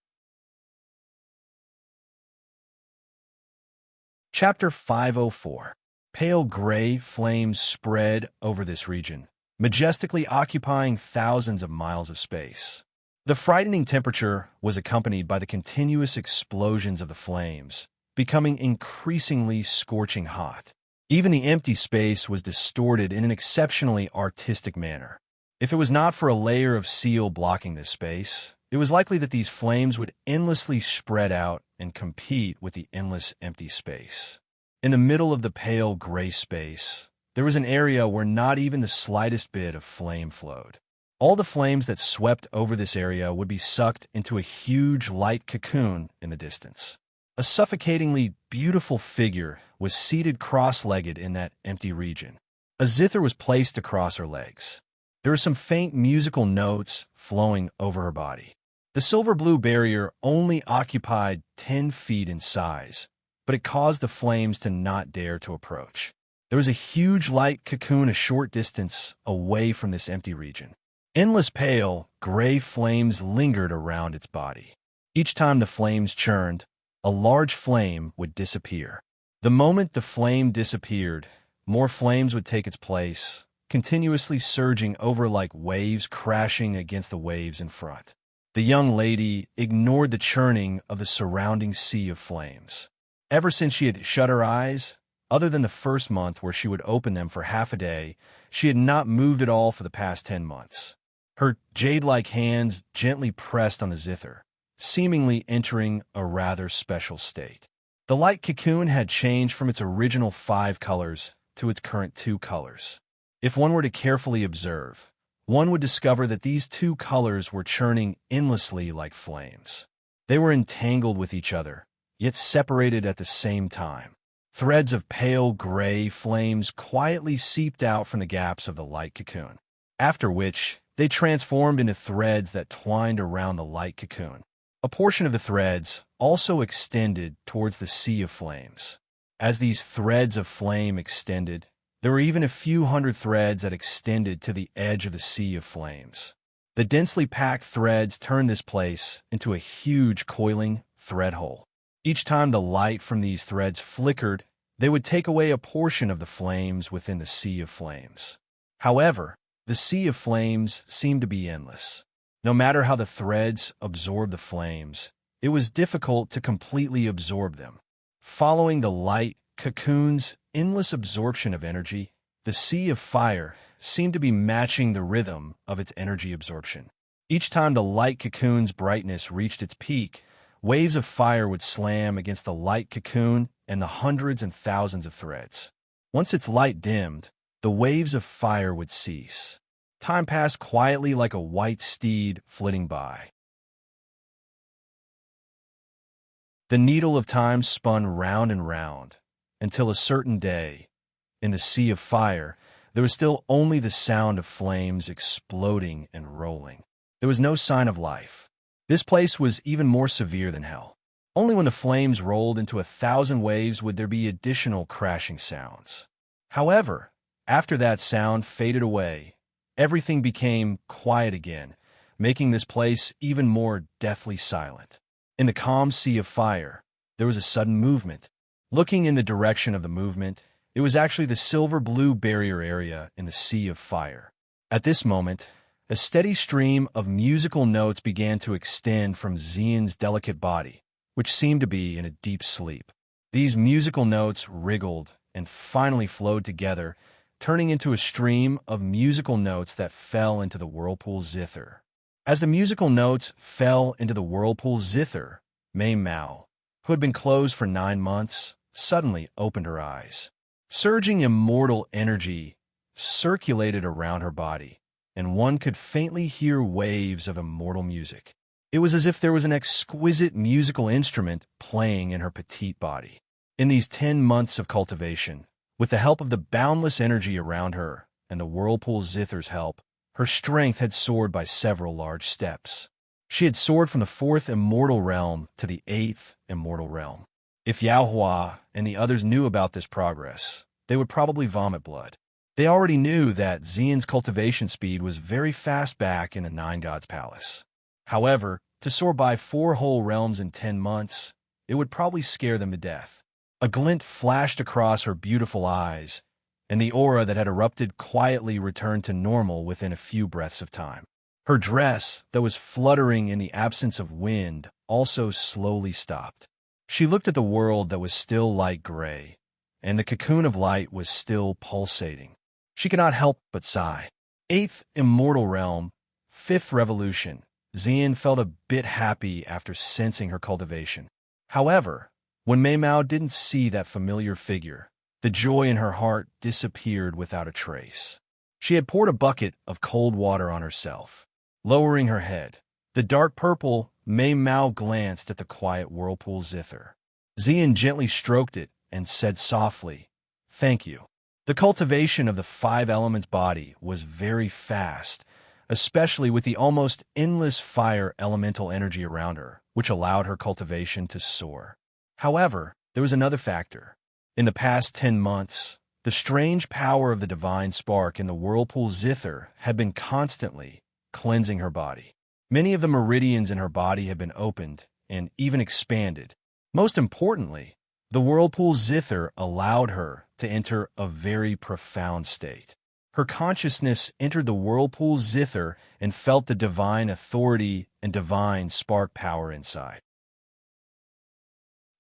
Chapter 504. Pale gray flames spread over this region, majestically occupying thousands of miles of space. The frightening temperature was accompanied by the continuous explosions of the flames, becoming increasingly scorching hot. Even the empty space was distorted in an exceptionally artistic manner. If it was not for a layer of seal blocking this space, it was likely that these flames would endlessly spread out and compete with the endless empty space. In the middle of the pale gray space, there was an area where not even the slightest bit of flame flowed. All the flames that swept over this area would be sucked into a huge light cocoon in the distance. A suffocatingly beautiful figure was seated cross-legged in that empty region. A zither was placed across her legs. There were some faint musical notes flowing over her body. The silver-blue barrier only occupied 10 feet in size, but it caused the flames to not dare to approach. There was a huge light cocoon a short distance away from this empty region. Endless pale, gray flames lingered around its body. Each time the flames churned, a large flame would disappear. The moment the flame disappeared, more flames would take its place, continuously surging over like waves crashing against the waves in front. The young lady ignored the churning of the surrounding sea of flames. Ever since she had shut her eyes, other than the first month where she would open them for half a day, she had not moved at all for the past 10 months. Her jade-like hands gently pressed on the zither, seemingly entering a rather special state. The light cocoon had changed from its original 5 colors to its current 2 colors. If one were to carefully observe, one would discover that these 2 colors were churning endlessly like flames. They were entangled with each other, yet separated at the same time. Threads of pale gray flames quietly seeped out from the gaps of the light cocoon, after which they transformed into threads that twined around the light cocoon. A portion of the threads also extended towards the sea of flames. As these threads of flame extended, there were even a few hundred threads that extended to the edge of the sea of flames. The densely packed threads turned this place into a huge coiling thread hole. Each time the light from these threads flickered, they would take away a portion of the flames within the sea of flames. However, the sea of flames seemed to be endless. No matter how the threads absorbed the flames, it was difficult to completely absorb them. Following the light cocoon's endless absorption of energy, the sea of fire seemed to be matching the rhythm of its energy absorption. Each time the light cocoon's brightness reached its peak, waves of fire would slam against the light cocoon and the hundreds and thousands of threads. Once its light dimmed, the waves of fire would cease. Time passed quietly like a white steed flitting by. The needle of time spun round and round, until a certain day, in the sea of fire, there was still only the sound of flames exploding and rolling. There was no sign of life. This place was even more severe than hell. Only when the flames rolled into 1,000 waves would there be additional crashing sounds. However, after that sound faded away, everything became quiet again, making this place even more deathly silent. In the calm sea of fire, there was a sudden movement. Looking in the direction of the movement, it was actually the silver-blue barrier area in the sea of fire. At this moment, a steady stream of musical notes began to extend from Xian's delicate body, which seemed to be in a deep sleep. These musical notes wriggled and finally flowed together, turning into a stream of musical notes that fell into the whirlpool zither. As the musical notes fell into the whirlpool zither, Mei Mao, who had been closed for 9 months, suddenly opened her eyes. Surging immortal energy circulated around her body, and one could faintly hear waves of immortal music. It was as if there was an exquisite musical instrument playing in her petite body. In these 10 months of cultivation, with the help of the boundless energy around her and the whirlpool zither's help, her strength had soared by several large steps. She had soared from the 4th immortal realm to the 8th immortal realm. If Yao Hua and the others knew about this progress, they would probably vomit blood. They already knew that Xian's cultivation speed was very fast back in the 9 Gods Palace. However, to soar by 4 whole realms in 10 months, it would probably scare them to death. A glint flashed across her beautiful eyes, and the aura that had erupted quietly returned to normal within a few breaths of time. Her dress, that was fluttering in the absence of wind, also slowly stopped. She looked at the world that was still light gray, and the cocoon of light was still pulsating. She could not help but sigh. Eighth immortal realm, fifth revolution. Xian felt a bit happy after sensing her cultivation. However, when Mei Mao didn't see that familiar figure, the joy in her heart disappeared without a trace. She had poured a bucket of cold water on herself. Lowering her head, the dark purple Mei Mao glanced at the quiet whirlpool zither. Xian gently stroked it and said softly, "Thank you." The cultivation of the five elements body was very fast, especially with the almost endless fire elemental energy around her, which allowed her cultivation to soar. However, there was another factor. In the past 10 months, the strange power of the divine spark in the whirlpool zither had been constantly cleansing her body. Many of the meridians in her body had been opened and even expanded. Most importantly, the whirlpool zither allowed her to enter a very profound state. Her consciousness entered the whirlpool zither and felt the divine authority and divine spark power inside.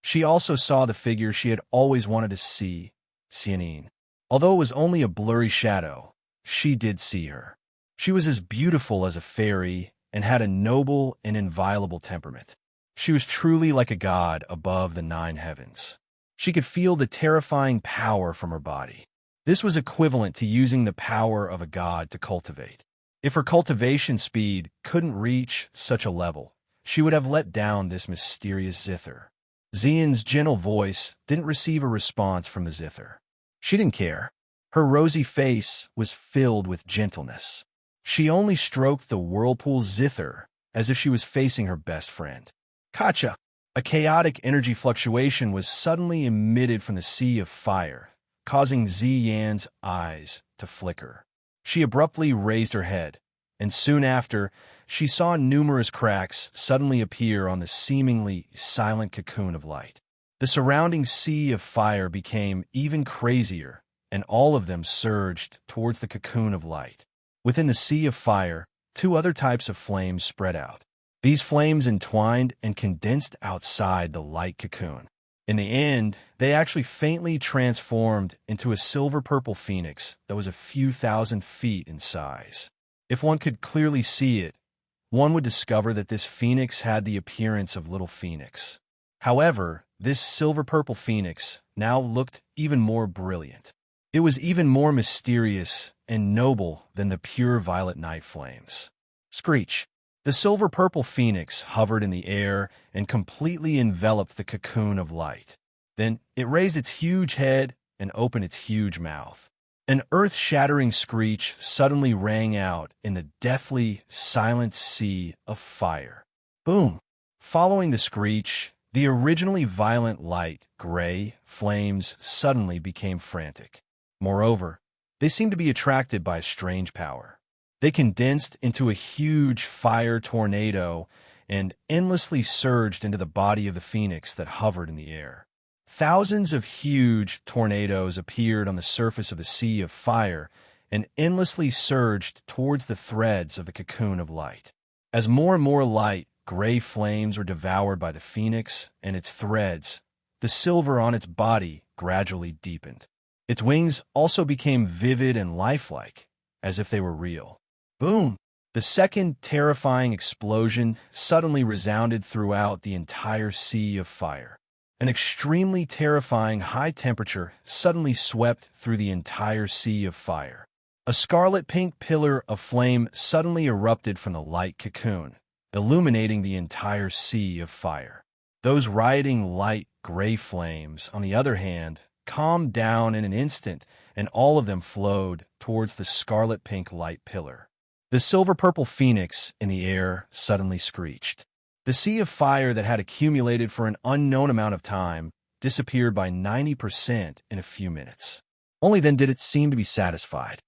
She also saw the figure she had always wanted to see, Xianyin. Although it was only a blurry shadow, she did see her. She was as beautiful as a fairy and had a noble and inviolable temperament. She was truly like a god above the 9 heavens. She could feel the terrifying power from her body. This was equivalent to using the power of a god to cultivate. If her cultivation speed couldn't reach such a level, she would have let down this mysterious zither. Xian's gentle voice didn't receive a response from the zither. She didn't care. Her rosy face was filled with gentleness. She only stroked the whirlpool zither as if she was facing her best friend. Kacha! A chaotic energy fluctuation was suddenly emitted from the sea of fire, causing Ziyan's eyes to flicker. She abruptly raised her head, and soon after, she saw numerous cracks suddenly appear on the seemingly silent cocoon of light. The surrounding sea of fire became even crazier, and all of them surged towards the cocoon of light. Within the sea of fire, 2 other types of flames spread out. These flames entwined and condensed outside the light cocoon. In the end, they actually faintly transformed into a silver-purple phoenix that was a few thousand feet in size. If one could clearly see it, one would discover that this phoenix had the appearance of little phoenix. However, this silver-purple phoenix now looked even more brilliant. It was even more mysterious and noble than the pure violet night flames. Screech! The silver-purple phoenix hovered in the air and completely enveloped the cocoon of light. Then it raised its huge head and opened its huge mouth. An earth-shattering screech suddenly rang out in the deathly, silent sea of fire. Boom! Following the screech, the originally violent light, gray, flames suddenly became frantic. Moreover, they seemed to be attracted by a strange power. They condensed into a huge fire tornado and endlessly surged into the body of the phoenix that hovered in the air. Thousands of huge tornadoes appeared on the surface of the sea of fire and endlessly surged towards the threads of the cocoon of light. As more and more light, gray flames were devoured by the phoenix and its threads, the silver on its body gradually deepened. Its wings also became vivid and lifelike, as if they were real. Boom! The second terrifying explosion suddenly resounded throughout the entire sea of fire. An extremely terrifying high temperature suddenly swept through the entire sea of fire. A scarlet-pink pillar of flame suddenly erupted from the light cocoon, illuminating the entire sea of fire. Those rioting light gray flames, on the other hand, calmed down in an instant, and all of them flowed towards the scarlet-pink light pillar. The silver-purple phoenix in the air suddenly screeched. The sea of fire that had accumulated for an unknown amount of time disappeared by 90% in a few minutes. Only then did it seem to be satisfied.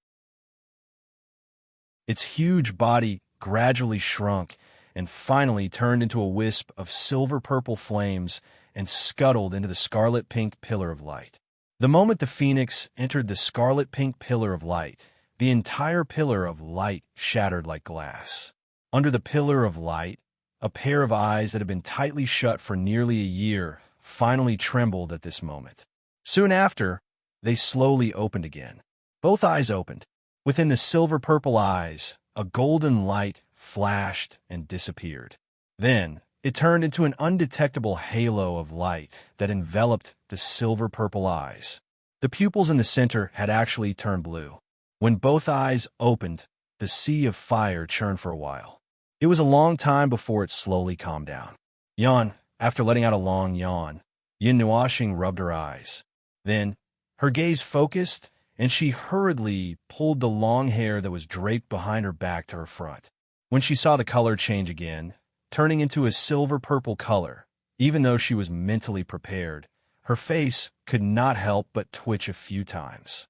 Its huge body gradually shrunk and finally turned into a wisp of silver-purple flames and scuttled into the scarlet-pink pillar of light. The moment the phoenix entered the scarlet-pink pillar of light, the entire pillar of light shattered like glass. Under the pillar of light, a pair of eyes that had been tightly shut for nearly a year finally trembled at this moment. Soon after, they slowly opened again. Both eyes opened. Within the silver-purple eyes, a golden light flashed and disappeared. Then, it turned into an undetectable halo of light that enveloped the silver-purple eyes. The pupils in the center had actually turned blue. When both eyes opened, the sea of fire churned for a while. It was a long time before it slowly calmed down. Yawn. After letting out a long yawn, Yin Nuashing rubbed her eyes. Then, her gaze focused, and she hurriedly pulled the long hair that was draped behind her back to her front. When she saw the color change again, turning into a silver-purple color, even though she was mentally prepared, her face could not help but twitch a few times.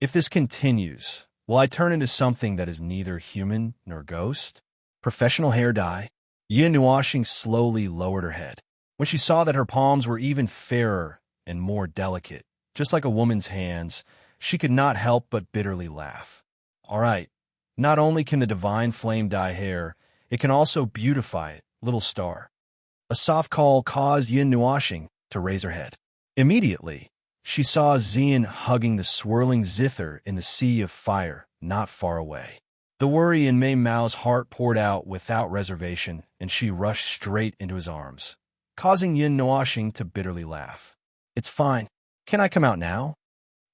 If this continues, will I turn into something that is neither human nor ghost? Professional hair dye? Yin Nuashing slowly lowered her head. When she saw that her palms were even fairer and more delicate, just like a woman's hands, she could not help but bitterly laugh. All right, not only can the divine flame dye hair, it can also beautify it, little star. A soft call caused Yin Nuashing to raise her head. Immediately, she saw Xian hugging the swirling zither in the sea of fire not far away. The worry in Mei Mao's heart poured out without reservation, and she rushed straight into his arms, causing Yin Nuashing to bitterly laugh. It's fine. Can I come out now?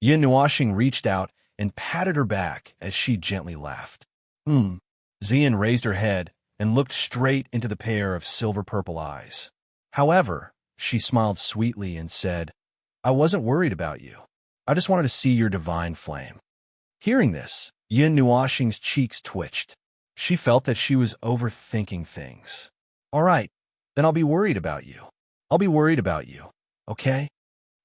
Yin Nuashing reached out and patted her back as she gently laughed. Xian raised her head and looked straight into the pair of silver-purple eyes. However, she smiled sweetly and said, I wasn't worried about you. I just wanted to see your divine flame. Hearing this, Yin Nuashing's cheeks twitched. She felt that she was overthinking things. All right, then I'll be worried about you. I'll be worried about you, okay?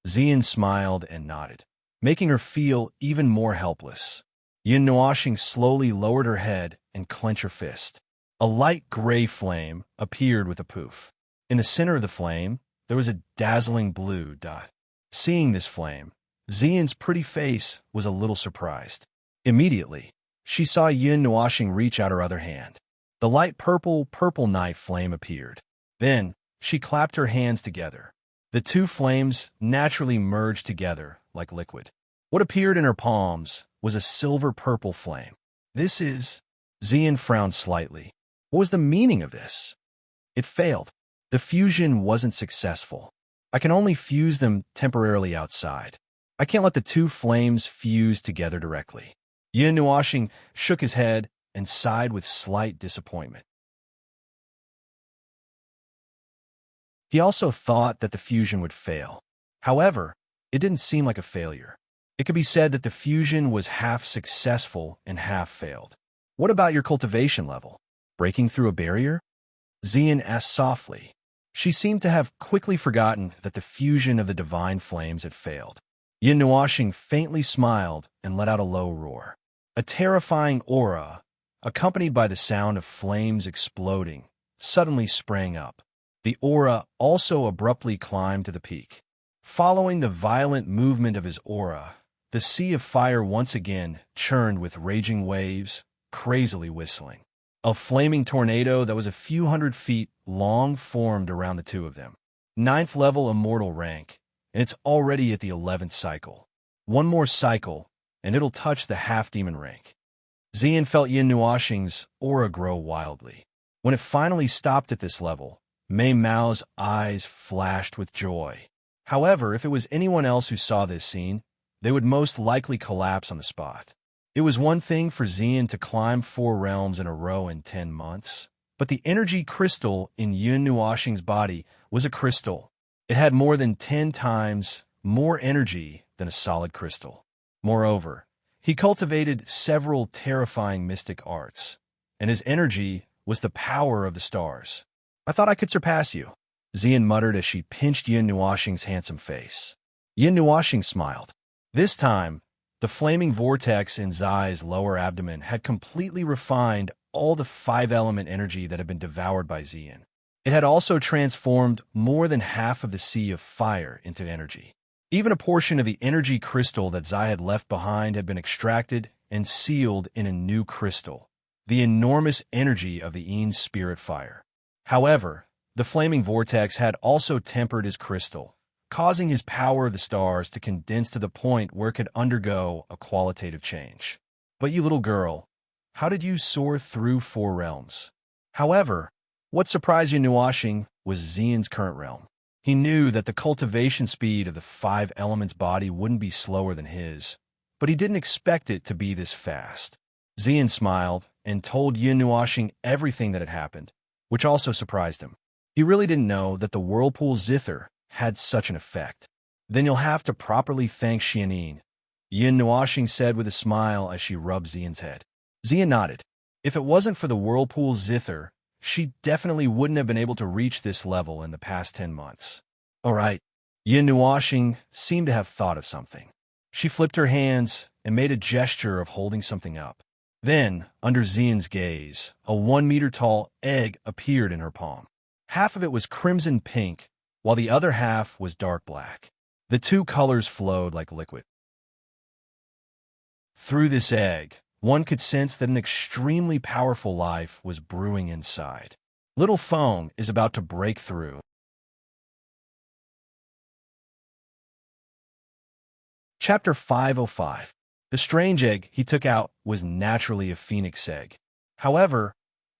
Xian smiled and nodded, making her feel even more helpless. Yin Nuashing slowly lowered her head and clenched her fist. A light gray flame appeared with a poof. In the center of the flame, there was a dazzling blue dot. Seeing this flame, Xian's pretty face was a little surprised. Immediately, she saw Yin Nuashing reach out her other hand. The light purple knife flame appeared. Then, she clapped her hands together. The two flames naturally merged together like liquid. What appeared in her palms was a silver-purple flame. This is... Xian frowned slightly. What was the meaning of this? It failed. The fusion wasn't successful. I can only fuse them temporarily outside. I can't let the two flames fuse together directly. Yin Nuashing shook his head and sighed with slight disappointment. He also thought that the fusion would fail. However, it didn't seem like a failure. It could be said that the fusion was half successful and half failed. What about your cultivation level? Breaking through a barrier? Xian asked softly. She seemed to have quickly forgotten that the fusion of the divine flames had failed. Yin Nuashing faintly smiled and let out a low roar. A terrifying aura, accompanied by the sound of flames exploding, suddenly sprang up. The aura also abruptly climbed to the peak. Following the violent movement of his aura, the sea of fire once again churned with raging waves, crazily whistling. A flaming tornado that was a few hundred feet long formed around the two of them. 9th level immortal rank, and it's already at the 11th cycle. One more cycle, and it'll touch the half-demon rank. Xian felt Yin Nuashing's aura grow wildly. When it finally stopped at this level, Mei Mao's eyes flashed with joy. However, if it was anyone else who saw this scene, they would most likely collapse on the spot. It was one thing for Xian to climb 4 realms in a row in 10 months, but the energy crystal in Yin Nuashing's body was a crystal. It had more than 10 times more energy than a solid crystal. Moreover, he cultivated several terrifying mystic arts, and his energy was the power of the stars. I thought I could surpass you, Xian muttered as she pinched Yin Nuashing's handsome face. Yin Nuashing smiled. This time, the flaming vortex in Zai's lower abdomen had completely refined all the 5-element energy that had been devoured by Xian. It had also transformed more than half of the sea of fire into energy. Even a portion of the energy crystal that Zai had left behind had been extracted and sealed in a new crystal, the enormous energy of the Yin's spirit fire. However, the flaming vortex had also tempered his crystal, causing his power of the stars to condense to the point where it could undergo a qualitative change. But you little girl, how did you soar through 4 realms? However, what surprised Yunuashing was Xian's current realm. He knew that the cultivation speed of the 5 elements body wouldn't be slower than his, but he didn't expect it to be this fast. Xian smiled and told Yunuashing everything that had happened, which also surprised him. He really didn't know that the whirlpool zither had such an effect. Then you'll have to properly thank Xianin, Yunuashing said with a smile as she rubbed Xian's head. Xian nodded. If it wasn't for the whirlpool zither, she definitely wouldn't have been able to reach this level in the past 10 months. All right. Yunuashing seemed to have thought of something. She flipped her hands and made a gesture of holding something up. Then, under Xian's gaze, a 1-meter-tall egg appeared in her palm. Half of it was crimson pink, while the other half was dark black. The 2 colors flowed like liquid. Through this egg, one could sense that an extremely powerful life was brewing inside. Little Feng is about to break through. Chapter 505. The strange egg he took out was naturally a phoenix egg. However,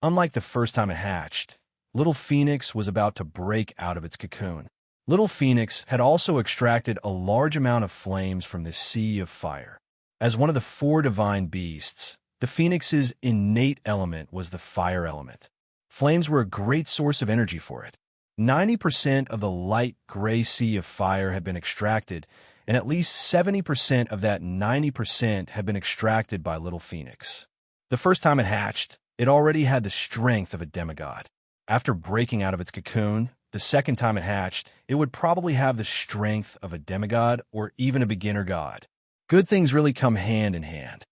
unlike the first time it hatched, Little Phoenix was about to break out of its cocoon. Little Phoenix had also extracted a large amount of flames from the sea of fire. As one of the 4 divine beasts, the Phoenix's innate element was the fire element. Flames were a great source of energy for it. 90% of the light gray sea of fire had been extracted, and at least 70% of that 90% had been extracted by Little Phoenix. The first time it hatched, it already had the strength of a demigod. After breaking out of its cocoon, the second time it hatched, it would probably have the strength of a demigod or even a beginner god. Good things really come hand in hand.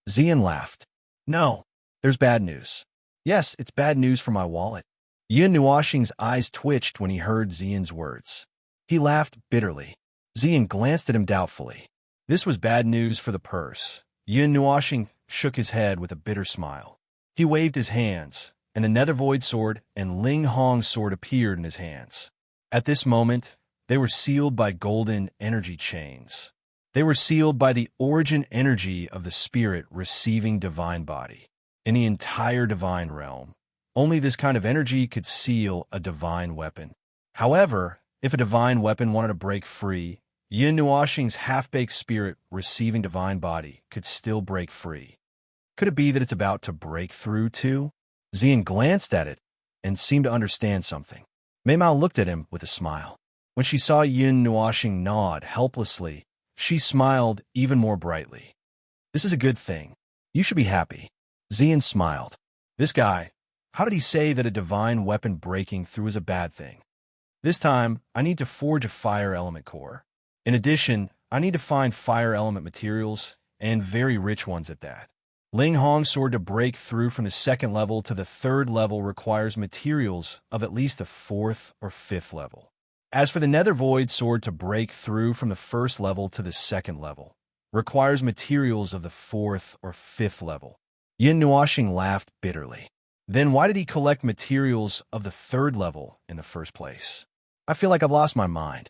Xian laughed. No, there's bad news. Yes, it's bad news for my wallet. Yunuashing's eyes twitched when he heard Xian's words. He laughed bitterly. Xian glanced at him doubtfully. This was bad news for the purse. Yunuashing shook his head with a bitter smile. He waved his hands, and a nether void sword and Ling Hong's sword appeared in his hands. At this moment, they were sealed by golden energy chains. They were sealed by the origin energy of the spirit receiving divine body. In the entire divine realm, only this kind of energy could seal a divine weapon. However, if a divine weapon wanted to break free, Yunuashing's half-baked spirit receiving divine body could still break free. Could it be that it's about to break through too? Xian glanced at it and seemed to understand something. Mei Mao looked at him with a smile. When she saw Yunuashing nod helplessly, she smiled even more brightly. This is a good thing. You should be happy. Xian smiled. This guy, how did he say that a divine weapon breaking through is a bad thing? This time, I need to forge a fire element core. In addition, I need to find fire element materials, and very rich ones at that. Ling Hong's sword to break through from the 2nd level to the 3rd level requires materials of at least the 4th or 5th level. As for the Nether Void sword to break through from the 1st level to the 2nd level, requires materials of the 4th or 5th level. Yunuashing laughed bitterly. Then why did he collect materials of the 3rd level in the first place? I feel like I've lost my mind.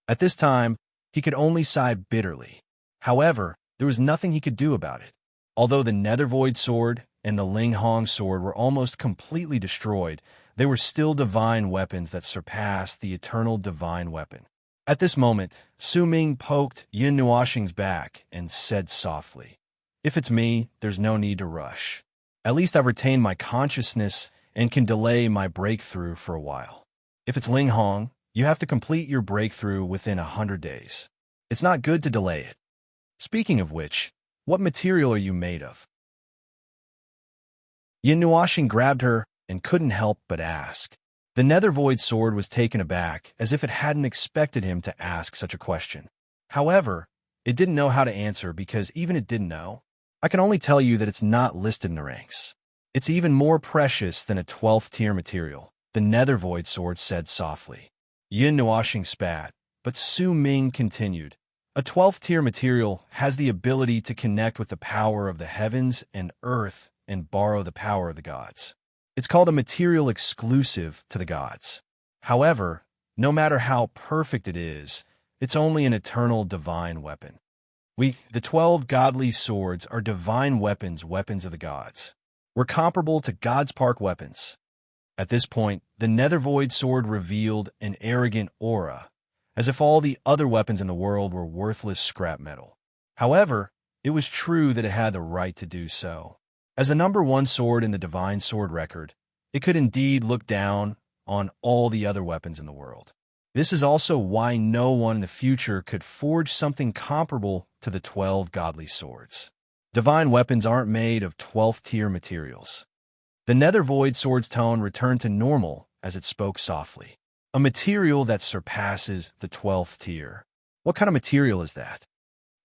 At this time, he could only sigh bitterly. However, there was nothing he could do about it. Although the Nether Void sword and the Ling Hong sword were almost completely destroyed, they were still divine weapons that surpassed the eternal divine weapon. At this moment, Su Ming poked Yunuashing's back and said softly, "If it's me, there's no need to rush. At least I've retained my consciousness and can delay my breakthrough for a while. If it's Ling Hong, you have to complete your breakthrough within 100 days. It's not good to delay it. Speaking of which, what material are you made of?" Yunuashing grabbed her and couldn't help but ask. The Nether Void sword was taken aback, as if it hadn't expected him to ask such a question. However, it didn't know how to answer because even it didn't know. I can only tell you that it's not listed in the ranks. It's even more precious than a 12th tier material, the Nether Void sword said softly. Yunuashing spat, but Su Ming continued. A 12th tier material has the ability to connect with the power of the heavens and earth and borrow the power of the gods. It's called a material exclusive to the gods. However, No matter how perfect it is, it's only an eternal divine weapon. The 12 godly swords are divine weapons, weapons of the gods. We're comparable to God's park weapons. At this point, the Nethervoid sword revealed an arrogant aura, as if all the other weapons in the world were worthless scrap metal. However, it was true that it had the right to do so. As the number one sword in the divine sword record, it could indeed look down on all the other weapons in the world. This is also why no one in the future could forge something comparable to the 12 godly swords. Divine weapons aren't made of 12th-tier materials. The Nethervoid sword's tone returned to normal as it spoke softly. A material that surpasses the 12th tier. What kind of material is that?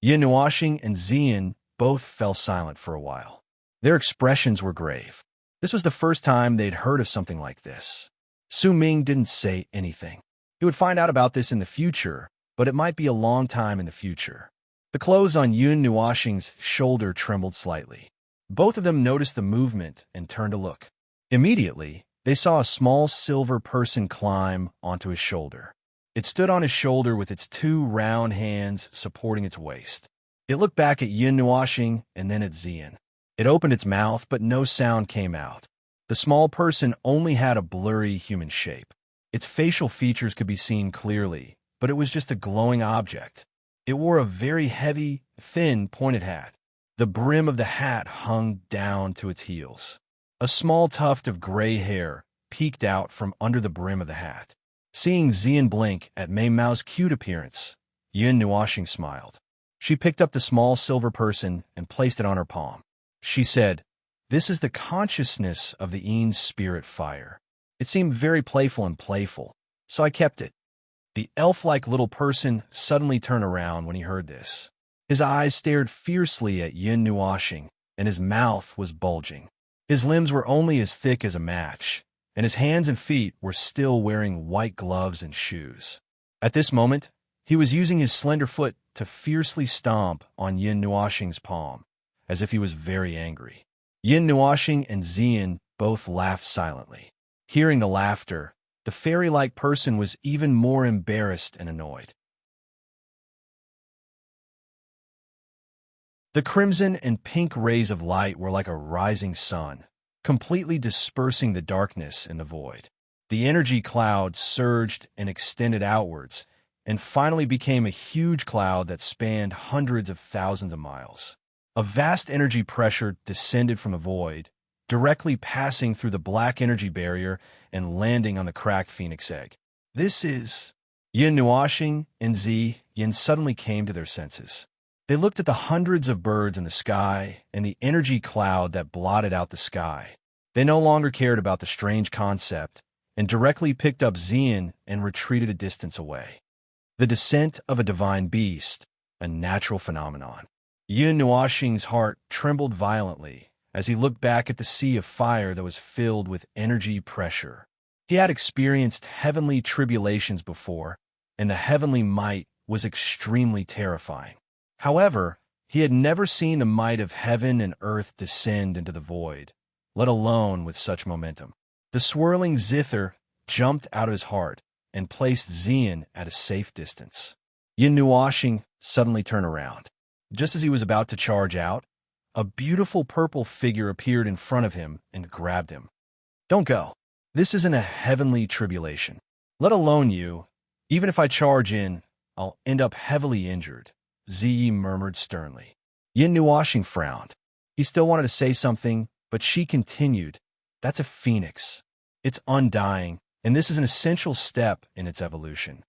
Yin Nuashing and Xian both fell silent for a while. Their expressions were grave. This was the first time they'd heard of something like this. Su Ming didn't say anything. He would find out about this in the future, but it might be a long time in the future. The clothes on Yun Nuashing's shoulder trembled slightly. Both of them noticed the movement and turned to look. Immediately, they saw a small silver person climb onto his shoulder. It stood on his shoulder with its two round hands supporting its waist. It looked back at Yun Nuashing and then at Xian. It opened its mouth, but no sound came out. The small person only had a blurry human shape. Its facial features could be seen clearly, but it was just a glowing object. It wore a very heavy, thin, pointed hat. The brim of the hat hung down to its heels. A small tuft of gray hair peeked out from under the brim of the hat. Seeing Xian blink at Mei Mao's cute appearance, Yun Nuashing smiled. She picked up the small silver person and placed it on her palm. She said, "This is the consciousness of the Ean's spirit fire. It seemed very playful, so I kept it." The elf-like little person suddenly turned around when he heard this. His eyes stared fiercely at Yin Nuashing, and his mouth was bulging. His limbs were only as thick as a match, and his hands and feet were still wearing white gloves and shoes. At this moment, he was using his slender foot to fiercely stomp on Yin Nuashing's palm, as if he was very angry. Yin Nuashing and Xian both laughed silently. Hearing the laughter, the fairy-like person was even more embarrassed and annoyed. The crimson and pink rays of light were like a rising sun, completely dispersing the darkness in the void. The energy cloud surged and extended outwards, and finally became a huge cloud that spanned hundreds of thousands of miles. A vast energy pressure descended from the void, directly passing through the black energy barrier and landing on the cracked phoenix egg. This is... Yin Nuashing and Xian suddenly came to their senses. They looked at the hundreds of birds in the sky and the energy cloud that blotted out the sky. They no longer cared about the strange concept and directly picked up Xian and retreated a distance away. The descent of a divine beast, a natural phenomenon. Yin Nuashing's heart trembled violently as he looked back at the sea of fire that was filled with energy pressure. He had experienced heavenly tribulations before, and the heavenly might was extremely terrifying. However, he had never seen the might of heaven and earth descend into the void, let alone with such momentum. The swirling zither jumped out of his heart and placed Xian at a safe distance. Yin Nuashing suddenly turned around. Just as he was about to charge out, a beautiful purple figure appeared in front of him and grabbed him. "Don't go. This isn't a heavenly tribulation. Let alone you. Even if I charge in, I'll end up heavily injured," Ziyi murmured sternly. Yin Nuashing frowned. He still wanted to say something, but she continued, "That's a phoenix. It's undying, and this is an essential step in its evolution."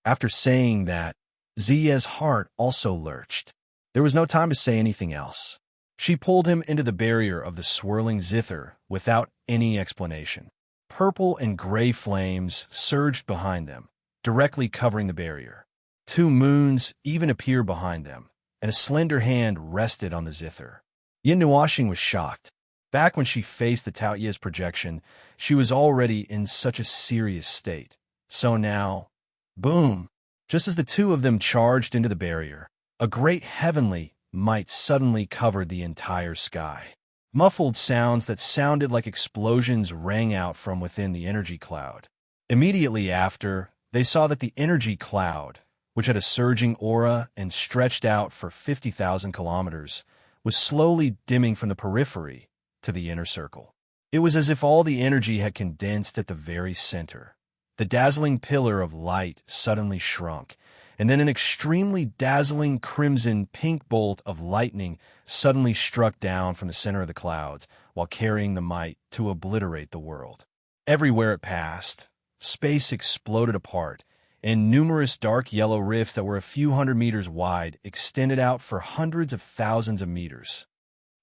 After saying that, Ziya's heart also lurched. There was no time to say anything else. She pulled him into the barrier of the swirling zither without any explanation. Purple and gray flames surged behind them, directly covering the barrier. 2 moons even appeared behind them, and a slender hand rested on the zither. Yin Nuashing was shocked. Back when she faced the Taoye's projection, she was already in such a serious state. So now, boom! Just as the two of them charged into the barrier, a great heavenly might suddenly covered the entire sky. Muffled sounds that sounded like explosions rang out from within the energy cloud. Immediately after, they saw that the energy cloud, which had a surging aura and stretched out for 50,000 kilometers, was slowly dimming from the periphery to the inner circle. It was as if all the energy had condensed at the very center. The dazzling pillar of light suddenly shrunk, and then an extremely dazzling crimson-pink bolt of lightning suddenly struck down from the center of the clouds while carrying the might to obliterate the world. Everywhere it passed, space exploded apart, and numerous dark yellow rifts that were a few hundred meters wide extended out for hundreds of thousands of meters.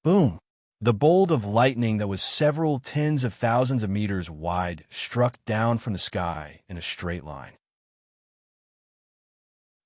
Boom! The bolt of lightning that was several tens of thousands of meters wide struck down from the sky in a straight line.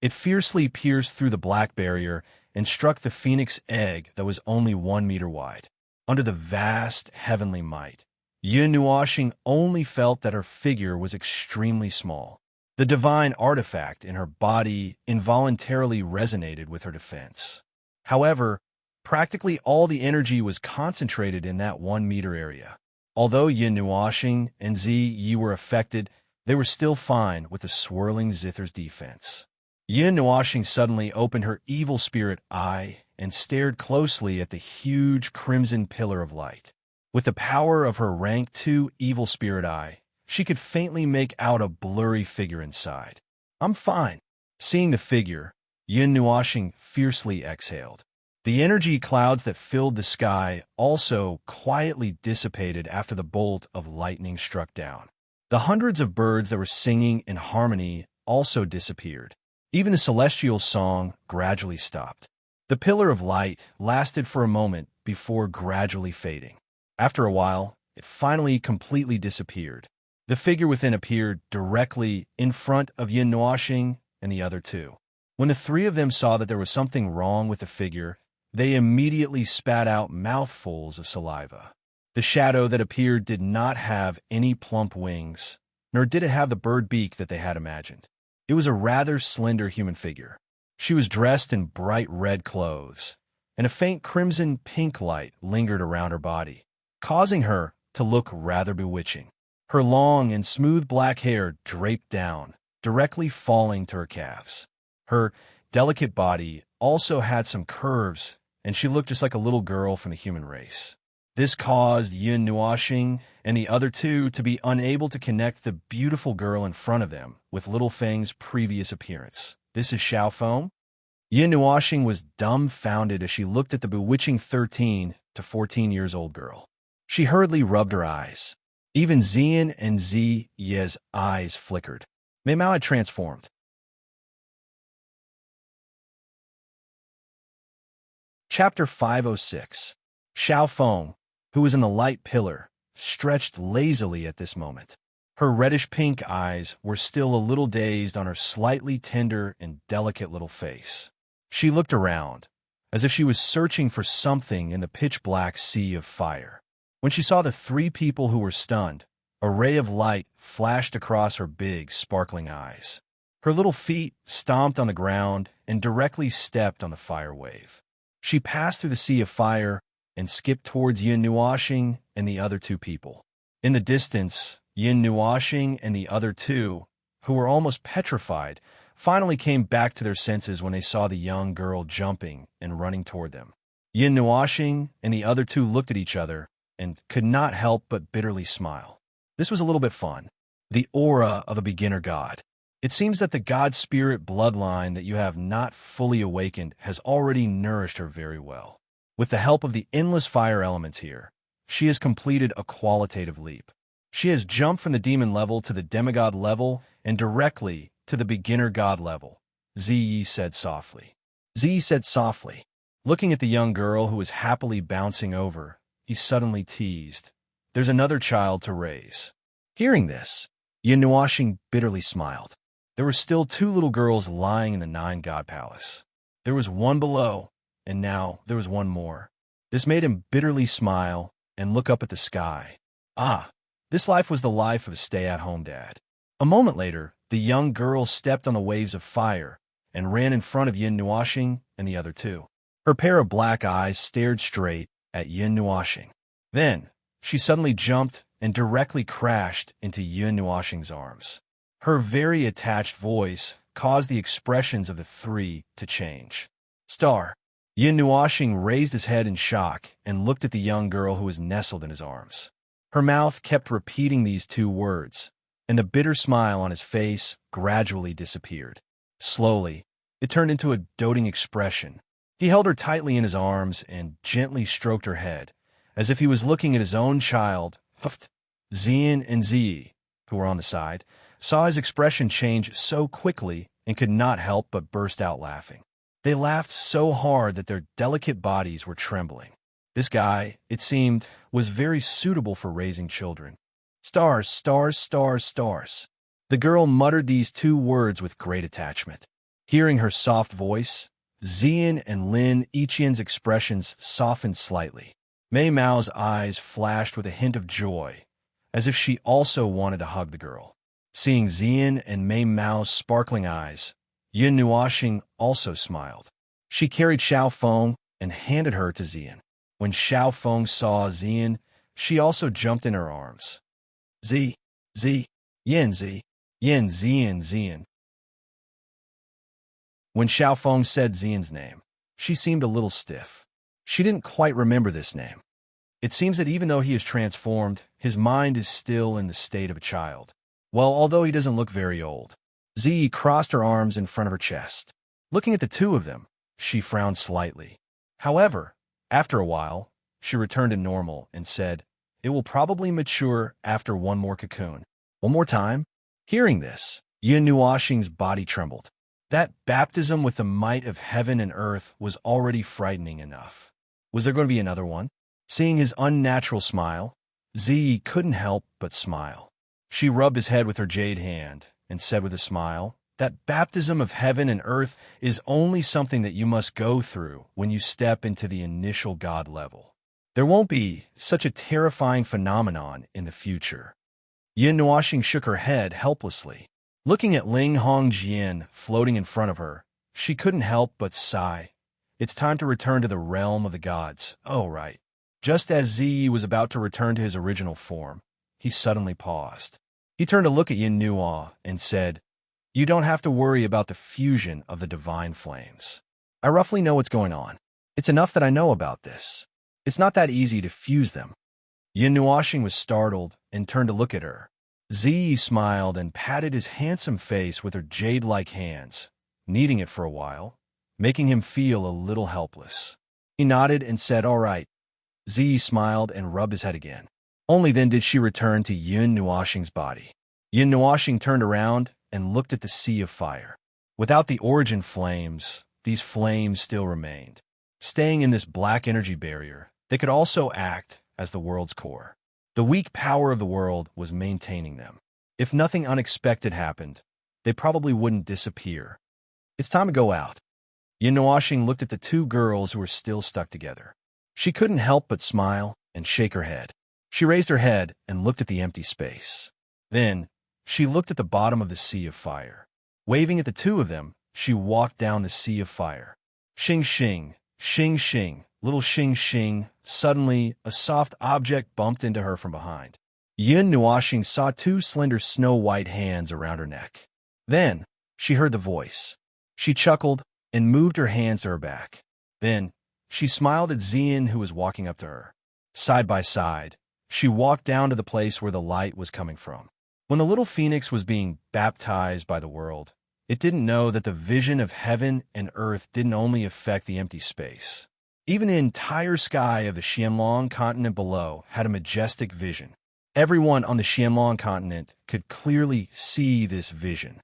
It fiercely pierced through the black barrier and struck the phoenix egg that was only 1 meter wide. Under the vast heavenly might, Yun Nuoxing only felt that her figure was extremely small. The divine artifact in her body involuntarily resonated with her defense. However, practically all the energy was concentrated in that 1 meter area. Although Yun Nuoxing and Zi Yi were affected, they were still fine with the swirling Zither's defense. Yun Nuoxing suddenly opened her evil spirit eye and stared closely at the huge crimson pillar of light. With the power of her rank 2 evil spirit eye, she could faintly make out a blurry figure inside. "I'm fine." Seeing the figure, Yun Nuoxing fiercely exhaled. The energy clouds that filled the sky also quietly dissipated after the bolt of lightning struck down. The hundreds of birds that were singing in harmony also disappeared. Even the celestial song gradually stopped. The pillar of light lasted for a moment before gradually fading. After a while, it finally completely disappeared. The figure within appeared directly in front of Yun Nuoxing and the other two. When the three of them saw that there was something wrong with the figure, they immediately spat out mouthfuls of saliva. The shadow that appeared did not have any plump wings, nor did it have the bird beak that they had imagined. It was a rather slender human figure. She was dressed in bright red clothes, and a faint crimson-pink light lingered around her body, causing her to look rather bewitching. Her long and smooth black hair draped down, directly falling to her calves. Her delicate body also had some curves, and she looked just like a little girl from the human race. This caused Yun Nuoxing and the other two to be unable to connect the beautiful girl in front of them with Little Fang's previous appearance. "This is Xiao Feng?" Yun Nuoxing was dumbfounded as she looked at the bewitching 13 to 14 years old girl. She hurriedly rubbed her eyes. Even Xian and Zi Ye's eyes flickered. Mei Mao had transformed. Chapter 506. Xiao Feng, who was in the light pillar, stretched lazily at this moment. Her reddish-pink eyes were still a little dazed on her slightly tender and delicate little face. She looked around, as if she was searching for something in the pitch-black sea of fire. When she saw the three people who were stunned, a ray of light flashed across her big, sparkling eyes. Her little feet stomped on the ground and directly stepped on the fire wave. She passed through the sea of fire and skipped towards Yun Nuoxing and the other two people. In the distance, Yun Nuoxing and the other two, who were almost petrified, finally came back to their senses when they saw the young girl jumping and running toward them. Yun Nuoxing and the other two looked at each other and could not help but bitterly smile. This was a little bit fun. The aura of a beginner god. It seems that the god spirit bloodline that you have not fully awakened has already nourished her very well. With the help of the endless fire elements here, she has completed a qualitative leap. She has jumped from the demon level to the demigod level and directly to the beginner god level, Zi said softly. Zi said softly. Looking at the young girl who was happily bouncing over, he suddenly teased, "There's another child to raise." Hearing this, Yun Nuoxing bitterly smiled. There were still two little girls lying in the nine-god palace. There was one below, and now there was one more. This made him bitterly smile and look up at the sky. Ah, this life was the life of a stay-at-home dad. A moment later, the young girl stepped on the waves of fire and ran in front of Yun Nuoxing and the other two. Her pair of black eyes stared straight at Yun Nuoxing. Then, she suddenly jumped and directly crashed into Yun Nuoxing's arms. Her very attached voice caused the expressions of the three to change. Star. Yin Nuoxing raised his head in shock and looked at the young girl who was nestled in his arms. Her mouth kept repeating these two words, and the bitter smile on his face gradually disappeared. Slowly, it turned into a doting expression. He held her tightly in his arms and gently stroked her head, as if he was looking at his own child. Huffed. Zian and Zi, who were on the side, saw his expression change so quickly and could not help but burst out laughing. They laughed so hard that their delicate bodies were trembling. This guy, it seemed, was very suitable for raising children. Stars, stars, stars, stars. The girl muttered these two words with great attachment. Hearing her soft voice, Zian and Lin Yiqian's expressions softened slightly. Mei Mao's eyes flashed with a hint of joy, as if she also wanted to hug the girl. Seeing Zian and Mei Mao's sparkling eyes, Yin Nuoxing also smiled. She carried Xiao Feng and handed her to Zian. When Xiao Feng saw Zian, she also jumped in her arms. Zi, Yin Zian, Zian. When Xiao Feng said Zian's name, she seemed a little stiff. She didn't quite remember this name. It seems that even though he is transformed, his mind is still in the state of a child. Well, although he doesn't look very old. Zi crossed her arms in front of her chest. Looking at the two of them, she frowned slightly. However, after a while, she returned to normal and said, "It will probably mature after one more cocoon." One more time? Hearing this, Yin Nuoxing's body trembled. That baptism with the might of heaven and earth was already frightening enough. Was there going to be another one? Seeing his unnatural smile, Zi couldn't help but smile. She rubbed his head with her jade hand and said with a smile, "That baptism of heaven and earth is only something that you must go through when you step into the initial God level. There won't be such a terrifying phenomenon in the future." Yin Nuoxing shook her head helplessly. Looking at Ling Hongjian floating in front of her, she couldn't help but sigh. It's time to return to the realm of the gods. Oh, right. Just as Zi was about to return to his original form, he suddenly paused. He turned to look at Yin Nuo and said, "You don't have to worry about the fusion of the divine flames. I roughly know what's going on. It's enough that I know about this. It's not that easy to fuse them." Yin Nuoxing was startled and turned to look at her. Zi smiled and patted his handsome face with her jade-like hands, kneading it for a while, making him feel a little helpless. He nodded and said, "All right." Zi smiled and rubbed his head again. Only then did she return to Yin Nuoxing's body. Yin Nuoxing turned around and looked at the sea of fire. Without the origin flames, these flames still remained. Staying in this black energy barrier, they could also act as the world's core. The weak power of the world was maintaining them. If nothing unexpected happened, they probably wouldn't disappear. It's time to go out. Yin Nuoxing looked at the two girls who were still stuck together. She couldn't help but smile and shake her head. She raised her head and looked at the empty space. Then, she looked at the bottom of the sea of fire. Waving at the two of them, she walked down the sea of fire. Xing xing, xing xing, little xing xing. Suddenly, a soft object bumped into her from behind. Yin Nuoxing saw two slender snow-white hands around her neck. Then, she heard the voice. She chuckled and moved her hands to her back. Then, she smiled at Zian, who was walking up to her. Side by side, she walked down to the place where the light was coming from. When the little phoenix was being baptized by the world, it didn't know that the vision of heaven and earth didn't only affect the empty space. Even the entire sky of the Xianlong continent below had a majestic vision. Everyone on the Xianlong continent could clearly see this vision.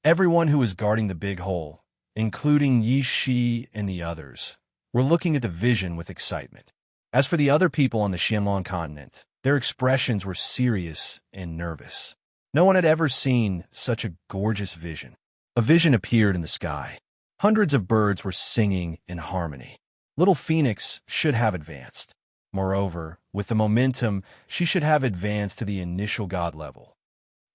Everyone who was guarding the big hole, including Yi Shi and the others, were looking at the vision with excitement. As for the other people on the Xianlong continent, their expressions were serious and nervous. No one had ever seen such a gorgeous vision. A vision appeared in the sky. Hundreds of birds were singing in harmony. Little Phoenix should have advanced. Moreover, with the momentum, she should have advanced to the initial god level.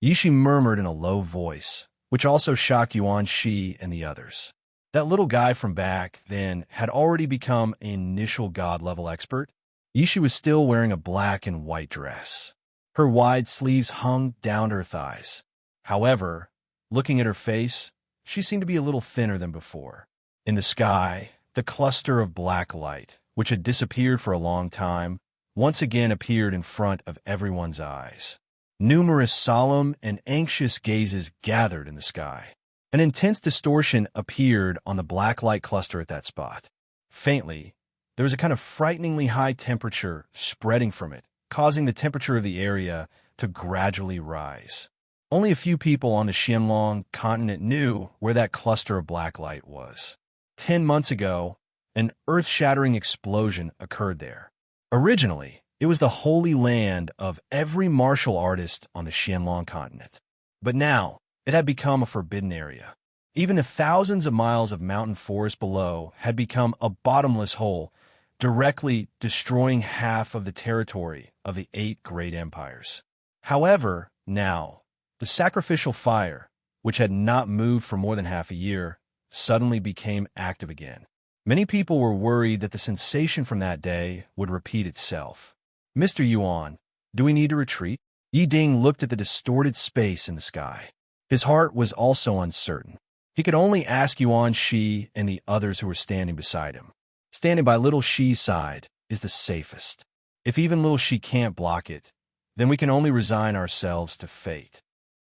Yishi murmured in a low voice, which also shocked Yuan Shi and the others. That little guy from back then had already become an initial god level expert. Yishi was still wearing a black and white dress. Her wide sleeves hung down to her thighs. However, looking at her face, she seemed to be a little thinner than before. In the sky, the cluster of black light, which had disappeared for a long time, once again appeared in front of everyone's eyes. Numerous solemn and anxious gazes gathered in the sky. An intense distortion appeared on the black light cluster at that spot. Faintly, there was a kind of frighteningly high temperature spreading from it, causing the temperature of the area to gradually rise. Only a few people on the Xianlong continent knew where that cluster of black light was. 10 months ago, an earth-shattering explosion occurred there. Originally, it was the holy land of every martial artist on the Xianlong continent. But now, it had become a forbidden area. Even the thousands of miles of mountain forest below had become a bottomless hole, directly destroying half of the territory of the 8 great empires. However, now, the sacrificial fire, which had not moved for more than half a year, suddenly became active again. Many people were worried that the sensation from that day would repeat itself. "Mr. Yuan, do we need to retreat?" Yi Ding looked at the distorted space in the sky. His heart was also uncertain. He could only ask Yuan Shi and the others who were standing beside him. Standing by little Shi's side is the safest. If even little Shi can't block it, then we can only resign ourselves to fate.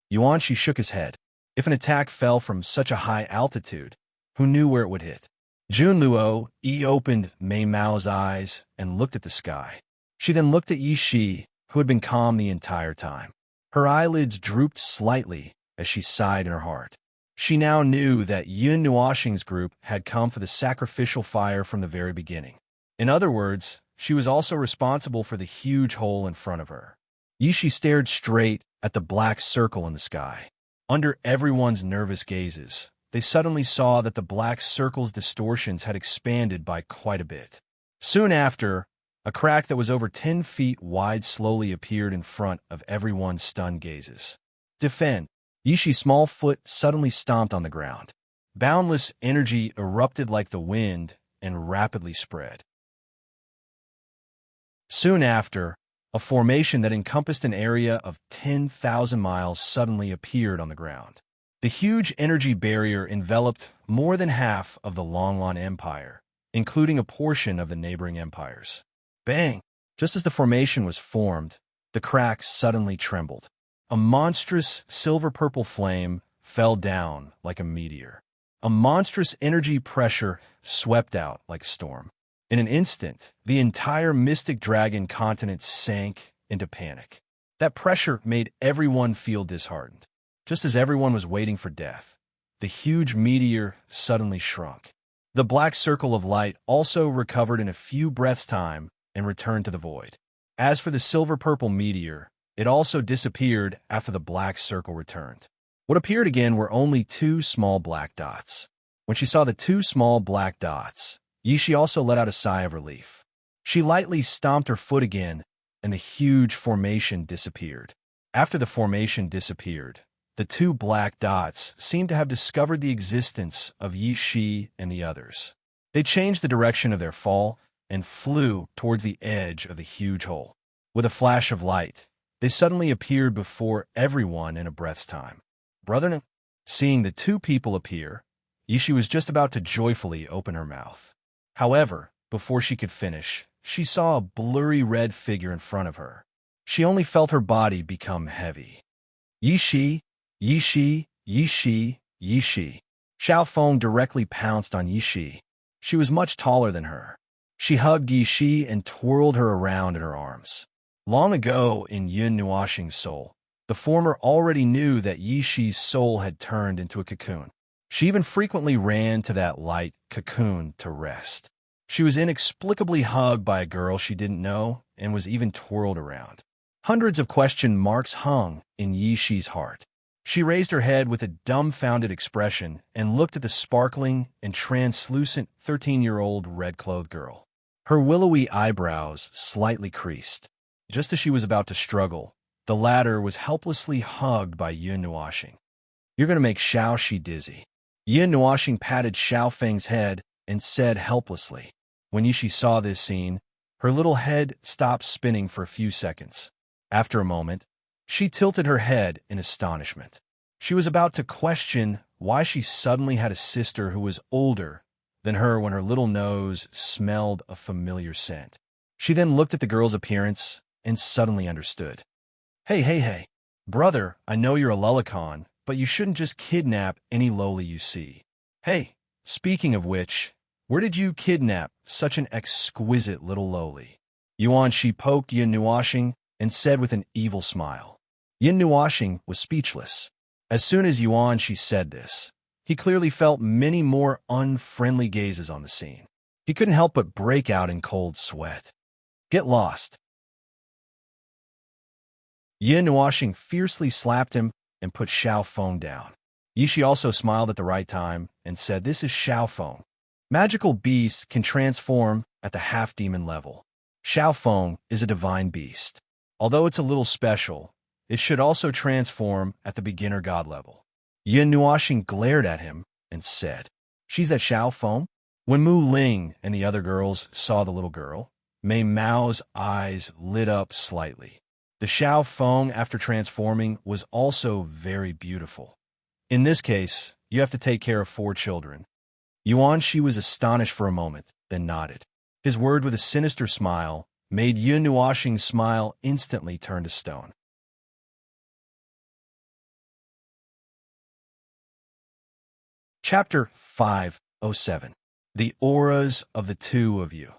Yuan Shi shook his head. If an attack fell from such a high altitude, who knew where it would hit? Jun Luo opened Mei Mao's eyes and looked at the sky. She then looked at Yi Shi, who had been calm the entire time. Her eyelids drooped slightly as she sighed in her heart. She now knew that Yun Nuoxing's group had come for the sacrificial fire from the very beginning. In other words, she was also responsible for the huge hole in front of her. Yi Shi stared straight at the black circle in the sky. Under everyone's nervous gazes, they suddenly saw that the black circle's distortions had expanded by quite a bit. Soon after, a crack that was over 10 feet wide slowly appeared in front of everyone's stunned gazes. Defend! Yi Shi's small foot suddenly stomped on the ground. Boundless energy erupted like the wind and rapidly spread. Soon after, a formation that encompassed an area of 10,000 miles suddenly appeared on the ground. The huge energy barrier enveloped more than half of the Longlan Empire, including a portion of the neighboring empires. Bang! Just as the formation was formed, the crack suddenly trembled. A monstrous silver-purple flame fell down like a meteor. A monstrous energy pressure swept out like a storm. In an instant, the entire mystic dragon continent sank into panic. That pressure made everyone feel disheartened. Just as everyone was waiting for death, the huge meteor suddenly shrunk. The black circle of light also recovered in a few breaths' time and returned to the void. As for the silver-purple meteor, it also disappeared after the black circle returned. What appeared again were only 2 small black dots. When she saw the 2 small black dots, Yi Shi also let out a sigh of relief. She lightly stomped her foot again, and the huge formation disappeared. After the formation disappeared, the 2 black dots seemed to have discovered the existence of Yi Shi and the others. They changed the direction of their fall and flew towards the edge of the huge hole. With a flash of light, they suddenly appeared before everyone in a breath's time. Brother, seeing the 2 people appear, Yi Shi was just about to joyfully open her mouth. However, before she could finish, she saw a blurry red figure in front of her. She only felt her body become heavy. Yi Shi, Yi Shi, Yi Shi, Yi Shi. Xiao Feng directly pounced on Yi Shi. She was much taller than her. She hugged Yi Shi and twirled her around in her arms. Long ago in Yun Nuoxing's soul, the former already knew that Yi Shi's soul had turned into a cocoon. She even frequently ran to that light cocoon to rest. She was inexplicably hugged by a girl she didn't know and was even twirled around. Hundreds of question marks hung in Yi Shi's heart. She raised her head with a dumbfounded expression and looked at the sparkling and translucent 13-year-old red-clothed girl. Her willowy eyebrows slightly creased. Just as she was about to struggle, the latter was helplessly hugged by Yun Nuoxing. "You're going to make Xiao Shi dizzy." Yun Nuoxing patted Xiao Feng's head and said helplessly. When Yi Shi saw this scene, her little head stopped spinning for a few seconds. After a moment, she tilted her head in astonishment. She was about to question why she suddenly had a sister who was older than her when her little nose smelled a familiar scent. She then looked at the girl's appearance and suddenly understood. Hey. Brother, I know you're a Lulicon, but you shouldn't just kidnap any loli you see. Hey, speaking of which, where did you kidnap such an exquisite little loli? Yuan Shi poked Yin Nuashing and said with an evil smile. Yin Nuashing was speechless. As soon as Yuan Shi said this, he clearly felt many more unfriendly gazes on the scene. He couldn't help but break out in cold sweat. Get lost. Yin Nuashing fiercely slapped him and put Xiao Feng down. Yishi also smiled at the right time and said, "This is Xiao Feng. Magical beasts can transform at the half-demon level. Xiao Feng is a divine beast. Although it's a little special, it should also transform at the beginner god level." Yin Nuashing glared at him and said, "She's that Xiao Feng?" When Mu Ling and the other girls saw the little girl, Mei Mao's eyes lit up slightly. The Xiao Feng, after transforming, was also very beautiful. In this case, you have to take care of 4 children. Yuan Shi was astonished for a moment, then nodded. His word with a sinister smile made Yin Nuashing's smile instantly turn to stone. Chapter 507. The Auras of the Two of You.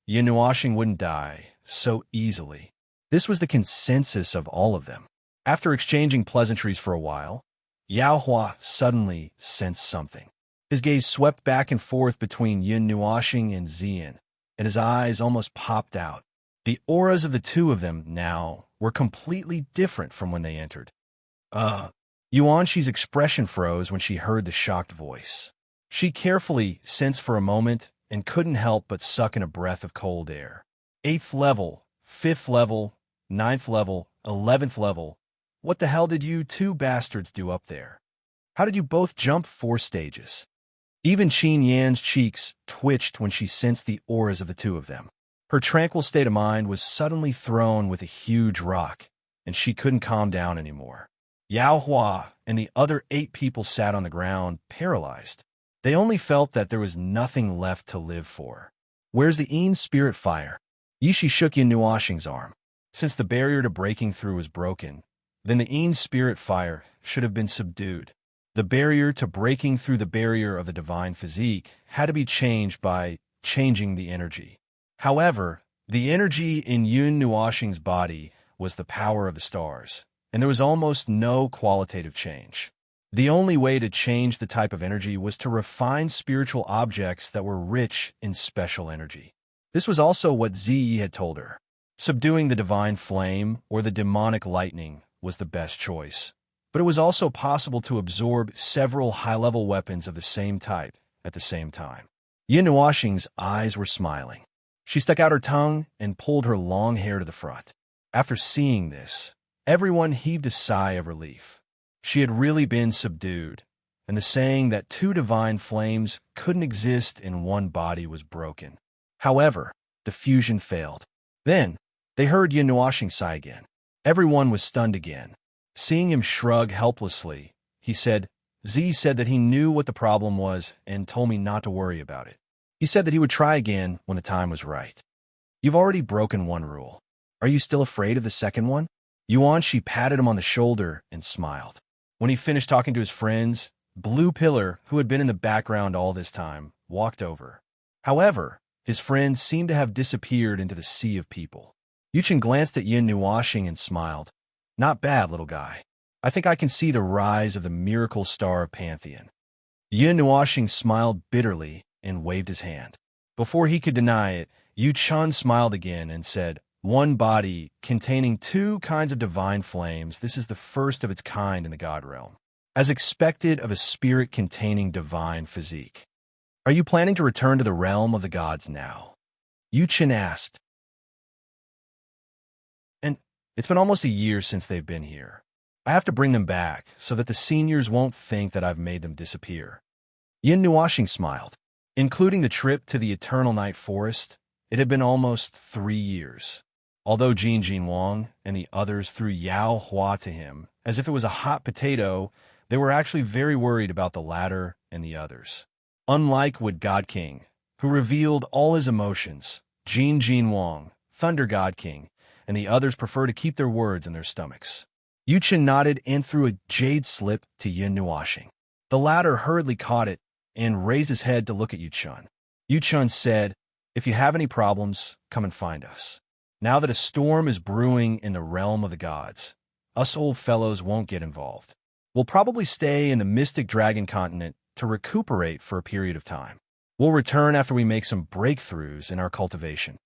Yin Nuashing wouldn't die so easily. This was the consensus of all of them. After exchanging pleasantries for a while, Yao Hua suddenly sensed something. His gaze swept back and forth between Yin Nuashing and Zian, and his eyes almost popped out. The auras of the two of them now were completely different from when they entered. Yuan Shi's expression froze when she heard the shocked voice. She carefully sensed for a moment and couldn't help but suck in a breath of cold air. 8th level, 5th level, 9th level, 11th level. What the hell did you 2 bastards do up there? How did you both jump 4 stages? Even Qin Yan's cheeks twitched when she sensed the auras of the two of them. Her tranquil state of mind was suddenly thrown with a huge rock, and she couldn't calm down anymore. Yao Hua and the other 8 people sat on the ground, paralyzed. They only felt that there was nothing left to live for. Where's the Een spirit fire? Yishi shook Yin Nuashing's arm. Since the barrier to breaking through was broken, then the Een spirit fire should have been subdued. The barrier to breaking through the barrier of the divine physique had to be changed by changing the energy. However, the energy in Yin Nuashing's body was the power of the stars, and there was almost no qualitative change. The only way to change the type of energy was to refine spiritual objects that were rich in special energy. This was also what Ziyi had told her. Subduing the divine flame or the demonic lightning was the best choice. But it was also possible to absorb several high-level weapons of the same type at the same time. Yin Nuashing's eyes were smiling. She stuck out her tongue and pulled her long hair to the front. After seeing this, everyone heaved a sigh of relief. She had really been subdued, and the saying that 2 divine flames couldn't exist in one body was broken. However, the fusion failed. Then, they heard Yin Nuashing sigh again. Everyone was stunned again. Seeing him shrug helplessly, he said, "Z said that he knew what the problem was and told me not to worry about it. He said that he would try again when the time was right. You've already broken 1 rule. Are you still afraid of the second one?" Yuan Shi patted him on the shoulder and smiled. When he finished talking to his friends, Blue Pillar, who had been in the background all this time, walked over. However, his friends seemed to have disappeared into the sea of people. Yuchen glanced at Yin Nuashing and smiled. "Not bad, little guy. I think I can see the rise of the miracle star of Pantheon." Yin Nuashing smiled bitterly and waved his hand. Before he could deny it, Yu Chun smiled again and said, "One body containing 2 kinds of divine flames. This is the first of its kind in the God realm, as expected of a spirit containing divine physique. Are you planning to return to the realm of the gods now?" Yu Chen asked. "And it's been almost a year since they've been here. I have to bring them back so that the seniors won't think that I've made them disappear." Yin Nuashing smiled. Including the trip to the Eternal Night Forest, it had been almost 3 years. Although Jin Wang and the others threw Yao Hua to him as if it was a hot potato, they were actually very worried about the latter and the others. Unlike Wood God King, who revealed all his emotions, Jin Wang, Thunder God King, and the others prefer to keep their words in their stomachs. Yu Chen nodded and threw a jade slip to Yin Nuashing. The latter hurriedly caught it and raised his head to look at Yu Chen. Yu Chen said, "If you have any problems, come and find us. Now that a storm is brewing in the realm of the gods, us old fellows won't get involved. We'll probably stay in the mystic dragon continent to recuperate for a period of time. We'll return after we make some breakthroughs in our cultivation.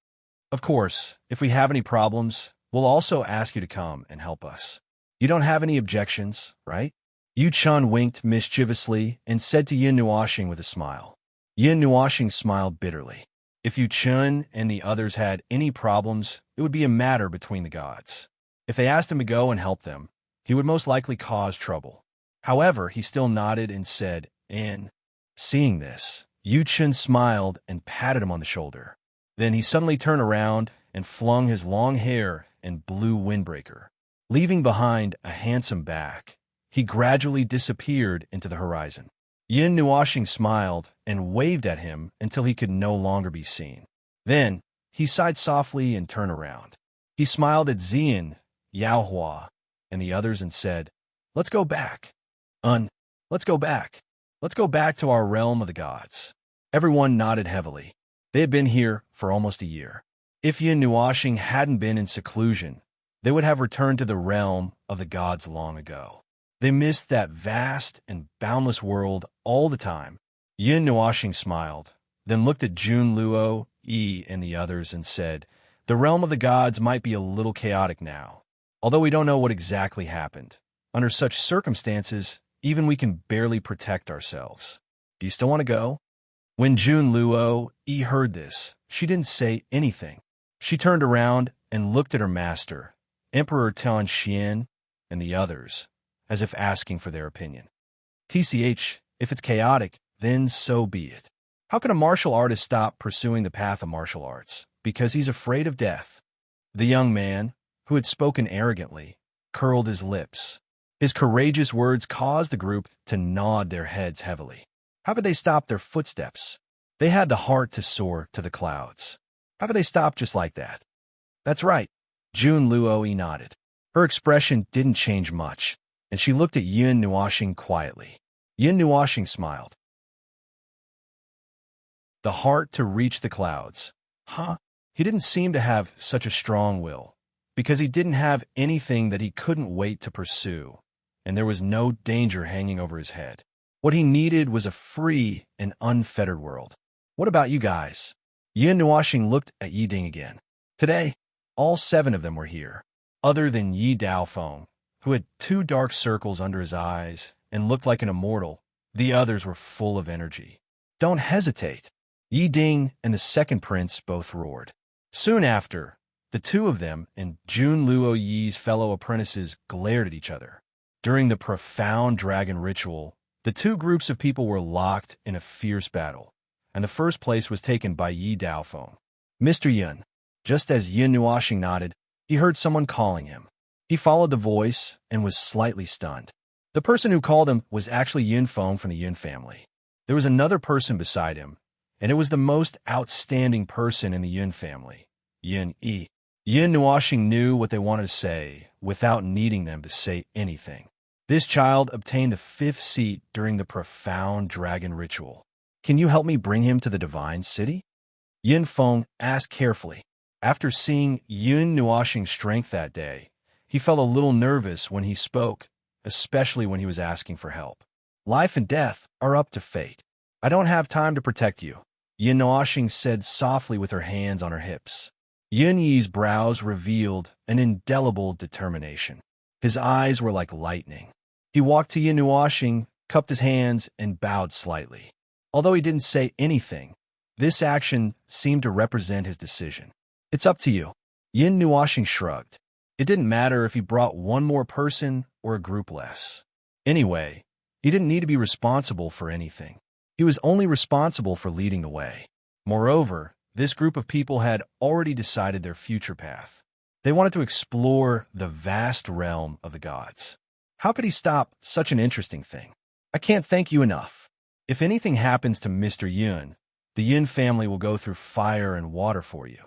Of course, if we have any problems, we'll also ask you to come and help us. You don't have any objections, right?" Yu Chen winked mischievously and said to Yin Nuashing with a smile. Yin Nuashing smiled bitterly. If Yu Chen and the others had any problems, it would be a matter between the gods. If they asked him to go and help them, he would most likely cause trouble. However, he still nodded and said, "In." Seeing this, Yu Chen smiled and patted him on the shoulder. Then he suddenly turned around and flung his long hair and blue windbreaker. Leaving behind a handsome back, he gradually disappeared into the horizon. Yin Nuashing smiled and waved at him until he could no longer be seen. Then, he sighed softly and turned around. He smiled at Xian, Yao Hua, and the others and said, "Let's go back. Let's go back. Let's go back to our realm of the gods." Everyone nodded heavily. They had been here for almost a year. If Yin Nuashing hadn't been in seclusion, they would have returned to the realm of the gods long ago. They missed that vast and boundless world all the time. Yin Nuashing smiled, then looked at Jun Luo, Yi, and the others and said, "The realm of the gods might be a little chaotic now. Although we don't know what exactly happened. Under such circumstances, even we can barely protect ourselves. Do you still want to go?" When Jun Luo, Yi heard this, she didn't say anything. She turned around and looked at her master, Emperor Tian Xian, and the others, as if asking for their opinion. "TCH, if it's chaotic, then so be it. How can a martial artist stop pursuing the path of martial arts? Because he's afraid of death." The young man, who had spoken arrogantly, curled his lips. His courageous words caused the group to nod their heads heavily. How could they stop their footsteps? They had the heart to soar to the clouds. How could they stop just like that? "That's right." Jun Luo nodded. Her expression didn't change much, and she looked at Yin Nuashing quietly. Yin Nuashing smiled. The heart to reach the clouds. Huh? He didn't seem to have such a strong will, because he didn't have anything that he couldn't wait to pursue, and there was no danger hanging over his head. What he needed was a free and unfettered world. "What about you guys?" Yin Nuashing looked at Yi Ding again. Today, all 7 of them were here, other than Yi Daofeng, who had 2 dark circles under his eyes and looked like an immortal. The others were full of energy. "Don't hesitate." Yi Ding and the second prince both roared. Soon after, the 2 of them and Jun Luo Yi's fellow apprentices glared at each other. During the profound dragon ritual, the 2 groups of people were locked in a fierce battle, and the first place was taken by Yi Daofeng. "Mr. Yun." Just as Yin Nuashing nodded, he heard someone calling him. He followed the voice and was slightly stunned. The person who called him was actually Yin Feng from the Yun family. There was another person beside him, and it was the most outstanding person in the Yun family, Yin Yi. Yin Nuashing knew what they wanted to say without needing them to say anything. This child obtained the 5th seat during the profound dragon ritual. "Can you help me bring him to the divine city?" Yin Feng asked carefully. After seeing Yin Nuashing's strength that day, he felt a little nervous when he spoke, especially when he was asking for help. "Life and death are up to fate. I don't have time to protect you," Yin Nuashing said softly with her hands on her hips. Yin Yi's brows revealed an indelible determination. His eyes were like lightning. He walked to Yin Nuashing, cupped his hands, and bowed slightly. Although he didn't say anything, this action seemed to represent his decision. "It's up to you." Yin Nuashing shrugged. It didn't matter if he brought 1 more person or a group less. Anyway, he didn't need to be responsible for anything. He was only responsible for leading the way. Moreover, this group of people had already decided their future path. They wanted to explore the vast realm of the gods. How could he stop such an interesting thing? I can't thank you enough. If anything happens to Mr. Yun, the Yun family will go through fire and water for you.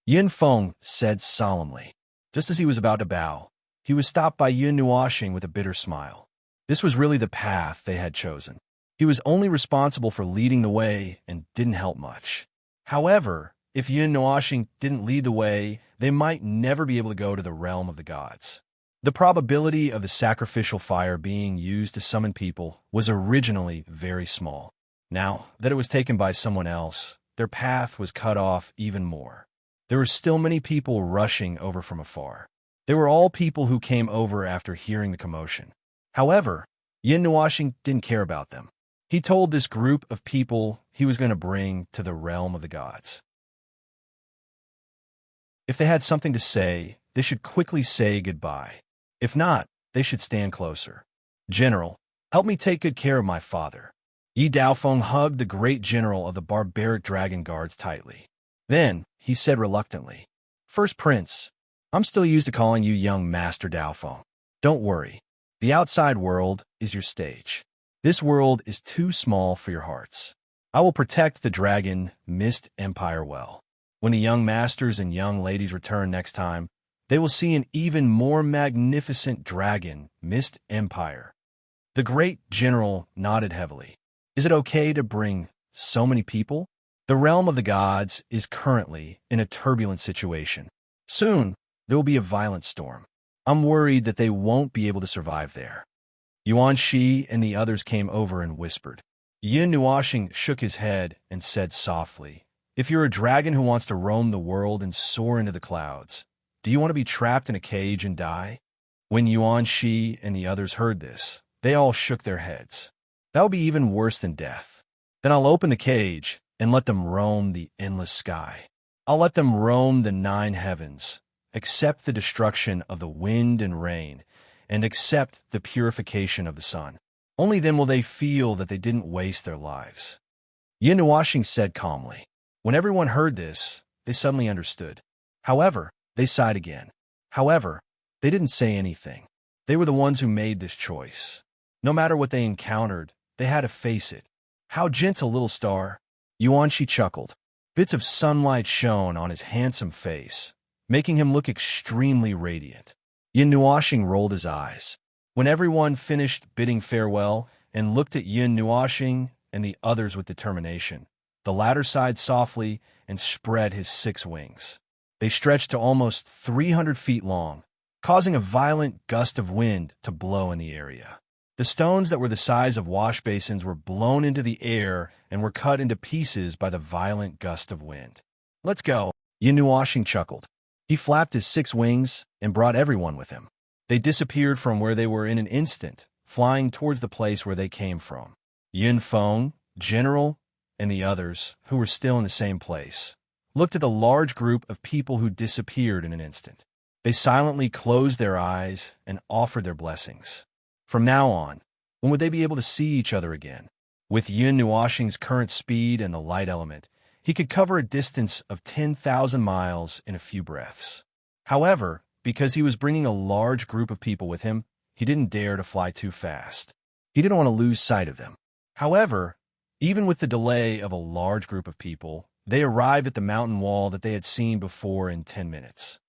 Yun Feng said solemnly. Just as he was about to bow, he was stopped by Yun Nuoxing with a bitter smile. This was really the path they had chosen. He was only responsible for leading the way and didn't help much. However, if Yun Nuoxing didn't lead the way, they might never be able to go to the realm of the gods. The probability of the sacrificial fire being used to summon people was originally very small. Now that it was taken by someone else, their path was cut off even more. There were still many people rushing over from afar. They were all people who came over after hearing the commotion. However, Yin Nuoxing didn't care about them. He told this group of people he was going to bring to the realm of the gods. If they had something to say, they should quickly say goodbye. If not, they should stand closer. General, help me take good care of my father. Yi Daofeng hugged the great general of the barbaric dragon guards tightly. Then, he said reluctantly, First Prince, I'm still used to calling you young Master Daofeng. Don't worry. The outside world is your stage. This world is too small for your hearts. I will protect the dragon Mist Empire well. When the young masters and young ladies return next time, they will see an even more magnificent dragon Mist Empire. The great general nodded heavily. Is it okay to bring so many people? The realm of the gods is currently in a turbulent situation. Soon, there will be a violent storm. I'm worried that they won't be able to survive there. Yuan Shi and the others came over and whispered. Yin Nuoxing shook his head and said softly, If you're a dragon who wants to roam the world and soar into the clouds, do you want to be trapped in a cage and die? When Yuan Shi and the others heard this, they all shook their heads. That would be even worse than death. Then I'll open the cage and let them roam the endless sky. I'll let them roam the 9 heavens, accept the destruction of the wind and rain, and accept the purification of the sun. Only then will they feel that they didn't waste their lives. Yin Nuoxing said calmly. When everyone heard this, they suddenly understood. However, they sighed again. However, they didn't say anything. They were the ones who made this choice. No matter what they encountered, they had to face it. How gentle, little star. Yuan Shi chuckled. Bits of sunlight shone on his handsome face, making him look extremely radiant. Yin Nuoxing rolled his eyes. When everyone finished bidding farewell and looked at Yin Nuoxing and the others with determination, the latter sighed softly and spread his 6 wings. They stretched to almost 300 feet long, causing a violent gust of wind to blow in the area. The stones that were the size of wash basins were blown into the air and were cut into pieces by the violent gust of wind. Let's go, Yin Nuoxing chuckled. He flapped his 6 wings and brought everyone with him. They disappeared from where they were in an instant, flying towards the place where they came from. Yun Feng, General, and the others, who were still in the same place, looked at the large group of people who disappeared in an instant. They silently closed their eyes and offered their blessings. From now on, when would they be able to see each other again? With Yin Nuoxing's current speed and the light element, he could cover a distance of 10,000 miles in a few breaths. However, because he was bringing a large group of people with him, he didn't dare to fly too fast. He didn't want to lose sight of them. However, even with the delay of a large group of people, they arrived at the mountain wall that they had seen before in 10 minutes.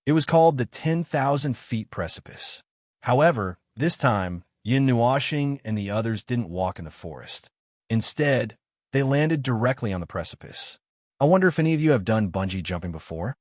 It was called the 10,000 feet precipice. However, this time, Yin Nuoxing and the others didn't walk in the forest. Instead, they landed directly on the precipice. I wonder if any of you have done bungee jumping before?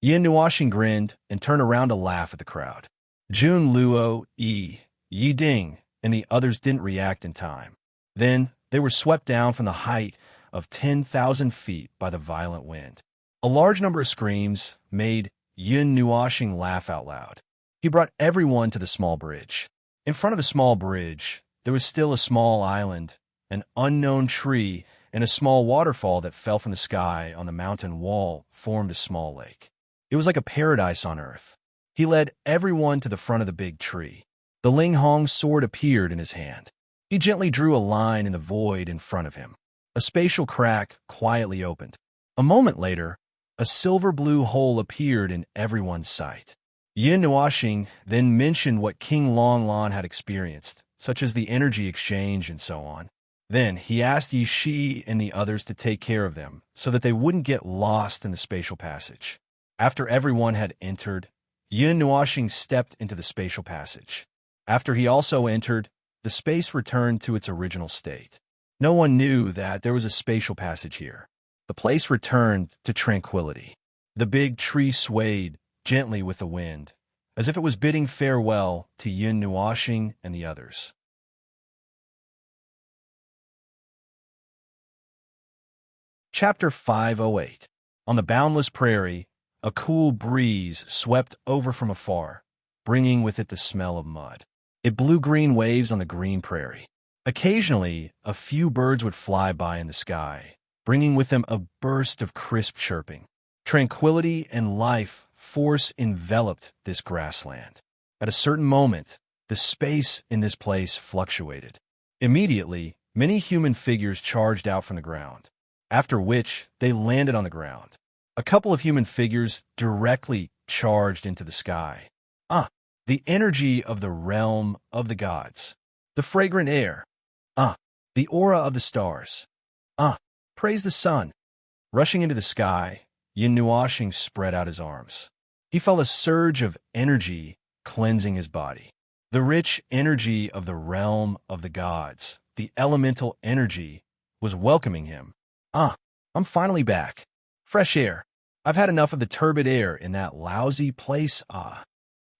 Yin Nuoxing grinned and turned around to laugh at the crowd. Jun Luo, Yi Ding, and the others didn't react in time. Then, they were swept down from the height of 10,000 feet by the violent wind. A large number of screams made Yin Nuoxing laugh out loud. He brought everyone to the small bridge. In front of the small bridge, there was still a small island, an unknown tree, and a small waterfall that fell from the sky on the mountain wall formed a small lake. It was like a paradise on earth. He led everyone to the front of the big tree. The Ling Hong sword appeared in his hand. He gently drew a line in the void in front of him. A spatial crack quietly opened. A moment later, A silver-blue hole appeared in everyone's sight. Yin Nuoxing then mentioned what King Long Lan had experienced, such as the energy exchange and so on. Then he asked Yi Shi and the others to take care of them so that they wouldn't get lost in the spatial passage. After everyone had entered, Yin Nuoxing stepped into the spatial passage. After he also entered, the space returned to its original state. No one knew that there was a spatial passage here. The place returned to tranquility. The big tree swayed gently with the wind, as if it was bidding farewell to Yin Nuoxing and the others. Chapter 508. On the boundless prairie, a cool breeze swept over from afar, bringing with it the smell of mud. It blew green waves on the green prairie. Occasionally, a few birds would fly by in the sky, bringing with them a burst of crisp chirping. Tranquility and life force enveloped this grassland. At a certain moment, the space in this place fluctuated. Immediately, many human figures charged out from the ground, after which they landed on the ground. A couple of human figures directly charged into the sky. The energy of the realm of the gods. The fragrant air. The aura of the stars. Praise the sun. Rushing into the sky, Yin Nuoxing spread out his arms. He felt a surge of energy cleansing his body. The rich energy of the realm of the gods, the elemental energy, was welcoming him. I'm finally back. Fresh air. I've had enough of the turbid air in that lousy place.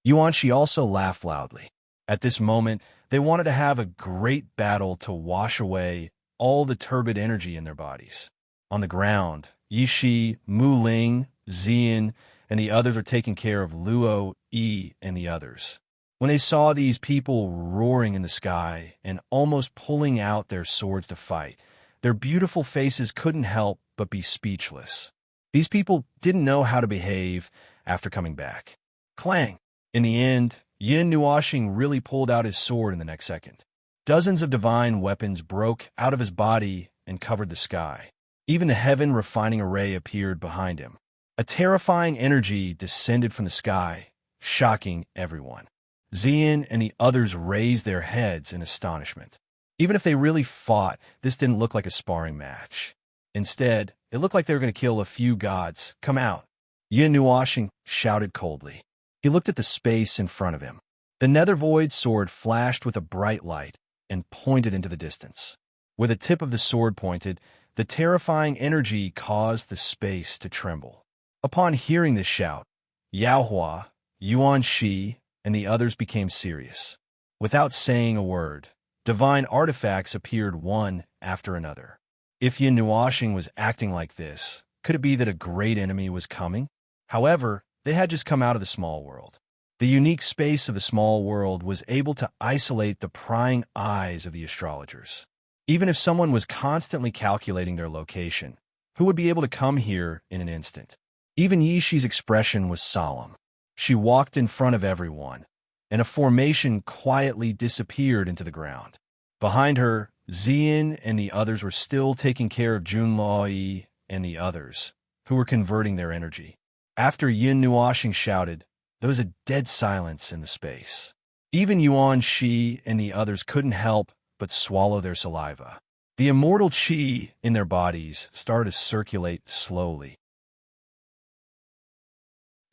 Yuanshi also laughed loudly. At this moment, they wanted to have a great battle to wash away all the turbid energy in their bodies. On the ground, Yi Shi, Mu Ling, Zian, and the others are taking care of Luo, Yi, and the others. When they saw these people roaring in the sky and almost pulling out their swords to fight, their beautiful faces couldn't help but be speechless. These people didn't know how to behave after coming back. Clang! In the end, Yin Nuoxing really pulled out his sword in the next second. Dozens of divine weapons broke out of his body and covered the sky. Even the heaven refining array appeared behind him. A terrifying energy descended from the sky, shocking everyone. Zian and the others raised their heads in astonishment. Even if they really fought, this didn't look like a sparring match. Instead, it looked like they were going to kill a few gods. Come out. Yin Nuoxing shouted coldly. He looked at the space in front of him. The nether void sword flashed with a bright light and pointed into the distance. Where the tip of the sword pointed, the terrifying energy caused the space to tremble. Upon hearing this shout, Yao Hua, Yuan Shi, and the others became serious. Without saying a word, divine artifacts appeared one after another. If Yin Nuoxing was acting like this, could it be that a great enemy was coming? However, they had just come out of the small world. The unique space of the small world was able to isolate the prying eyes of the astrologers. Even if someone was constantly calculating their location, who would be able to come here in an instant? Even Yi Shi's expression was solemn. She walked in front of everyone, and a formation quietly disappeared into the ground. Behind her, Zian and the others were still taking care of Junloi and the others, who were converting their energy. After Yin Nuoxing shouted, there was a dead silence in the space. Even Yuan Shi and the others couldn't help but swallow their saliva. The immortal qi in their bodies started to circulate slowly.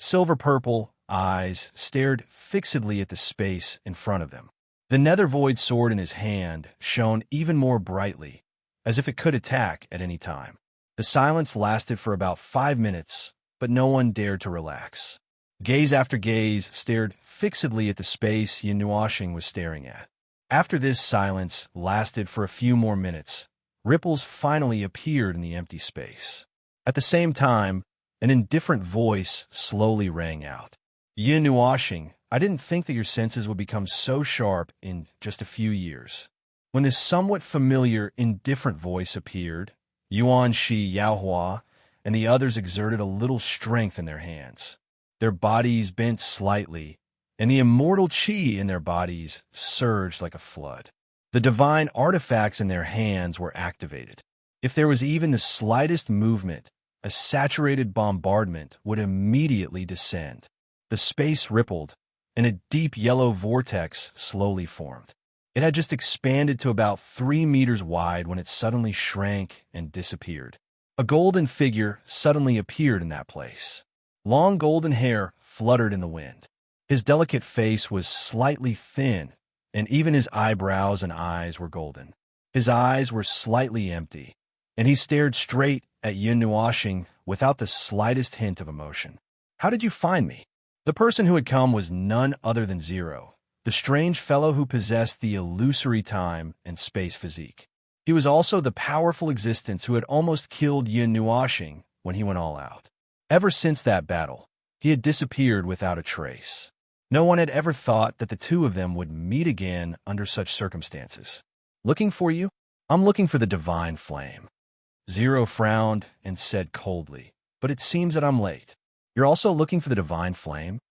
Silver-purple eyes stared fixedly at the space in front of them. The nether void sword in his hand shone even more brightly, as if it could attack at any time. The silence lasted for about 5 minutes, but no one dared to relax. Gaze after gaze stared fixedly at the space Yin Nuoxing was staring at. After this silence lasted for a few more minutes, ripples finally appeared in the empty space. At the same time, an indifferent voice slowly rang out. Yin Nuoxing, I didn't think that your senses would become so sharp in just a few years. When this somewhat familiar, indifferent voice appeared, Yuan Shi, Yaohua, and the others exerted a little strength in their hands. Their bodies bent slightly, and the immortal qi in their bodies surged like a flood. The divine artifacts in their hands were activated. If there was even the slightest movement, a saturated bombardment would immediately descend. The space rippled, and a deep yellow vortex slowly formed. It had just expanded to about 3 meters wide when it suddenly shrank and disappeared. A golden figure suddenly appeared in that place. Long golden hair fluttered in the wind. His delicate face was slightly thin, and even his eyebrows and eyes were golden. His eyes were slightly empty, and he stared straight at Yin Nuashing without the slightest hint of emotion. "How did you find me?" The person who had come was none other than Zero, the strange fellow who possessed the illusory time and space physique. He was also the powerful existence who had almost killed Yin Nuashing when he went all out. Ever since that battle, he had disappeared without a trace. No one had ever thought that the two of them would meet again under such circumstances. "Looking for you? I'm looking for the divine flame." Zero frowned and said coldly, "But it seems that I'm late. You're also looking for the divine flame?"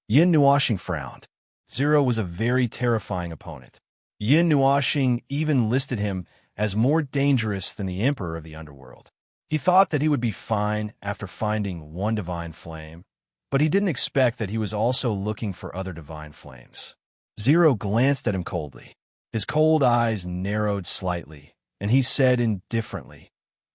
Yin Nuashing frowned. Zero was a very terrifying opponent. Yin Nuashing even listed him as more dangerous than the Emperor of the Underworld. He thought that he would be fine after finding one divine flame, but he didn't expect that he was also looking for other divine flames. Zero glanced at him coldly. His cold eyes narrowed slightly, and he said indifferently,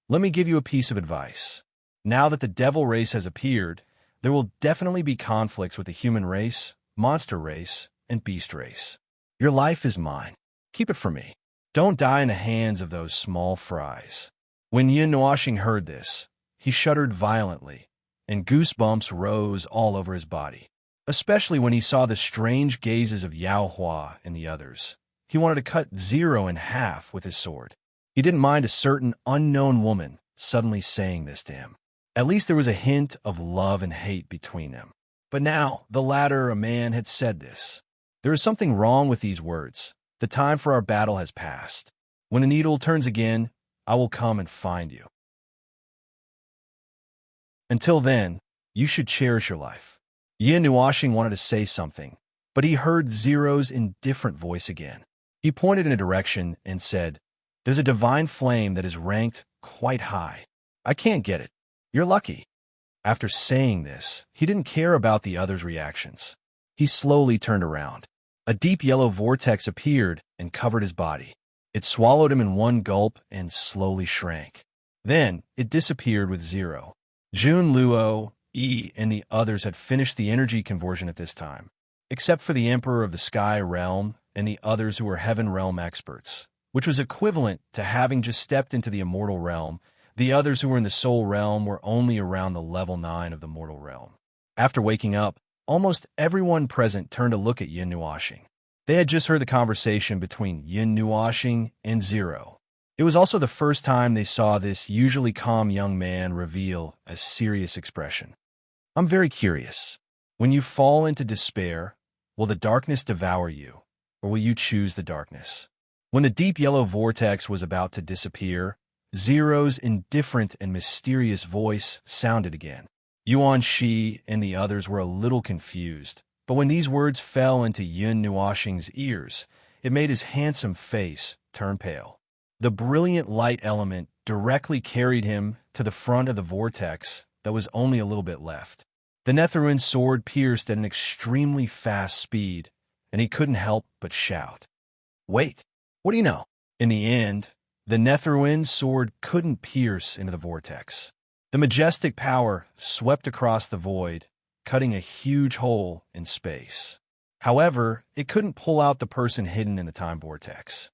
"Let me give you a piece of advice. Now that the devil race has appeared, there will definitely be conflicts with the human race, monster race, and beast race. Your life is mine. Keep it for me. Don't die in the hands of those small fries." When Yin Nuashing heard this, he shuddered violently, and goosebumps rose all over his body, especially when he saw the strange gazes of Yao Hua and the others. He wanted to cut Zero in half with his sword. He didn't mind a certain unknown woman suddenly saying this to him. At least there was a hint of love and hate between them. But now, the latter, a man, had said this. There is something wrong with these words. The time for our battle has passed. When the needle turns again, I will come and find you. Until then, you should cherish your life. Yin Nuashing wanted to say something, but he heard Zero's indifferent voice again. He pointed in a direction and said, "There's a divine flame that is ranked quite high. I can't get it. You're lucky." After saying this, he didn't care about the others' reactions. He slowly turned around. A deep yellow vortex appeared and covered his body. It swallowed him in one gulp and slowly shrank. Then it disappeared with Zero. Jun Luo, Yi, and the others had finished the energy conversion at this time, except for the Emperor of the Sky Realm and the others who were Heaven Realm experts, which was equivalent to having just stepped into the Immortal Realm. The others who were in the Soul Realm were only around the level 9 of the Mortal Realm. After waking up, almost everyone present turned to look at Yin Nuashing. They had just heard the conversation between Yin Nuashing and Zero. It was also the first time they saw this usually calm young man reveal a serious expression. "I'm very curious. When you fall into despair, will the darkness devour you, or will you choose the darkness?" When the deep yellow vortex was about to disappear, Zero's indifferent and mysterious voice sounded again. Yuan Shi and the others were a little confused, but when these words fell into Yin Nuashing's ears, it made his handsome face turn pale. The brilliant light element directly carried him to the front of the vortex that was only a little bit left. The Netherun sword pierced at an extremely fast speed, and he couldn't help but shout, "Wait, what do you know?" In the end, the Netherun sword couldn't pierce into the vortex. The majestic power swept across the void, cutting a huge hole in space. However, it couldn't pull out the person hidden in the time vortex.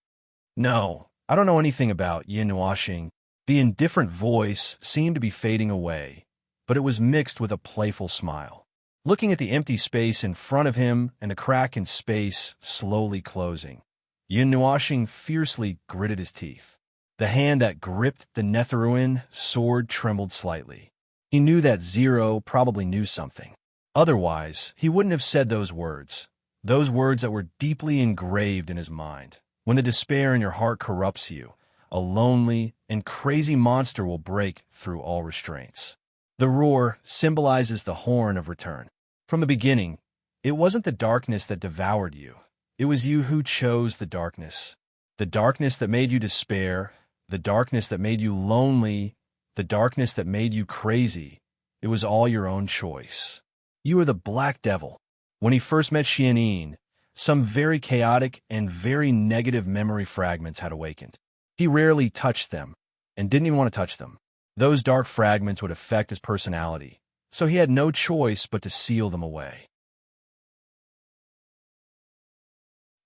"No, I don't know anything about Yin Nuashing." The indifferent voice seemed to be fading away, but it was mixed with a playful smile. Looking at the empty space in front of him and the crack in space slowly closing, Yin Nuashing fiercely gritted his teeth. The hand that gripped the Netherun sword trembled slightly. He knew that Zero probably knew something. Otherwise, he wouldn't have said those words that were deeply engraved in his mind. When the despair in your heart corrupts you, a lonely and crazy monster will break through all restraints. The roar symbolizes the horn of return. From the beginning, it wasn't the darkness that devoured you. It was you who chose the darkness. The darkness that made you despair, the darkness that made you lonely, the darkness that made you crazy, it was all your own choice. You were the Black Devil. When he first met Xianyin, some very chaotic and very negative memory fragments had awakened. He rarely touched them, and didn't even want to touch them. Those dark fragments would affect his personality, so he had no choice but to seal them away.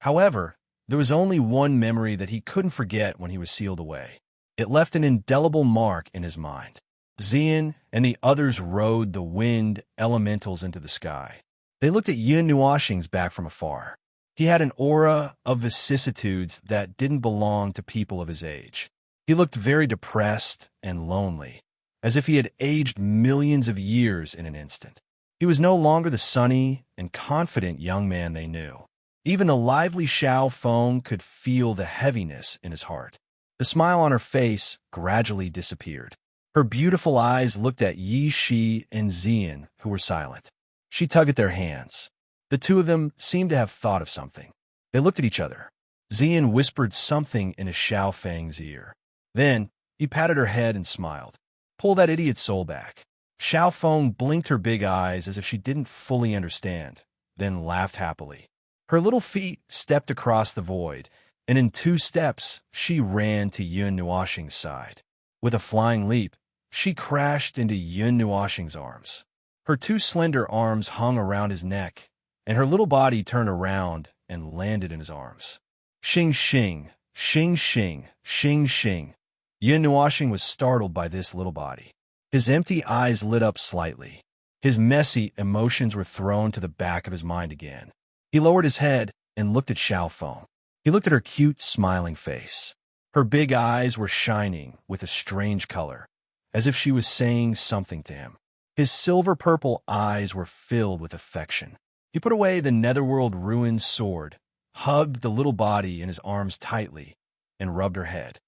However, there was only one memory that he couldn't forget when he was sealed away. It left an indelible mark in his mind. Xian and the others rode the wind elementals into the sky. They looked at Yun Nuoxing's back from afar. He had an aura of vicissitudes that didn't belong to people of his age. He looked very depressed and lonely, as if he had aged millions of years in an instant. He was no longer the sunny and confident young man they knew. Even the lively Xiao Feng could feel the heaviness in his heart. The smile on her face gradually disappeared. Her beautiful eyes looked at Yi Shi and Xian, who were silent. She tugged at their hands. The two of them seemed to have thought of something. They looked at each other. Xian whispered something into Xiao Feng's ear. Then, he patted her head and smiled. Pull that idiot's soul back. Xiao Feng blinked her big eyes as if she didn't fully understand, then laughed happily. Her little feet stepped across the void, and in 2 steps, she ran to Yun Nuoxing's side. With a flying leap, she crashed into Yun Nuoxing's arms. Her 2 slender arms hung around his neck, and her little body turned around and landed in his arms. Xing xing, xing xing, xing xing. Yun Nuoxing was startled by this little body. His empty eyes lit up slightly. His messy emotions were thrown to the back of his mind again. He lowered his head and looked at Xiao Feng. He looked at her cute, smiling face. Her big eyes were shining with a strange color, as if she was saying something to him. His silver-purple eyes were filled with affection. He put away the netherworld ruined sword, hugged the little body in his arms tightly, and rubbed her head.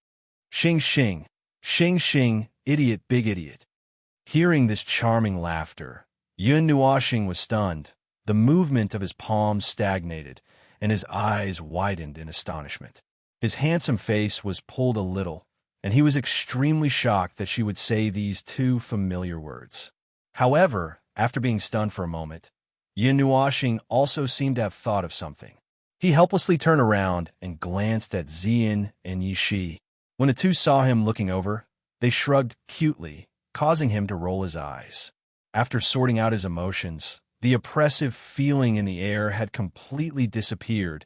Xing xing, xing xing, idiot, big idiot. Hearing this charming laughter, Yun Nuoxing was stunned. The movement of his palms stagnated, and his eyes widened in astonishment. His handsome face was pulled a little, and he was extremely shocked that she would say these 2 familiar words. However, after being stunned for a moment, Yun Nuoxing also seemed to have thought of something. He helplessly turned around and glanced at Xian and Yi Shi. When the 2 saw him looking over, they shrugged cutely, causing him to roll his eyes. After sorting out his emotions, the oppressive feeling in the air had completely disappeared,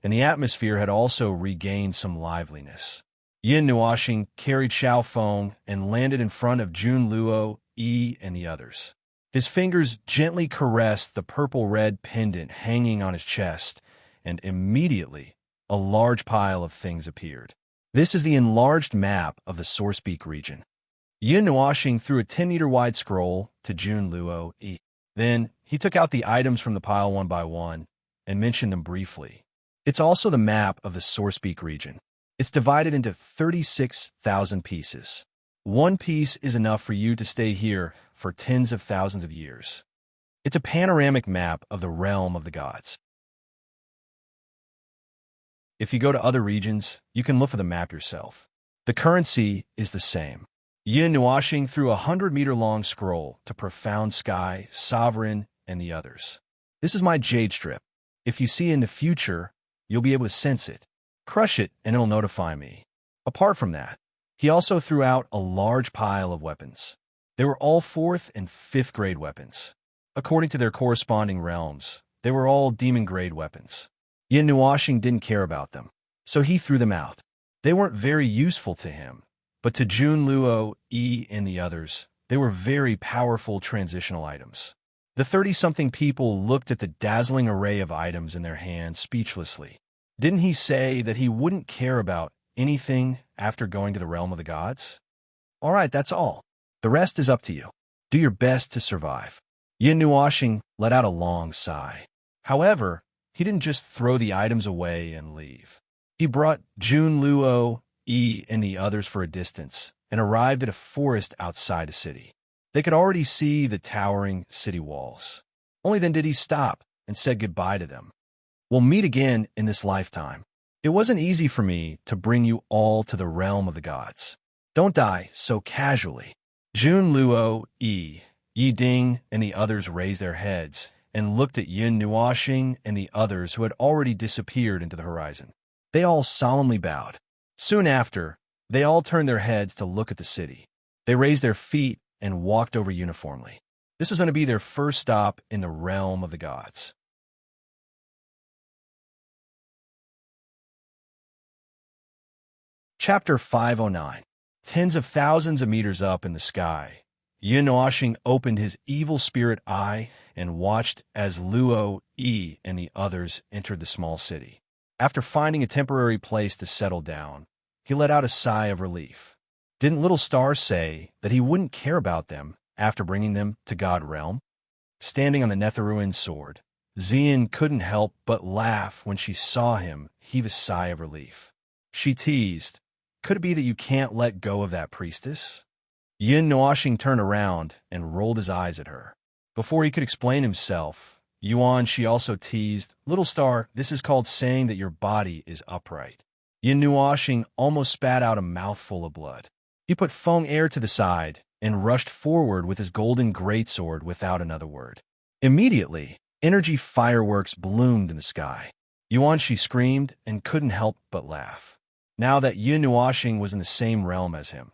and the atmosphere had also regained some liveliness. Yun Nuoxing carried Xiao Feng and landed in front of Jun Luo, Yi, and the others. His fingers gently caressed the purple-red pendant hanging on his chest, and immediately a large pile of things appeared. This is the enlarged map of the Sourcepeak region. Yun Nuoxing threw a 10-meter-wide scroll to Jun Luo, Yi. Then, he took out the items from the pile one by one and mentioned them briefly. It's also the map of the Sourcepeak region. It's divided into 36,000 pieces. 1 piece is enough for you to stay here for tens of thousands of years. It's a panoramic map of the realm of the gods. If you go to other regions, you can look for the map yourself. The currency is the same. Yun Nuoxing threw a 100-meter-long scroll to Profound Sky, Sovereign, and the others. This is my jade strip. If you see it in the future, you'll be able to sense it. Crush it, and it'll notify me. Apart from that, he also threw out a large pile of weapons. They were all 4th and 5th grade weapons. According to their corresponding realms, they were all demon-grade weapons. Yun Nuoxing didn't care about them, so he threw them out. They weren't very useful to him, but to Jun Luo, Yi, and the others, they were very powerful transitional items. The 30-something people looked at the dazzling array of items in their hands speechlessly. Didn't he say that he wouldn't care about anything after going to the realm of the gods? All right, that's all. The rest is up to you. Do your best to survive. Yun Nuoxing let out a long sigh. However, he didn't just throw the items away and leave. He brought Jun Luo, Yi, and the others for a distance and arrived at a forest outside a city. They could already see the towering city walls. Only then did he stop and said goodbye to them. We'll meet again in this lifetime. It wasn't easy for me to bring you all to the realm of the gods. Don't die so casually. Jun Luo, Yi Ding, and the others raised their heads and looked at Yin Nuoxing and the others who had already disappeared into the horizon. They all solemnly bowed. Soon after, they all turned their heads to look at the city. They raised their feet and walked over uniformly. This was going to be their first stop in the realm of the gods. Chapter 509. Tens of thousands of meters up in the sky, Yin Nuoxing opened his evil spirit eye and watched as Luo, Yi, and the others entered the small city. After finding a temporary place to settle down, he let out a sigh of relief. Didn't Little Star say that he wouldn't care about them after bringing them to God Realm? Standing on the Netheruin's sword, Xian couldn't help but laugh when she saw him heave a sigh of relief. She teased, "Could it be that you can't let go of that priestess?" Yin Nuoxing turned around and rolled his eyes at her. Before he could explain himself, she also teased, "Little Star, this is called saying that your body is upright." Yin Nuoxing almost spat out a mouthful of blood. He put Feng Air to the side and rushed forward with his golden greatsword without another word. Immediately, energy fireworks bloomed in the sky. She screamed and couldn't help but laugh. Now that Yin Nuoxing was in the same realm as him,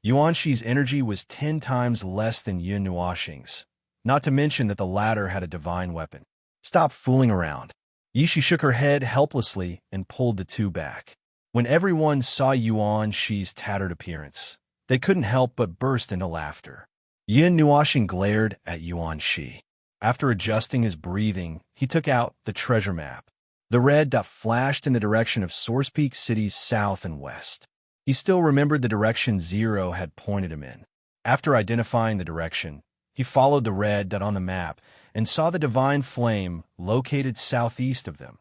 Yuanxi's energy was 10 times less than Yin Nuoxing's, not to mention that the latter had a divine weapon. "Stop fooling around." Yishi shook her head helplessly and pulled the two back. When everyone saw Yuanxi's tattered appearance, they couldn't help but burst into laughter. Yin Nuoxing glared at Yuanxi. After adjusting his breathing, he took out the treasure map. The red dot flashed in the direction of Source Peak City's south and west. He still remembered the direction Zero had pointed him in. After identifying the direction, he followed the red dot on the map and saw the divine flame located southeast of them,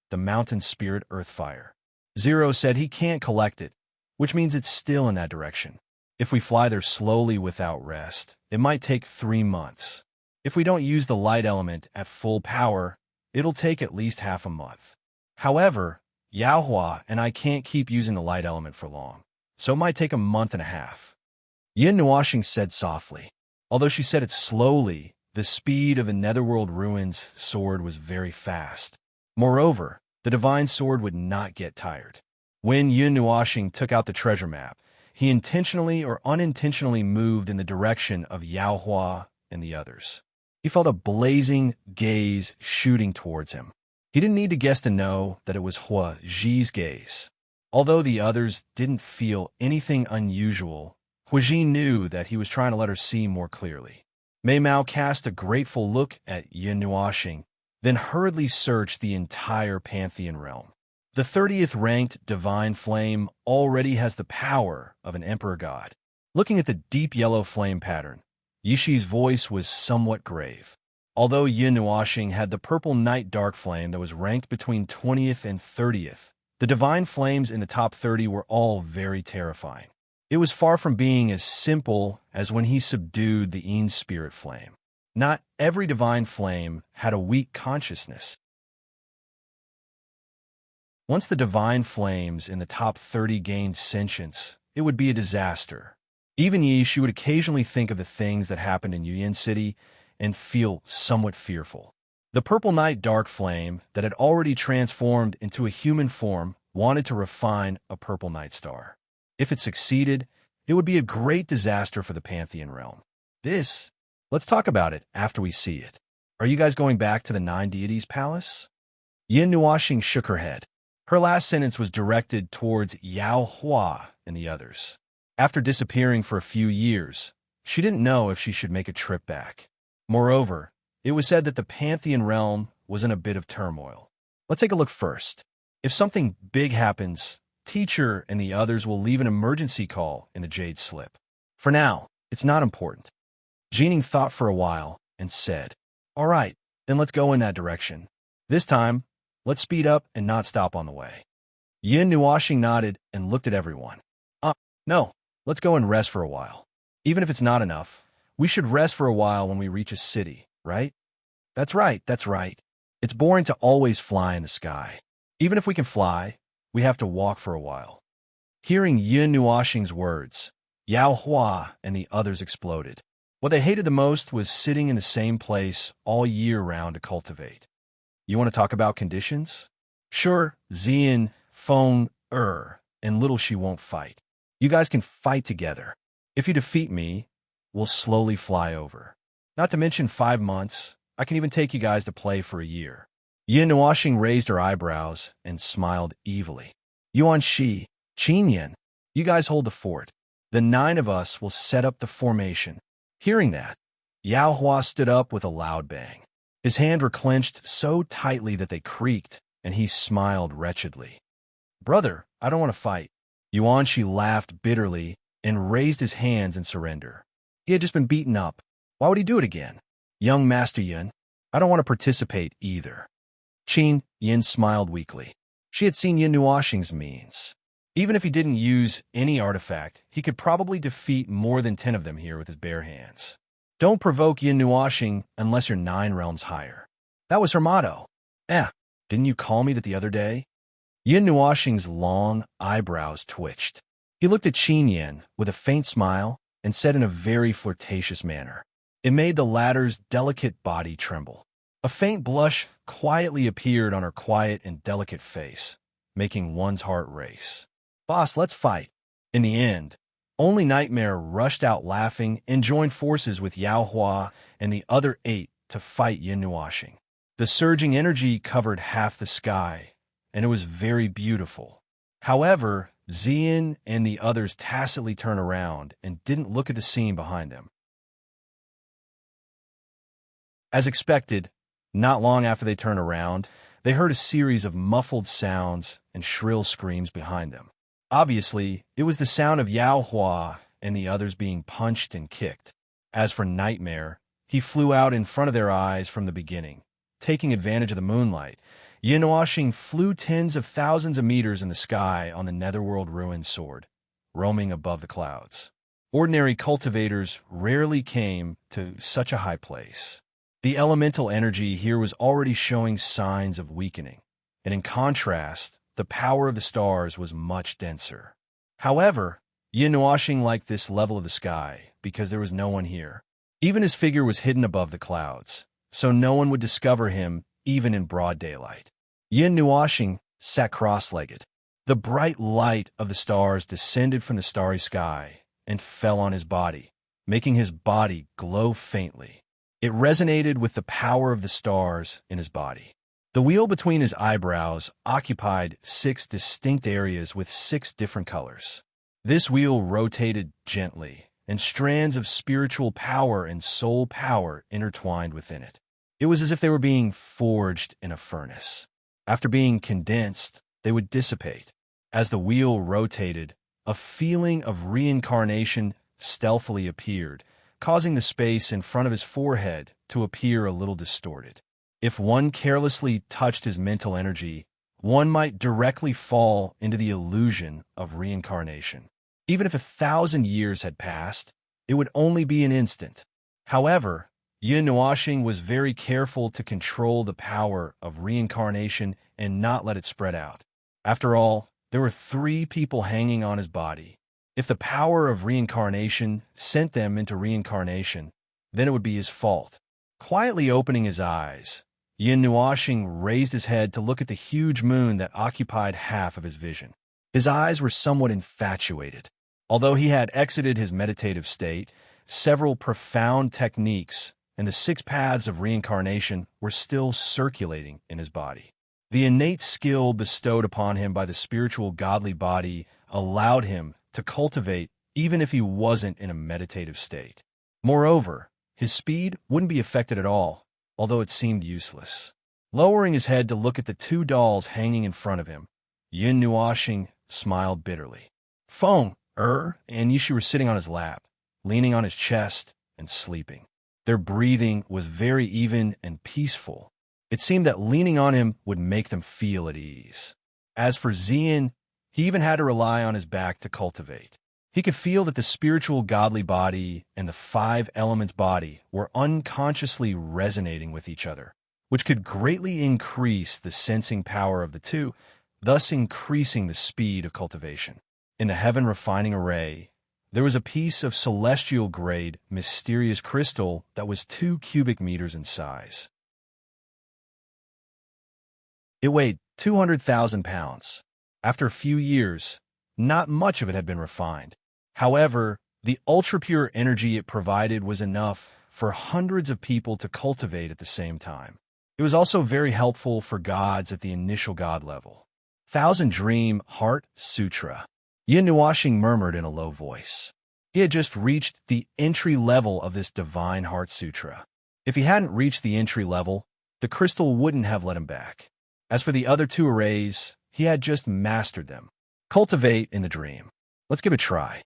the mountain spirit Earthfire. Zero said he can't collect it, which means it's still in that direction. If we fly there slowly without rest, it might take 3 months. If we don't use the light element at full power, it'll take at least half a month. However, Yaohua and I can't keep using the light element for long, so it might take a month and a half. Yin Nuoxing said softly. Although she said it slowly, the speed of the Netherworld Ruins sword was very fast. Moreover, the divine sword would not get tired. When Yin Nuoxing took out the treasure map, he intentionally or unintentionally moved in the direction of Yaohua and the others. He felt a blazing gaze shooting towards him. He didn't need to guess to know that it was Hua Zhi's gaze. Although the others didn't feel anything unusual, Hua Zhi knew that he was trying to let her see more clearly. Mei Mao cast a grateful look at Yin Nuoxing, then hurriedly searched the entire Pantheon realm. The 30th ranked divine flame already has the power of an emperor god. Looking at the deep yellow flame pattern, Yishi's voice was somewhat grave. Although Yin Nuoxing had the purple night dark flame that was ranked between 20th and 30th, the divine flames in the top 30 were all very terrifying. It was far from being as simple as when he subdued the Yin spirit flame. Not every divine flame had a weak consciousness. Once the divine flames in the top 30 gained sentience, it would be a disaster. Even Yishi would occasionally think of the things that happened in Yuyin City and feel somewhat fearful. The purple night dark flame that had already transformed into a human form wanted to refine a purple night star. If it succeeded, it would be a great disaster for the Pantheon realm. Let's talk about it after we see it. Are you guys going back to the 9 deities palace? Yin Nuoxing shook her head. Her last sentence was directed towards Yao Hua and the others. After disappearing for a few years, she didn't know if she should make a trip back. Moreover, it was said that the Pantheon realm was in a bit of turmoil. Let's take a look first. If something big happens, Teacher and the others will leave an emergency call in the Jade Slip. For now, it's not important. Jining thought for a while and said, "All right, then let's go in that direction. This time, let's speed up and not stop on the way." Yin Nuoxing nodded and looked at everyone. No, let's go and rest for a while. Even if it's not enough, we should rest for a while when we reach a city, right? That's right. It's boring to always fly in the sky. Even if we can fly, we have to walk for a while. Hearing Yin Nuoxing's words, Yao Hua and the others exploded. What they hated the most was sitting in the same place all year round to cultivate. You want to talk about conditions? Sure, Xian, Feng, and Little She won't fight. You guys can fight together. If you defeat me, we'll slowly fly over. Not to mention 5 months, I can even take you guys to play for a year. Yin Nuoxing raised her eyebrows and smiled evilly. Yuan Shi, Qin Yin, you guys hold the fort. The 9 of us will set up the formation. Hearing that, Yao Hua stood up with a loud bang. His hands were clenched so tightly that they creaked, and he smiled wretchedly. Brother, I don't want to fight. Yuan Shi laughed bitterly and raised his hands in surrender. He had just been beaten up. Why would he do it again? Young Master Yin, I don't want to participate either. Qin Yin smiled weakly. She had seen Yin Nuoxing's means. Even if he didn't use any artifact, he could probably defeat more than 10 of them here with his bare hands. Don't provoke Yin Nuoxing unless you're 9 realms higher. That was her motto. Didn't you call me that the other day? Yin Nuoxing's long eyebrows twitched. He looked at Qin Yin with a faint smile and said in a very flirtatious manner. It made the latter's delicate body tremble. A faint blush quietly appeared on her quiet and delicate face, making one's heart race. Boss, let's fight. In the end, only Nightmare rushed out laughing and joined forces with Yao Hua and the other 8 to fight Yin Nuoxing. The surging energy covered half the sky, and it was very beautiful. However, Xian and the others tacitly turned around and didn't look at the scene behind them. As expected, not long after they turned around, they heard a series of muffled sounds and shrill screams behind them. Obviously, it was the sound of Yao Hua and the others being punched and kicked. As for Nightmare, he flew out in front of their eyes from the beginning. Taking advantage of the moonlight, Yin Nuoxing flew tens of thousands of meters in the sky on the Netherworld Ruin sword, roaming above the clouds. Ordinary cultivators rarely came to such a high place. The elemental energy here was already showing signs of weakening, and in contrast, the power of the stars was much denser. However, Yin Nuoxing liked this level of the sky because there was no one here. Even his figure was hidden above the clouds, so no one would discover him even in broad daylight. Yin Nuoxing sat cross-legged. The bright light of the stars descended from the starry sky and fell on his body, making his body glow faintly. It resonated with the power of the stars in his body. The wheel between his eyebrows occupied 6 distinct areas with 6 different colors. This wheel rotated gently, and strands of spiritual power and soul power intertwined within it. It was as if they were being forged in a furnace. After being condensed, they would dissipate. As the wheel rotated, a feeling of reincarnation stealthily appeared, causing the space in front of his forehead to appear a little distorted. If one carelessly touched his mental energy, one might directly fall into the illusion of reincarnation. Even if 1,000 years had passed, it would only be an instant. However, Yin Nuoxing was very careful to control the power of reincarnation and not let it spread out. After all, there were 3 people hanging on his body. If the power of reincarnation sent them into reincarnation, then it would be his fault. Quietly opening his eyes, Yin Nuoxing raised his head to look at the huge moon that occupied half of his vision. His eyes were somewhat infatuated. Although he had exited his meditative state, several profound techniques and the 6 paths of reincarnation were still circulating in his body. The innate skill bestowed upon him by the spiritual godly body allowed him to cultivate even if he wasn't in a meditative state. Moreover, his speed wouldn't be affected at all, although it seemed useless. Lowering his head to look at the 2 dolls hanging in front of him, Yin Nuoxing smiled bitterly. Feng, and Yishi were sitting on his lap, leaning on his chest and sleeping. Their breathing was very even and peaceful. It seemed that leaning on him would make them feel at ease. As for Xian, he even had to rely on his back to cultivate. He could feel that the spiritual godly body and the 5 elements body were unconsciously resonating with each other, which could greatly increase the sensing power of the 2, thus increasing the speed of cultivation. In the heaven refining array, there was a piece of celestial-grade, mysterious crystal that was 2 cubic meters in size. It weighed 200,000 pounds. After a few years, not much of it had been refined. However, the ultra-pure energy it provided was enough for hundreds of people to cultivate at the same time. It was also very helpful for gods at the initial god level. Thousand Dream Heart Sutra. Yin Nuashing murmured in a low voice. He had just reached the entry level of this divine Heart Sutra. If he hadn't reached the entry level, the crystal wouldn't have let him back. As for the other 2 arrays, he had just mastered them. Cultivate in the dream. Let's give it a try.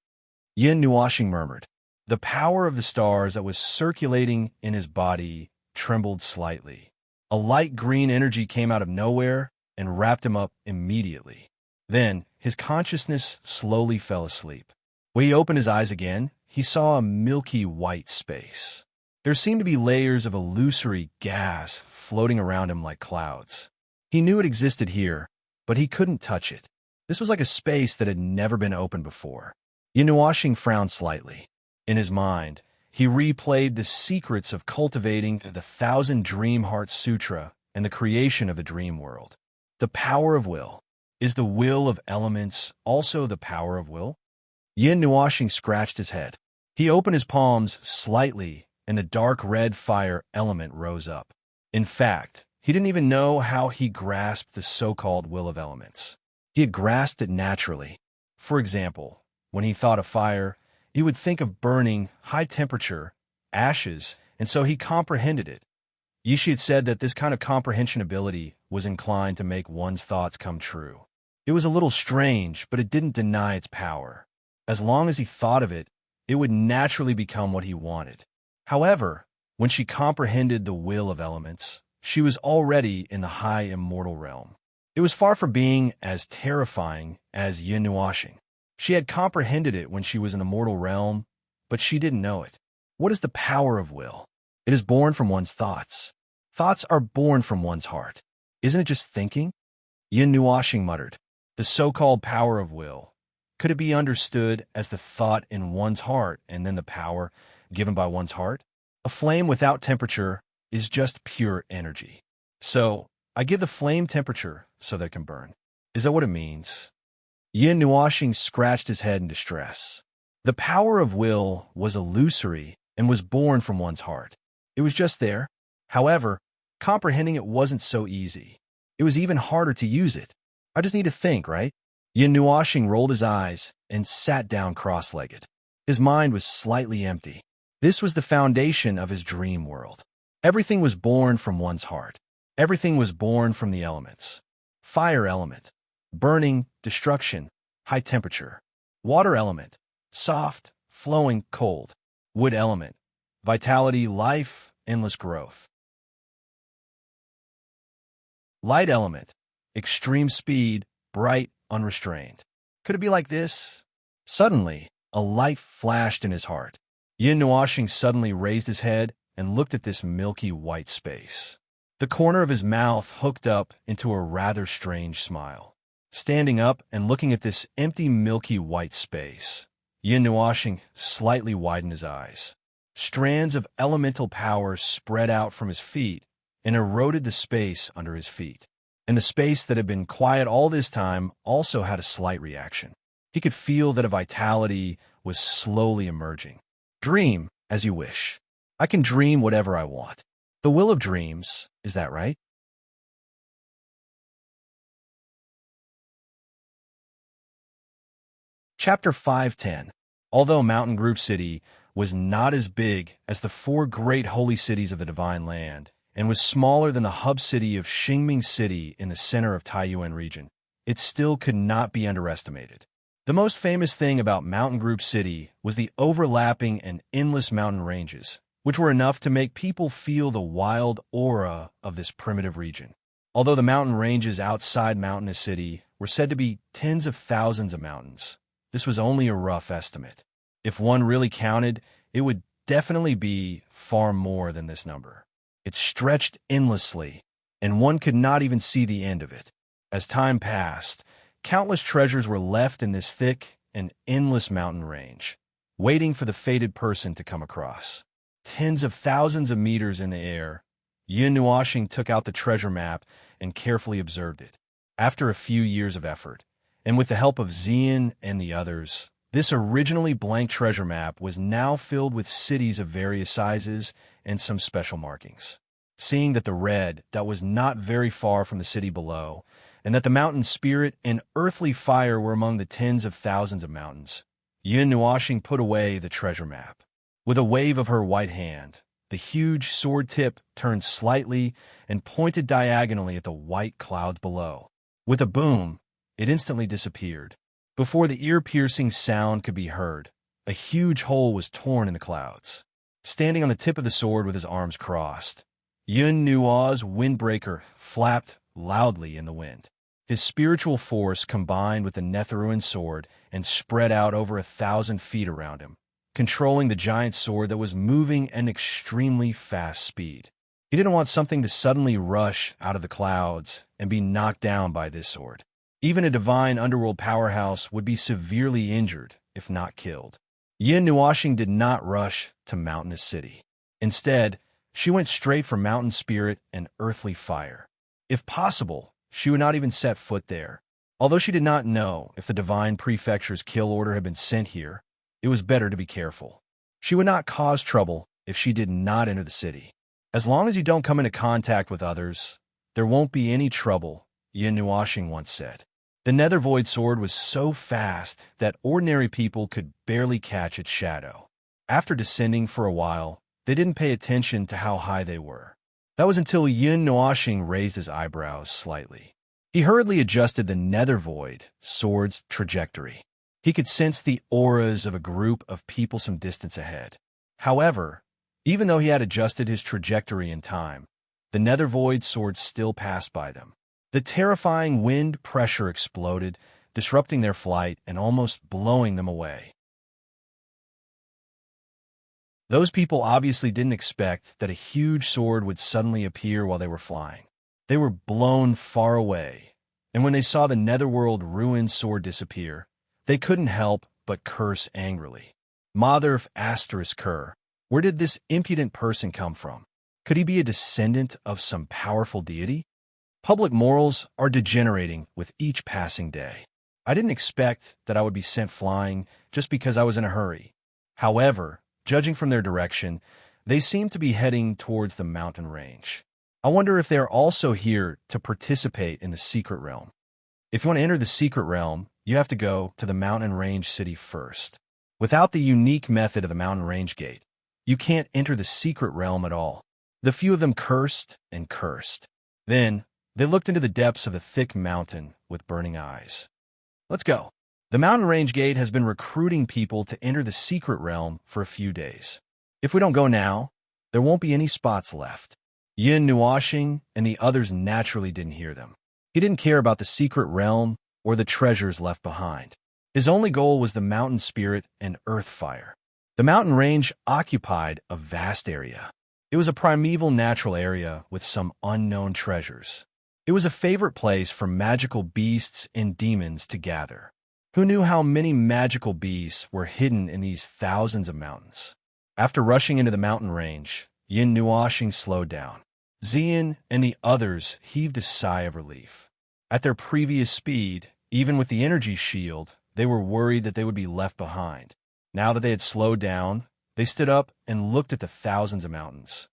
Yin Nuashing murmured. The power of the stars that was circulating in his body trembled slightly. A light green energy came out of nowhere and wrapped him up immediately. Then, his consciousness slowly fell asleep. When he opened his eyes again, he saw a milky white space. There seemed to be layers of illusory gas floating around him like clouds. He knew it existed here, but he couldn't touch it. This was like a space that had never been opened before. Yin Nuashing frowned slightly. In his mind, he replayed the secrets of cultivating the Thousand Dream Heart Sutra and the creation of a dream world. The power of will. Is the will of elements also the power of will? Yin Nuashing scratched his head. He opened his palms slightly, and the dark red fire element rose up. In fact, he didn't even know how he grasped the so-called will of elements. He had grasped it naturally. For example, when he thought of fire, he would think of burning, high temperature, ashes, and so he comprehended it. Yishi had said that this kind of comprehension ability was inclined to make one's thoughts come true. It was a little strange, but it didn't deny its power. As long as he thought of it, it would naturally become what he wanted. However, when she comprehended the will of elements, she was already in the high immortal realm. It was far from being as terrifying as Yin Nuashing. She had comprehended it when she was in the mortal realm, but she didn't know it. What is the power of will? It is born from one's thoughts. Thoughts are born from one's heart. Isn't it just thinking? Yin Nuashing muttered. The so-called power of will. Could it be understood as the thought in one's heart and then the power given by one's heart? A flame without temperature is just pure energy. So, I give the flame temperature so that it can burn. Is that what it means? Yin Nuashing scratched his head in distress. The power of will was illusory and was born from one's heart. It was just there. However, comprehending it wasn't so easy. It was even harder to use it. I just need to think, right? Yin Nuashing rolled his eyes and sat down cross-legged. His mind was slightly empty. This was the foundation of his dream world. Everything was born from one's heart. Everything was born from the elements. Fire element, burning, destruction, high temperature. Water element, soft, flowing, cold. Wood element, vitality, life, endless growth. Light element, extreme speed, bright, unrestrained. Could it be like this? Suddenly, a light flashed in his heart. Yin Nuashing suddenly raised his head and looked at this milky white space. The corner of his mouth hooked up into a rather strange smile. Standing up and looking at this empty milky white space, Yin Nuashing slightly widened his eyes. Strands of elemental power spread out from his feet and eroded the space under his feet. And the space that had been quiet all this time also had a slight reaction. He could feel that a vitality was slowly emerging. Dream as you wish. I can dream whatever I want. The will of dreams, is that right? Chapter 5:10. Although Mountain Group City was not as big as the 4 great holy cities of the Divine Land, and was smaller than the hub city of Xingming City in the center of Taiyuan region, it still could not be underestimated. The most famous thing about Mountain Group City was the overlapping and endless mountain ranges, which were enough to make people feel the wild aura of this primitive region. Although the mountain ranges outside Mountainous City were said to be tens of thousands of mountains, this was only a rough estimate. If one really counted, it would definitely be far more than this number. It stretched endlessly, and one could not even see the end of it. As time passed, countless treasures were left in this thick and endless mountain range. waiting for the fated person to come across. Tens of thousands of meters in the air, Yun Nuashing took out the treasure map and carefully observed it. After a few years of effort, and with the help of Xian and the others, this originally blank treasure map was now filled with cities of various sizes and some special markings. Seeing that the red dot was not very far from the city below, and that the mountain spirit and earthly fire were among the tens of thousands of mountains, Yun Nuashing put away the treasure map. With a wave of her white hand, the huge sword tip turned slightly and pointed diagonally at the white clouds below. With a boom, it instantly disappeared. Before the ear-piercing sound could be heard, a huge hole was torn in the clouds. Standing on the tip of the sword with his arms crossed, Yun Nua's windbreaker flapped loudly in the wind. His spiritual force combined with the Netheruan sword and spread out over 1,000 feet around him, controlling the giant sword that was moving at an extremely fast speed. He didn't want something to suddenly rush out of the clouds and be knocked down by this sword. Even a divine underworld powerhouse would be severely injured, if not killed. Yun Nuashing did not rush to Mountainous City. Instead, she went straight for mountain spirit and earthly fire. If possible, she would not even set foot there. Although she did not know if the divine prefecture's kill order had been sent here, it was better to be careful. She would not cause trouble if she did not enter the city. As long as you don't come into contact with others, there won't be any trouble, Yun Nuashing once said. The Nether Void sword was so fast that ordinary people could barely catch its shadow. After descending for a while, they didn't pay attention to how high they were. That was until Yun Nuashing raised his eyebrows slightly. He hurriedly adjusted the Nether Void sword's trajectory. He could sense the auras of a group of people some distance ahead. However, even though he had adjusted his trajectory in time, the Nether Void sword still passed by them. The terrifying wind pressure exploded, disrupting their flight and almost blowing them away. Those people obviously didn't expect that a huge sword would suddenly appear while they were flying. They were blown far away, and when they saw the Netherworld ruined sword disappear, they couldn't help but curse angrily. Mother of Asterisk Kerr, where did this impudent person come from? Could he be a descendant of some powerful deity? Public morals are degenerating with each passing day. I didn't expect that I would be sent flying just because I was in a hurry. However, judging from their direction, they seem to be heading towards the mountain range. I wonder if they're also here to participate in the secret realm. If you want to enter the secret realm, you have to go to the mountain range city first. Without the unique method of the mountain range gate, you can't enter the secret realm at all. The few of them cursed and cursed. Then, they looked into the depths of the thick mountain with burning eyes. Let's go. The mountain range gate has been recruiting people to enter the secret realm for a few days. If we don't go now, there won't be any spots left. Yun Nuashing and the others naturally didn't hear them. He didn't care about the secret realm or the treasures left behind. His only goal was the mountain spirit and earth fire. The mountain range occupied a vast area. It was a primeval natural area with some unknown treasures. It was a favorite place for magical beasts and demons to gather. Who knew how many magical beasts were hidden in these thousands of mountains? After rushing into the mountain range, Yun Nuashing slowed down. Xian and the others heaved a sigh of relief. At their previous speed, even with the energy shield, they were worried that they would be left behind. Now that they had slowed down, they stood up and looked at the thousands of mountains.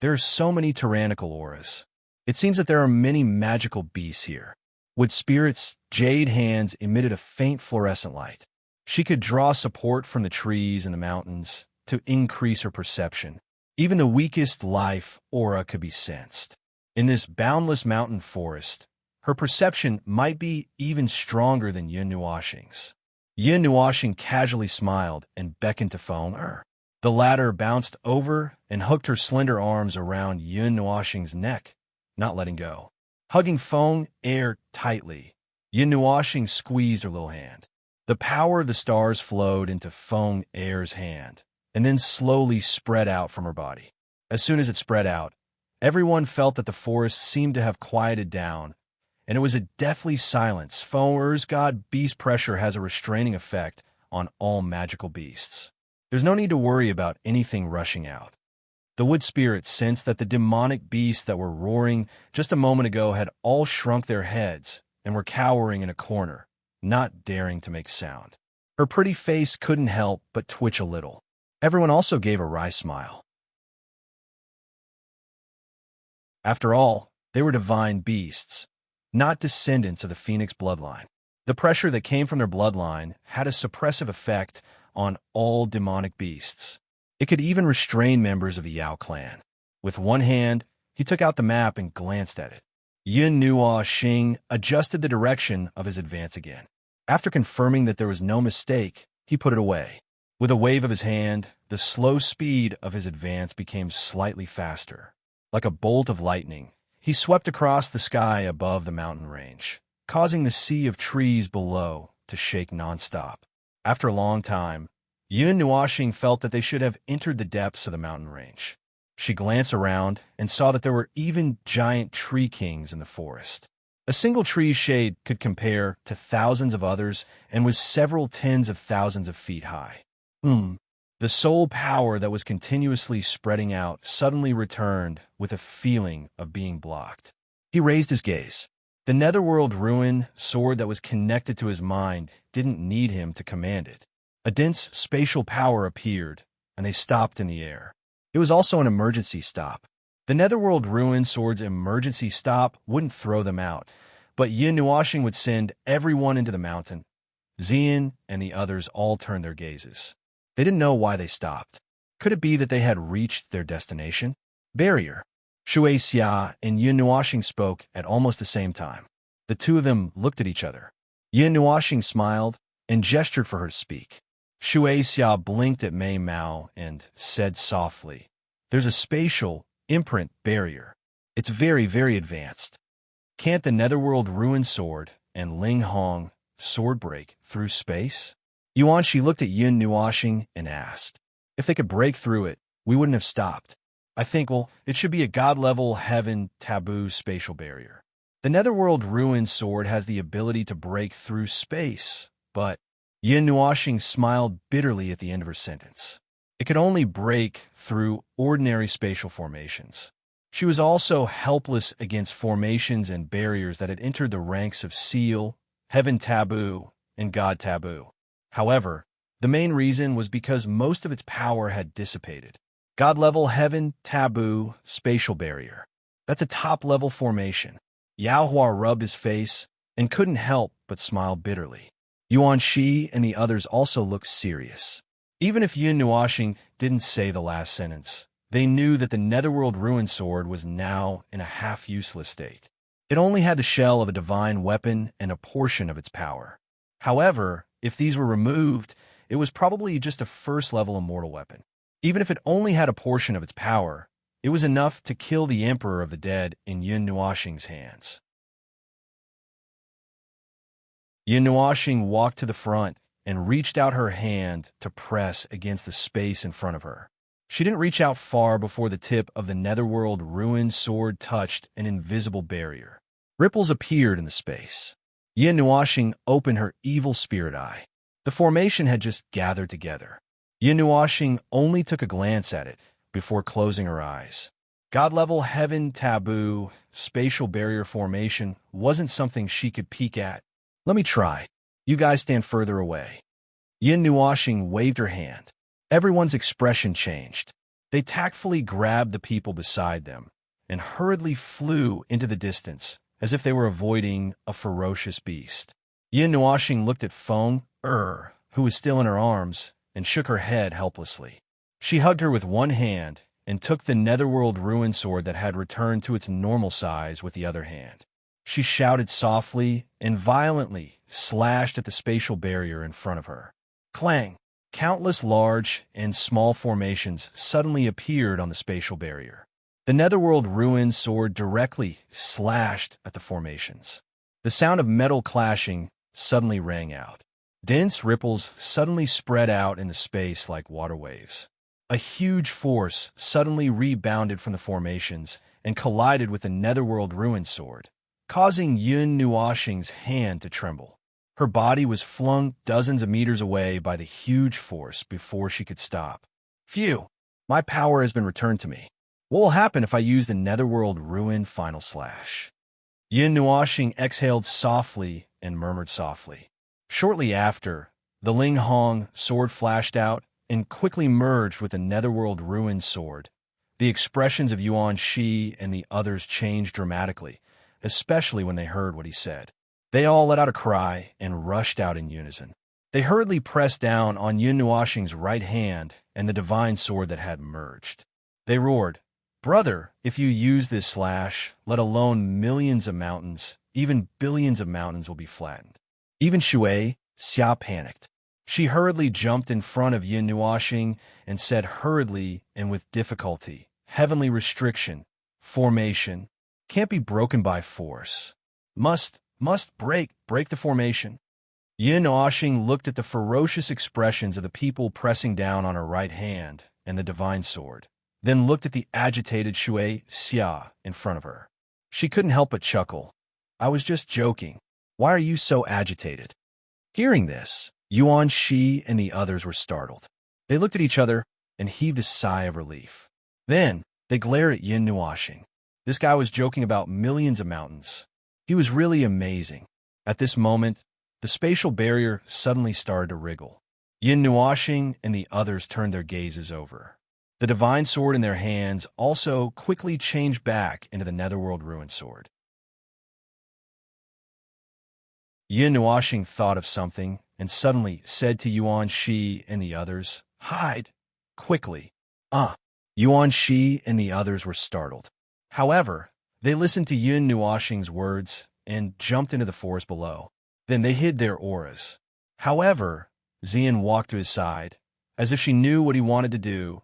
There are so many tyrannical auras. It seems that there are many magical beasts here. With spirits, jade hands emitted a faint fluorescent light. She could draw support from the trees and the mountains to increase her perception. Even the weakest life aura could be sensed. In this boundless mountain forest, her perception might be even stronger than Yun Nuashing's. Yun Nuashing casually smiled and beckoned to Feng Er. The latter bounced over and hooked her slender arms around Yun Nuashing's neck, not letting go. Hugging Feng Er tightly, Yun Nuashing squeezed her little hand. The power of the stars flowed into Feng Er's hand, and then slowly spread out from her body. As soon as it spread out, everyone felt that the forest seemed to have quieted down, and it was a deathly silence. Feng Er's god beast pressure has a restraining effect on all magical beasts. There's no need to worry about anything rushing out. The wood spirits sensed that the demonic beasts that were roaring just a moment ago had all shrunk their heads and were cowering in a corner, not daring to make sound. Her pretty face couldn't help but twitch a little. Everyone also gave a wry smile. After all, they were divine beasts, not descendants of the Phoenix bloodline. The pressure that came from their bloodline had a suppressive effect on all demonic beasts. It could even restrain members of the Yao clan. With one hand, he took out the map and glanced at it. Yun Nuo Xing adjusted the direction of his advance again. After confirming that there was no mistake, he put it away. With a wave of his hand, the slow speed of his advance became slightly faster. Like a bolt of lightning, he swept across the sky above the mountain range, causing the sea of trees below to shake nonstop. After a long time, Yun Nuoxing felt that they should have entered the depths of the mountain range. She glanced around and saw that there were even giant tree kings in the forest. A single tree's shade could compare to thousands of others and was several tens of thousands of feet high. The soul power that was continuously spreading out suddenly returned with a feeling of being blocked. He raised his gaze. The netherworld ruin sword that was connected to his mind didn't need him to command it. A dense spatial power appeared, and they stopped in the air. It was also an emergency stop. The netherworld ruin sword's emergency stop wouldn't throw them out, but Yin Nuoxing would send everyone into the mountain. Xian and the others all turned their gazes. They didn't know why they stopped. Could it be that they had reached their destination? Barrier. Shui Xia and Yin Nuoxing spoke at almost the same time. The two of them looked at each other. Yin Nuoxing smiled and gestured for her to speak. Shui Xia blinked at Mei Mao and said softly, "There's a spatial imprint barrier. It's very, very advanced. Can't the netherworld ruin sword and Ling Hong sword break through space?" Yuanxi looked at Yin Nuoxing and asked, "If they could break through it, we wouldn't have stopped. I think, it should be a god-level heaven taboo spatial barrier. The netherworld ruin sword has the ability to break through space, but..." Yin Nuoxing smiled bitterly at the end of her sentence. It could only break through ordinary spatial formations. She was also helpless against formations and barriers that had entered the ranks of Seal, Heaven Taboo, and God Taboo. However, the main reason was because most of its power had dissipated. God-level Heaven Taboo spatial barrier. That's a top-level formation. Yao Hua rubbed his face and couldn't help but smile bitterly. Yuan Shi and the others also looked serious. Even if Yin Nuoxing didn't say the last sentence, they knew that the netherworld ruin sword was now in a half-useless state. It only had the shell of a divine weapon and a portion of its power. However, if these were removed, it was probably just a first-level immortal weapon. Even if it only had a portion of its power, it was enough to kill the Emperor of the Dead in Yin Nuoxing's hands. Yin Nuoxing walked to the front and reached out her hand to press against the space in front of her. She didn't reach out far before the tip of the netherworld ruin sword touched an invisible barrier. Ripples appeared in the space. Yin Nuoxing opened her evil spirit eye. The formation had just gathered together. Yin Nuoxing only took a glance at it before closing her eyes. God-level heaven taboo spatial barrier formation wasn't something she could peek at. "Let me try. You guys stand further away." Yin Nuoxing waved her hand. Everyone's expression changed. They tactfully grabbed the people beside them and hurriedly flew into the distance as if they were avoiding a ferocious beast. Yin Nuoxing looked at Feng who was still in her arms, and shook her head helplessly. She hugged her with one hand and took the netherworld ruin sword that had returned to its normal size with the other hand. She shouted softly and violently slashed at the spatial barrier in front of her. Clang! Countless large and small formations suddenly appeared on the spatial barrier. The netherworld ruin sword directly slashed at the formations. The sound of metal clashing suddenly rang out. Dense ripples suddenly spread out in the space like water waves. A huge force suddenly rebounded from the formations and collided with the netherworld ruin sword, causing Yin Nuoxing's hand to tremble. Her body was flung dozens of meters away by the huge force before she could stop. Phew! My power has been returned to me. What will happen if I use the Netherworld Ruin Final Slash? Yin Nuoxing exhaled softly and murmured softly. Shortly after, the Ling Hong sword flashed out and quickly merged with the Netherworld Ruin sword. The expressions of Yuan Shi and the others changed dramatically, especially when they heard what he said. They all let out a cry and rushed out in unison. They hurriedly pressed down on Yin Nuoxing's right hand and the divine sword that had merged. They roared, "Brother, if you use this slash, let alone millions of mountains, even billions of mountains will be flattened." Even Xue, Xia panicked. She hurriedly jumped in front of Yin Nuoxing and said hurriedly and with difficulty, "Heavenly restriction, formation, can't be broken by force. Must break the formation." Yin Nuoxing looked at the ferocious expressions of the people pressing down on her right hand and the divine sword, then looked at the agitated Xue Xia in front of her. She couldn't help but chuckle. "I was just joking. Why are you so agitated?" Hearing this, Yuan Shi and the others were startled. They looked at each other and heaved a sigh of relief. Then, they glared at Yin Nuoxing. This guy was joking about millions of mountains. He was really amazing. At this moment, the spatial barrier suddenly started to wriggle. Yin Nuoxing and the others turned their gazes over. The divine sword in their hands also quickly changed back into the Netherworld Ruin sword. Yin Nuoxing thought of something and suddenly said to Yuan Shi and the others, "Hide! Quickly!" Yuan Shi and the others were startled. However, they listened to Yin Nuoxing's words and jumped into the forest below. Then they hid their auras. However, Xian walked to his side. As if she knew what he wanted to do,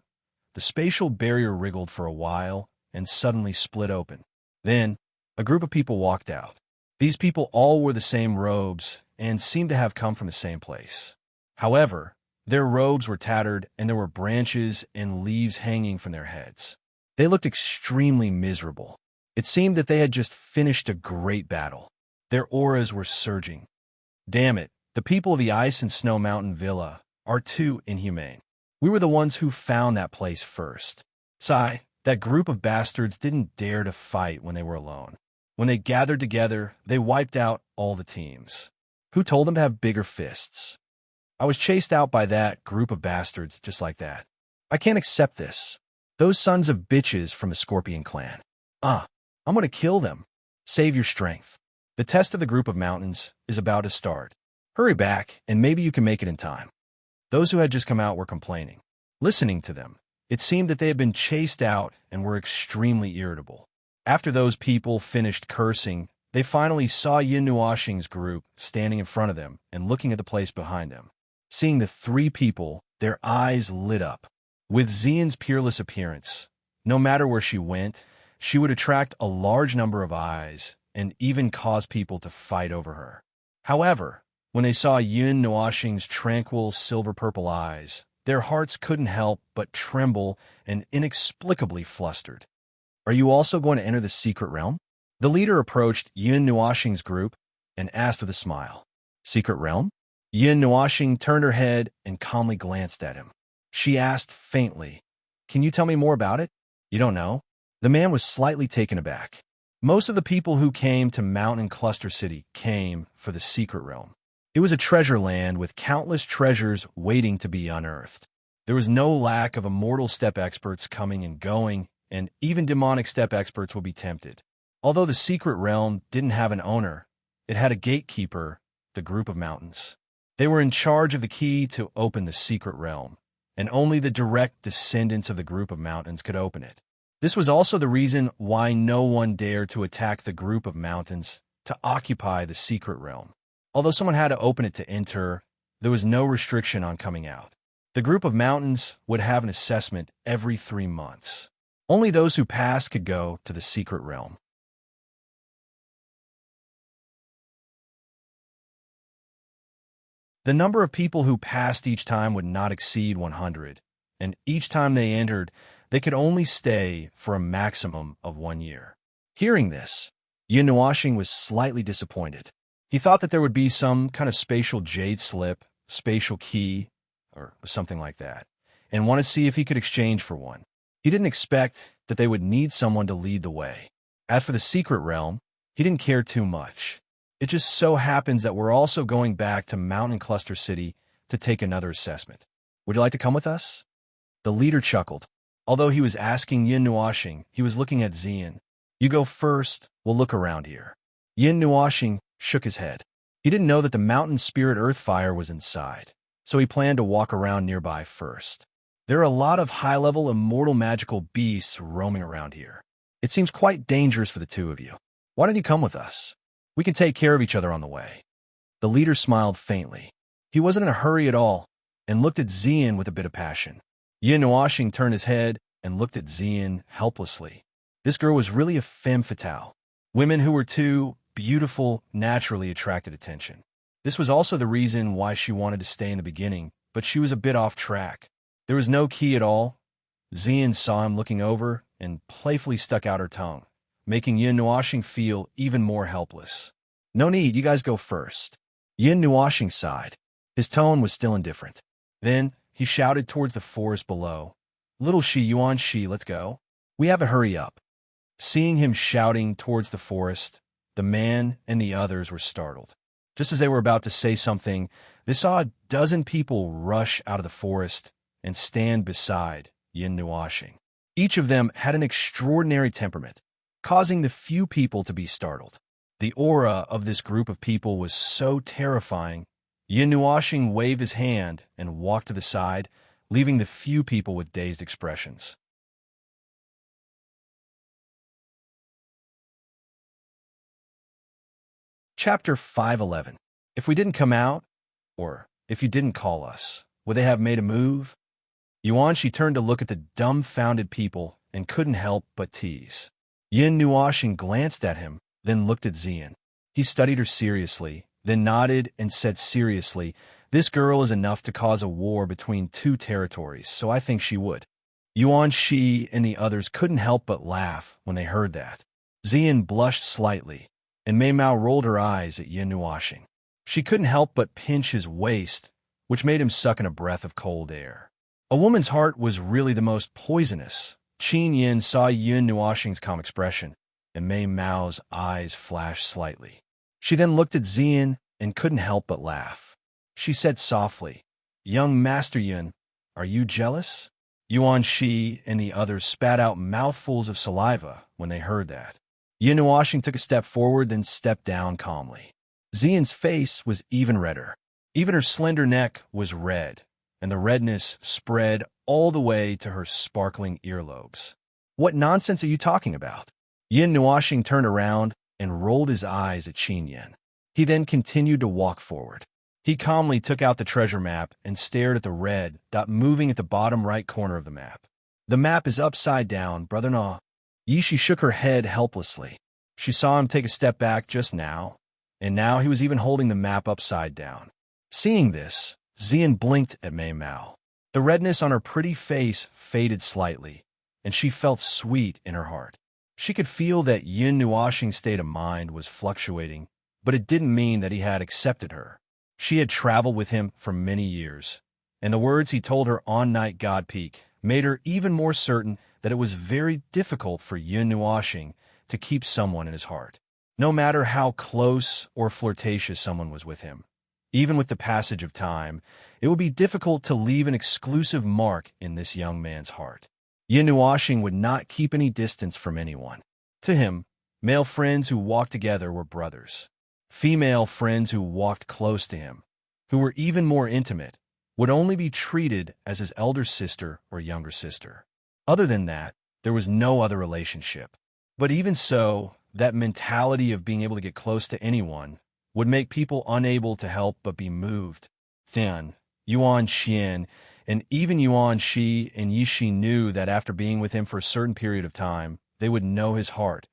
the spatial barrier wriggled for a while and suddenly split open. Then, a group of people walked out. These people all wore the same robes and seemed to have come from the same place. However, their robes were tattered and there were branches and leaves hanging from their heads. They looked extremely miserable. It seemed that they had just finished a great battle. Their auras were surging. Damn it, the people of the Ice and Snow Mountain Villa are too inhumane. We were the ones who found that place first. Sigh, that group of bastards didn't dare to fight when they were alone. When they gathered together, they wiped out all the teams. Who told them to have bigger fists? I was chased out by that group of bastards just like that. I can't accept this. Those sons of bitches from the Scorpion clan. I'm gonna kill them. Save your strength. The test of the group of mountains is about to start. Hurry back, and maybe you can make it in time. Those who had just come out were complaining. Listening to them, it seemed that they had been chased out and were extremely irritable. After those people finished cursing, they finally saw Yin Nuoxing's group standing in front of them and looking at the place behind them. Seeing the three people, their eyes lit up. With Xian's peerless appearance, no matter where she went, she would attract a large number of eyes and even cause people to fight over her. However, when they saw Yin Nuoxing's tranquil silver-purple eyes, their hearts couldn't help but tremble and inexplicably flustered. "Are you also going to enter the secret realm?" The leader approached Yin Nuoxing's group and asked with a smile. "Secret realm?" Yin Nuoxing turned her head and calmly glanced at him. She asked faintly, "Can you tell me more about it?" "You don't know?" The man was slightly taken aback. Most of the people who came to Mountain Cluster City came for the secret realm. It was a treasure land with countless treasures waiting to be unearthed. There was no lack of immortal step experts coming and going, and even demonic step experts would be tempted. Although the secret realm didn't have an owner, it had a gatekeeper, the group of mountains. They were in charge of the key to open the secret realm, and only the direct descendants of the group of mountains could open it. This was also the reason why no one dared to attack the group of mountains to occupy the secret realm. Although someone had to open it to enter, there was no restriction on coming out. The group of mountains would have an assessment every 3 months. Only those who passed could go to the secret realm. The number of people who passed each time would not exceed 100, and each time they entered, they could only stay for a maximum of 1 year. Hearing this, Yin Nuoxing was slightly disappointed. He thought that there would be some kind of spatial jade slip, spatial key, or something like that, and wanted to see if he could exchange for one. He didn't expect that they would need someone to lead the way. As for the secret realm, he didn't care too much. It just so happens that we're also going back to Mountain Cluster City to take another assessment. Would you like to come with us? The leader chuckled. Although he was asking Yin Nuashing, he was looking at Xian. You go first, we'll look around here. Yin Nuashing shook his head. He didn't know that the mountain spirit Earthfire was inside, so he planned to walk around nearby first. There are a lot of high-level immortal magical beasts roaming around here. It seems quite dangerous for the two of you. Why don't you come with us? We can take care of each other on the way. The leader smiled faintly. He wasn't in a hurry at all, and looked at Xian with a bit of passion. Yin Nuashing turned his head and looked at Xian helplessly. This girl was really a femme fatale. Women who were too beautiful naturally attracted attention. This was also the reason why she wanted to stay in the beginning, but she was a bit off track. There was no key at all. Xian saw him looking over and playfully stuck out her tongue, making Yin Nuashing feel even more helpless. No need, you guys go first. Yin Nuashing sighed. His tone was still indifferent. Then he shouted towards the forest below. Little Shi Yuan Shi, let's go. We have to hurry up. Seeing him shouting towards the forest, the man and the others were startled. Just as they were about to say something, they saw a dozen people rush out of the forest and stand beside Yin Nuashing. Each of them had an extraordinary temperament, causing the few people to be startled. The aura of this group of people was so terrifying. Yin Nuashing waved his hand and walked to the side, leaving the few people with dazed expressions. Chapter 511. If we didn't come out, or if you didn't call us, would they have made a move? Yuanshi turned to look at the dumbfounded people and couldn't help but tease. Yin Nuashing glanced at him, then looked at Xian. He studied her seriously, then nodded and said seriously, "This girl is enough to cause a war between two territories, so I think she would." Yuan Shi and the others couldn't help but laugh when they heard that. Xian blushed slightly, and Mei Mao rolled her eyes at Yin Nuashing. She couldn't help but pinch his waist, which made him suck in a breath of cold air. A woman's heart was really the most poisonous. Qin Yin saw Yin Nuashing's calm expression, and Mei Mao's eyes flashed slightly. She then looked at Xian and couldn't help but laugh. She said softly, "Young Master Yin, are you jealous?" Yuan Shi and the others spat out mouthfuls of saliva when they heard that. Yin Nuashing took a step forward, then stepped down calmly. Xian's face was even redder. Even her slender neck was red, and the redness spread all the way to her sparkling earlobes. "What nonsense are you talking about?" Yin Nuashing turned around and rolled his eyes at Qin Yin. He then continued to walk forward. He calmly took out the treasure map and stared at the red dot moving at the bottom right corner of the map. "The map is upside down, brother-in-law." Yishi shook her head helplessly. She saw him take a step back just now, and now he was even holding the map upside down. Seeing this, Xian blinked at Mei Mao. The redness on her pretty face faded slightly, and she felt sweet in her heart. She could feel that Yin Nuashing's state of mind was fluctuating, but it didn't mean that he had accepted her. She had traveled with him for many years, and the words he told her on Night God Peak made her even more certain that it was very difficult for Yin Nuashing to keep someone in his heart, no matter how close or flirtatious someone was with him. Even with the passage of time, it would be difficult to leave an exclusive mark in this young man's heart. Yin Nuashing would not keep any distance from anyone. To him, male friends who walked together were brothers. Female friends who walked close to him, who were even more intimate, would only be treated as his elder sister or younger sister. Other than that, there was no other relationship. But even so, that mentality of being able to get close to anyone would make people unable to help but be moved. Then, Yuan Xian and even Yuan Shi and Yishi knew that after being with him for a certain period of time, they would know his heart.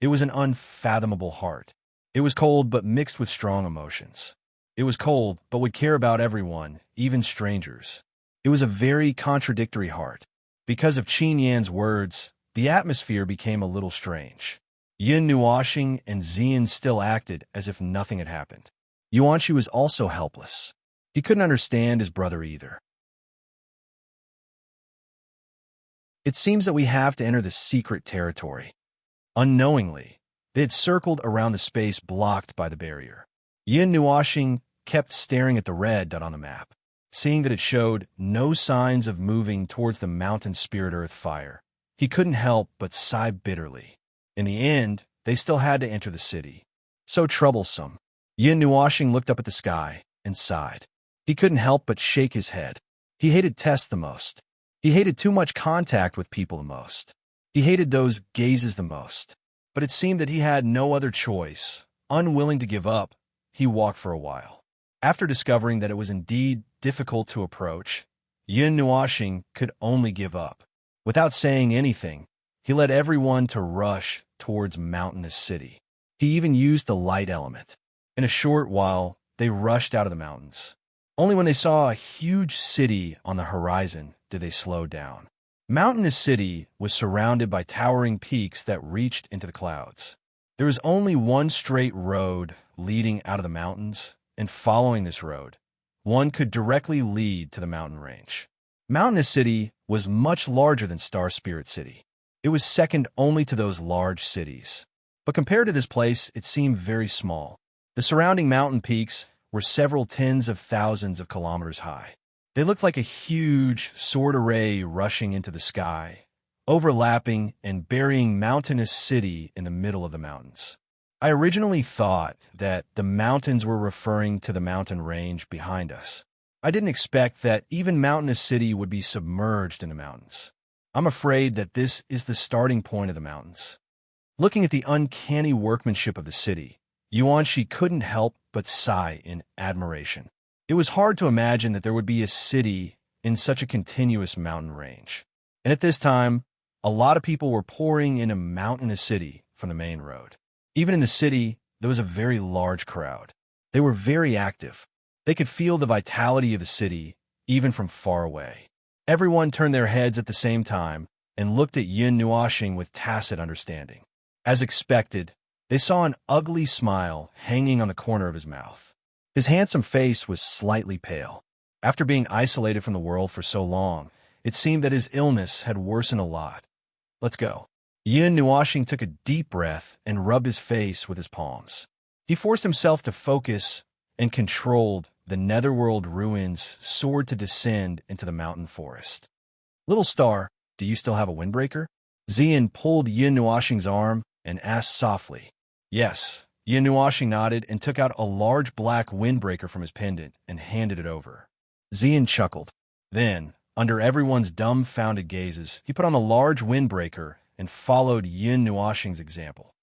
It was an unfathomable heart. It was cold but mixed with strong emotions. It was cold but would care about everyone, even strangers. It was a very contradictory heart. Because of Qin Yan's words, the atmosphere became a little strange. Yin Nuashing and Xian still acted as if nothing had happened. Yuanqi was also helpless. He couldn't understand his brother either. It seems that we have to enter the secret territory. Unknowingly, they had circled around the space blocked by the barrier. Yin Nuashing kept staring at the red dot on the map, seeing that it showed no signs of moving towards the mountain spirit earth fire. He couldn't help but sigh bitterly. In the end, they still had to enter the city. So troublesome. Yin Nuashing looked up at the sky and sighed. He couldn't help but shake his head. He hated tests the most. He hated too much contact with people the most. He hated those gazes the most. But it seemed that he had no other choice. Unwilling to give up, he walked for a while. After discovering that it was indeed difficult to approach, Yin Nuashing could only give up. Without saying anything, he led everyone to rush towards Mountainous City. He even used the light element. In a short while, they rushed out of the mountains. Only when they saw a huge city on the horizon did they slow down. Mountainous City was surrounded by towering peaks that reached into the clouds. There was only one straight road leading out of the mountains, and following this road, one could directly lead to the mountain range. Mountainous City was much larger than Star Spirit City. It was second only to those large cities. But compared to this place, it seemed very small. The surrounding mountain peaks were several tens of thousands of kilometers high. They looked like a huge sword array rushing into the sky, overlapping and burying Mountainous City in the middle of the mountains. I originally thought that the mountains were referring to the mountain range behind us. I didn't expect that even Mountainous City would be submerged in the mountains. I'm afraid that this is the starting point of the mountains. Looking at the uncanny workmanship of the city, Yuanqi couldn't help but sigh in admiration. It was hard to imagine that there would be a city in such a continuous mountain range. And at this time, a lot of people were pouring into Mountainous City from the main road. Even in the city, there was a very large crowd. They were very active. They could feel the vitality of the city, even from far away. Everyone turned their heads at the same time and looked at Yin Nuashing with tacit understanding. As expected, they saw an ugly smile hanging on the corner of his mouth. His handsome face was slightly pale. After being isolated from the world for so long, it seemed that his illness had worsened a lot. Let's go. Yin Nuashing took a deep breath and rubbed his face with his palms. He forced himself to focus and controlled the netherworld ruins soared to descend into the mountain forest. Little star, do you still have a windbreaker? Xian pulled Yin Nuashing's arm and asked softly. Yes. Yin Nuashing nodded and took out a large black windbreaker from his pendant and handed it over. Xian chuckled. Then, under everyone's dumbfounded gazes, he put on the large windbreaker and followed Yin Nuashing's example.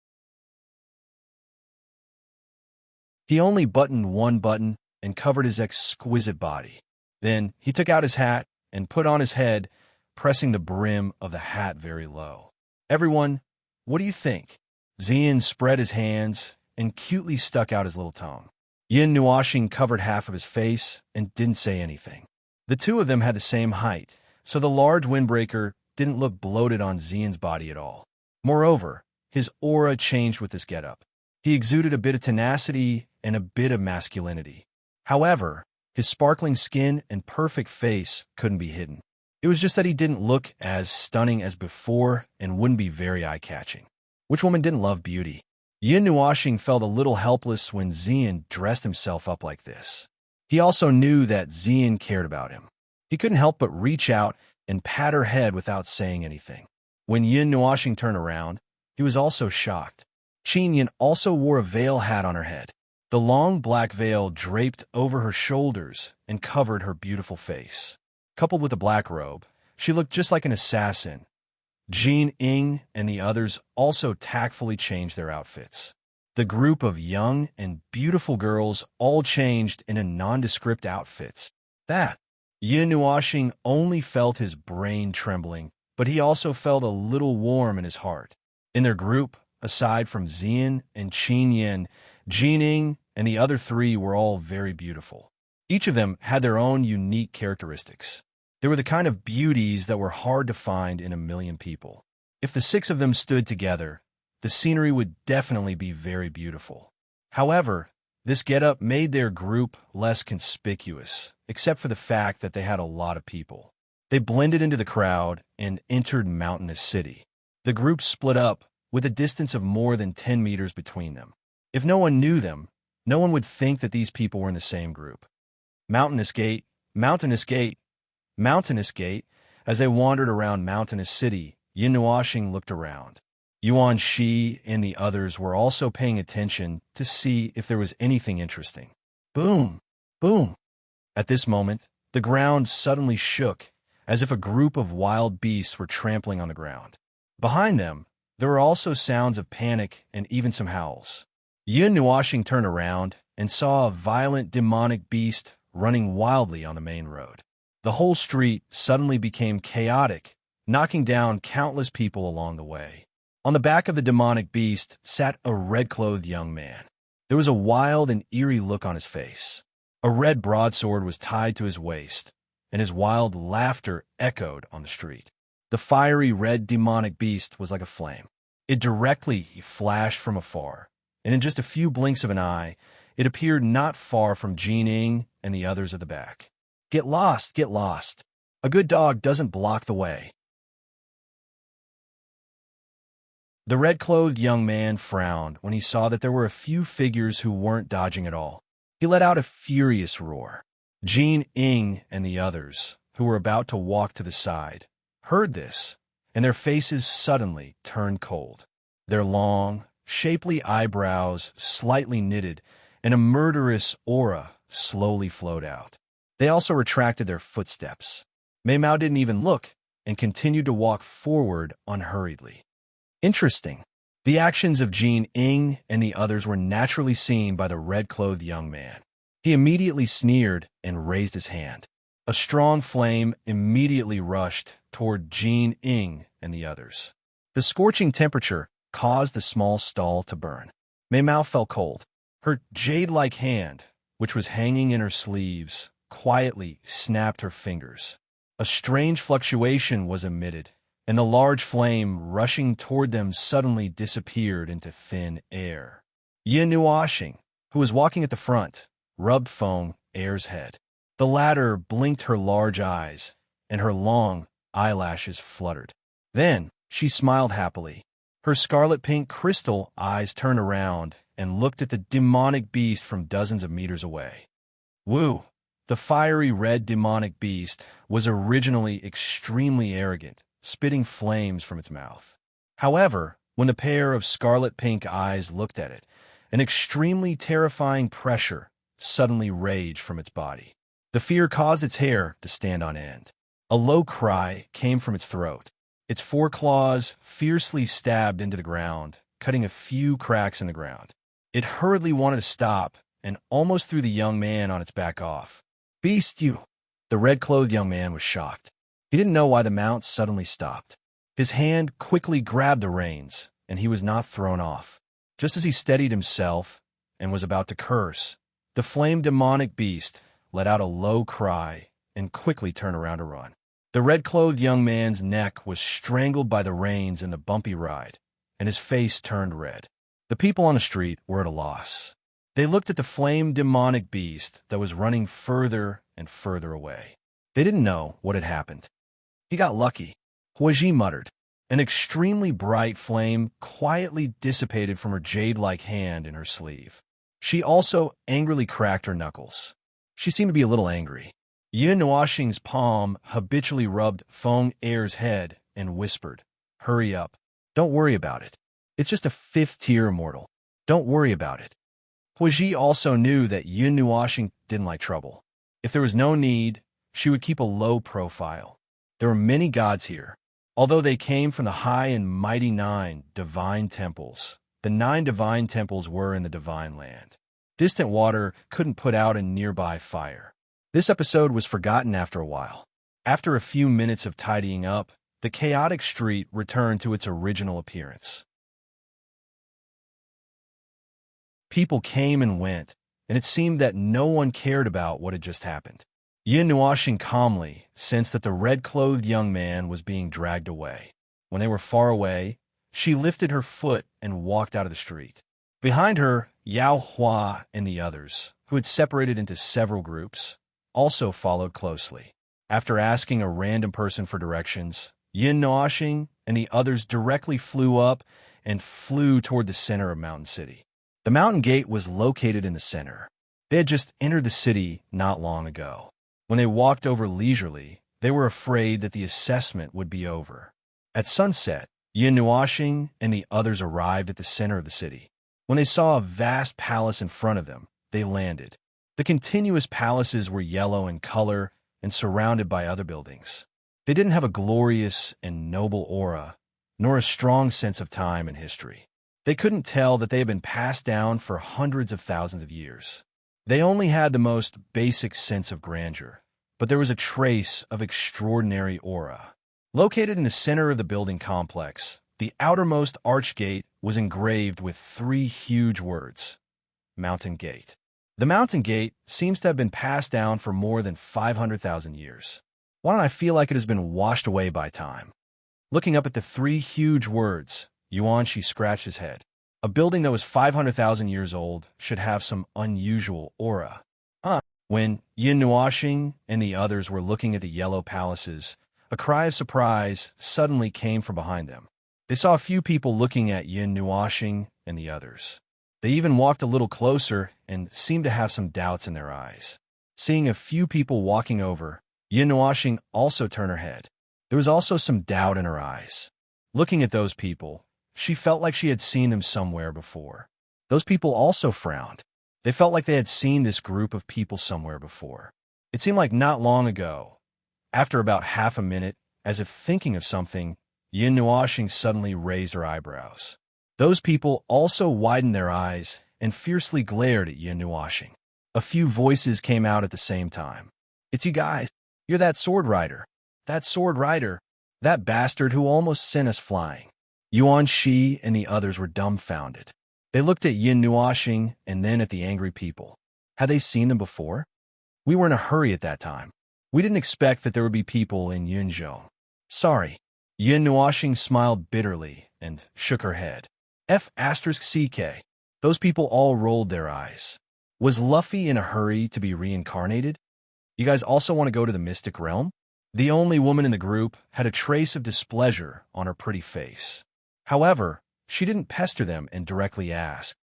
He only buttoned one button and covered his exquisite body. Then he took out his hat and put on his head, pressing the brim of the hat very low. Everyone, what do you think? Xian spread his hands and cutely stuck out his little tongue. Yin Nuashing covered half of his face and didn't say anything. The two of them had the same height, so the large windbreaker didn't look bloated on Xian's body at all. Moreover, his aura changed with this getup. He exuded a bit of tenacity and a bit of masculinity. However, his sparkling skin and perfect face couldn't be hidden. It was just that he didn't look as stunning as before and wouldn't be very eye-catching. Which woman didn't love beauty? Yin Nuashing felt a little helpless when Xian dressed himself up like this. He also knew that Xian cared about him. He couldn't help but reach out and pat her head without saying anything. When Yin Nuashing turned around, he was also shocked. Qinyan also wore a veil hat on her head. The long black veil draped over her shoulders and covered her beautiful face. Coupled with a black robe, she looked just like an assassin. Jin Ying and the others also tactfully changed their outfits. The group of young and beautiful girls all changed into nondescript outfits. Yin Nuashing only felt his brain trembling, but he also felt a little warm in his heart. In their group, aside from Xian and Qinyan, Jin Ying and the other three were all very beautiful. Each of them had their own unique characteristics. They were the kind of beauties that were hard to find in a million people. If the six of them stood together, the scenery would definitely be very beautiful. However, this getup made their group less conspicuous, except for the fact that they had a lot of people. They blended into the crowd and entered Mountainous City. The group split up, with a distance of more than 10 meters between them. If no one knew them, no one would think that these people were in the same group. Mountainous Gate, Mountainous Gate, Mountainous Gate. As they wandered around Mountainous City, Yin Nuoxing looked around. Yuan Shi and the others were also paying attention to see if there was anything interesting. Boom! Boom! At this moment, the ground suddenly shook, as if a group of wild beasts were trampling on the ground. Behind them, there were also sounds of panic and even some howls. Yin Nuoxing turned around and saw a violent demonic beast running wildly on the main road. The whole street suddenly became chaotic, knocking down countless people along the way. On the back of the demonic beast sat a red-clothed young man. There was a wild and eerie look on his face. A red broadsword was tied to his waist, and his wild laughter echoed on the street. The fiery red demonic beast was like a flame. It directly flashed from afar, and in just a few blinks of an eye, it appeared not far from Jin Ing and the others at the back. Get lost, get lost. A good dog doesn't block the way. The red-clothed young man frowned when he saw that there were a few figures who weren't dodging at all. He let out a furious roar. Jin Ing and the others, who were about to walk to the side, heard this, and their faces suddenly turned cold. Their long, shapely eyebrows slightly knitted, and a murderous aura slowly flowed out. They also retracted their footsteps. Mei Mao didn't even look and continued to walk forward unhurriedly. Interesting. The actions of Jin Ing and the others were naturally seen by the red-clothed young man. He immediately sneered and raised his hand. A strong flame immediately rushed toward Jin Ing and the others. The scorching temperature caused the small stall to burn. Mei Mao felt cold. Her jade-like hand, which was hanging in her sleeves, quietly snapped her fingers. A strange fluctuation was emitted, and the large flame rushing toward them suddenly disappeared into thin air. Yin Nuoxing, who was walking at the front, rubbed Feng Er's head. The latter blinked her large eyes, and her long eyelashes fluttered. Then she smiled happily. Her scarlet-pink crystal eyes turned around and looked at the demonic beast from dozens of meters away. Woo! The fiery red demonic beast was originally extremely arrogant, spitting flames from its mouth. However, when the pair of scarlet-pink eyes looked at it, an extremely terrifying pressure suddenly raged from its body. The fear caused its hair to stand on end. A low cry came from its throat. Its foreclaws fiercely stabbed into the ground, cutting a few cracks in the ground. It hurriedly wanted to stop and almost threw the young man on its back off. Beast, you! The red-clothed young man was shocked. He didn't know why the mount suddenly stopped. His hand quickly grabbed the reins, and he was not thrown off. Just as he steadied himself and was about to curse, the flame demonic beast let out a low cry and quickly turned around to run. The red-clothed young man's neck was strangled by the reins in the bumpy ride, and his face turned red. The people on the street were at a loss. They looked at the flame demonic beast that was running further and further away. They didn't know what had happened. He got lucky, Huaji muttered. An extremely bright flame quietly dissipated from her jade-like hand in her sleeve. She also angrily cracked her knuckles. She seemed to be a little angry. Yin Nuoxing's palm habitually rubbed Feng Er's head and whispered, "Hurry up. Don't worry about it. It's just a 5th-tier immortal. Don't worry about it." Huaji also knew that Yin Nuoxing didn't like trouble. If there was no need, she would keep a low profile. There were many gods here. Although they came from the high and mighty 9 divine temples, the 9 divine temples were in the divine land. Distant water couldn't put out a nearby fire. This episode was forgotten after a while. After a few minutes of tidying up, the chaotic street returned to its original appearance. People came and went, and it seemed that no one cared about what had just happened. Yin Nuoxing calmly sensed that the red-clothed young man was being dragged away. When they were far away, She lifted her foot and walked out of the street. Behind her, Yao Hua and the others, who had separated into several groups, also followed closely. After asking a random person for directions, Yin Noashing and the others directly flew up and flew toward the center of Mountain City. The mountain gate was located in the center. They had just entered the city not long ago. When they walked over leisurely, they were afraid that the assessment would be over. At sunset, Yin Noashing and the others arrived at the center of the city. When they saw a vast palace in front of them, they landed. The continuous palaces were yellow in color and surrounded by other buildings. They didn't have a glorious and noble aura, nor a strong sense of time and history. They couldn't tell that they had been passed down for hundreds of thousands of years. They only had the most basic sense of grandeur, but there was a trace of extraordinary aura. Located in the center of the building complex, the outermost archgate was engraved with 3 huge words: Mountain Gate. The Mountain Gate seems to have been passed down for more than 500,000 years. Why don't I feel like it has been washed away by time? Looking up at the 3 huge words, Yuanshi scratched his head. A building that was 500,000 years old should have some unusual aura. When Yin Nuashing and the others were looking at the yellow palaces, a cry of surprise suddenly came from behind them. They saw a few people looking at Yin Nuashing and the others. They even walked a little closer and seemed to have some doubts in their eyes. Seeing a few people walking over, Yin Nuashing also turned her head. There was also some doubt in her eyes. Looking at those people, she felt like she had seen them somewhere before. Those people also frowned. They felt like they had seen this group of people somewhere before. It seemed like not long ago. After about half a minute, as if thinking of something, Yin Nuashing suddenly raised her eyebrows. Those people also widened their eyes and fiercely glared at Yin Nuashing. A few voices came out at the same time. "It's you guys. You're that sword rider. That sword rider. That bastard who almost sent us flying." Yuan Shi and the others were dumbfounded. They looked at Yin Nuashing and then at the angry people. Had they seen them before? We were in a hurry at that time. We didn't expect that there would be people in Yunzhou. Sorry. Yin Nuashing smiled bitterly and shook her head. F*CK. Those people all rolled their eyes. Was Luffy in a hurry to be reincarnated? You guys also want to go to the mystic realm? The only woman in the group had a trace of displeasure on her pretty face. However, she didn't pester them and directly asked.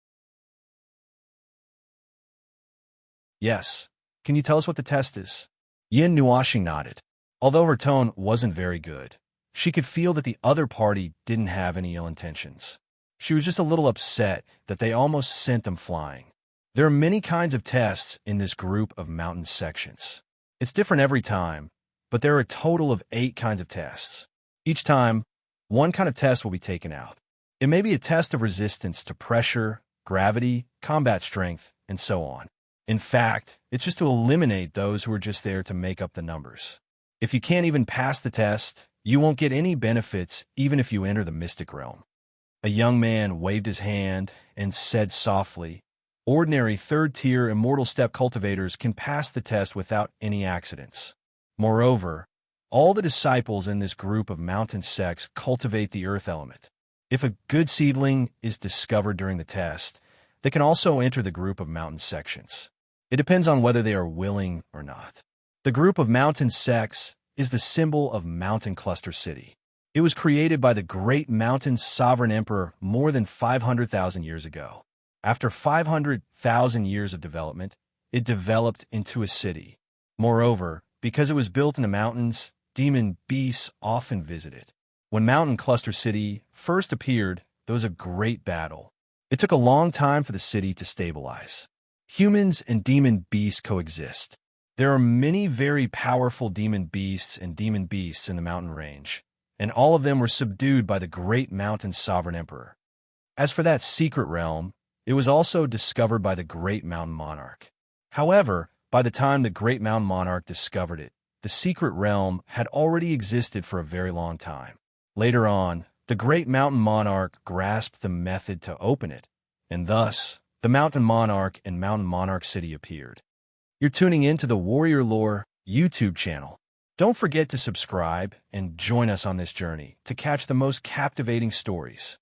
Yes. Can you tell us what the test is? Yin Nuashing nodded. Although her tone wasn't very good, she could feel that the other party didn't have any ill intentions. She was just a little upset that they almost sent them flying. There are many kinds of tests in this group of mountain sections. It's different every time, but there are a total of 8 kinds of tests. Each time, one kind of test will be taken out. It may be a test of resistance to pressure, gravity, combat strength, and so on. In fact, it's just to eliminate those who are just there to make up the numbers. If you can't even pass the test, you won't get any benefits even if you enter the mystic realm. A young man waved his hand and said softly, "Ordinary 3rd-tier immortal step cultivators can pass the test without any accidents. Moreover, all the disciples in this group of mountain sects cultivate the earth element. If a good seedling is discovered during the test, they can also enter the group of mountain sections. It depends on whether they are willing or not. The group of mountain sects is the symbol of Mountain Cluster City. It was created by the great mountain sovereign emperor more than 500,000 years ago. After 500,000 years of development, it developed into a city. Moreover, because it was built in the mountains, demon beasts often visit it. When Mountain Cluster City first appeared, there was a great battle. It took a long time for the city to stabilize. Humans and demon beasts coexist. There are many very powerful demon beasts in the mountain range, and all of them were subdued by the great mountain sovereign emperor. As for that secret realm, it was also discovered by the great mountain monarch. However, by the time the great mountain monarch discovered it, the secret realm had already existed for a very long time. Later on, the great mountain monarch grasped the method to open it, and thus, the mountain monarch and mountain monarch city appeared. You're tuning in to the Warrior Lore YouTube channel. Don't forget to subscribe and join us on this journey to catch the most captivating stories.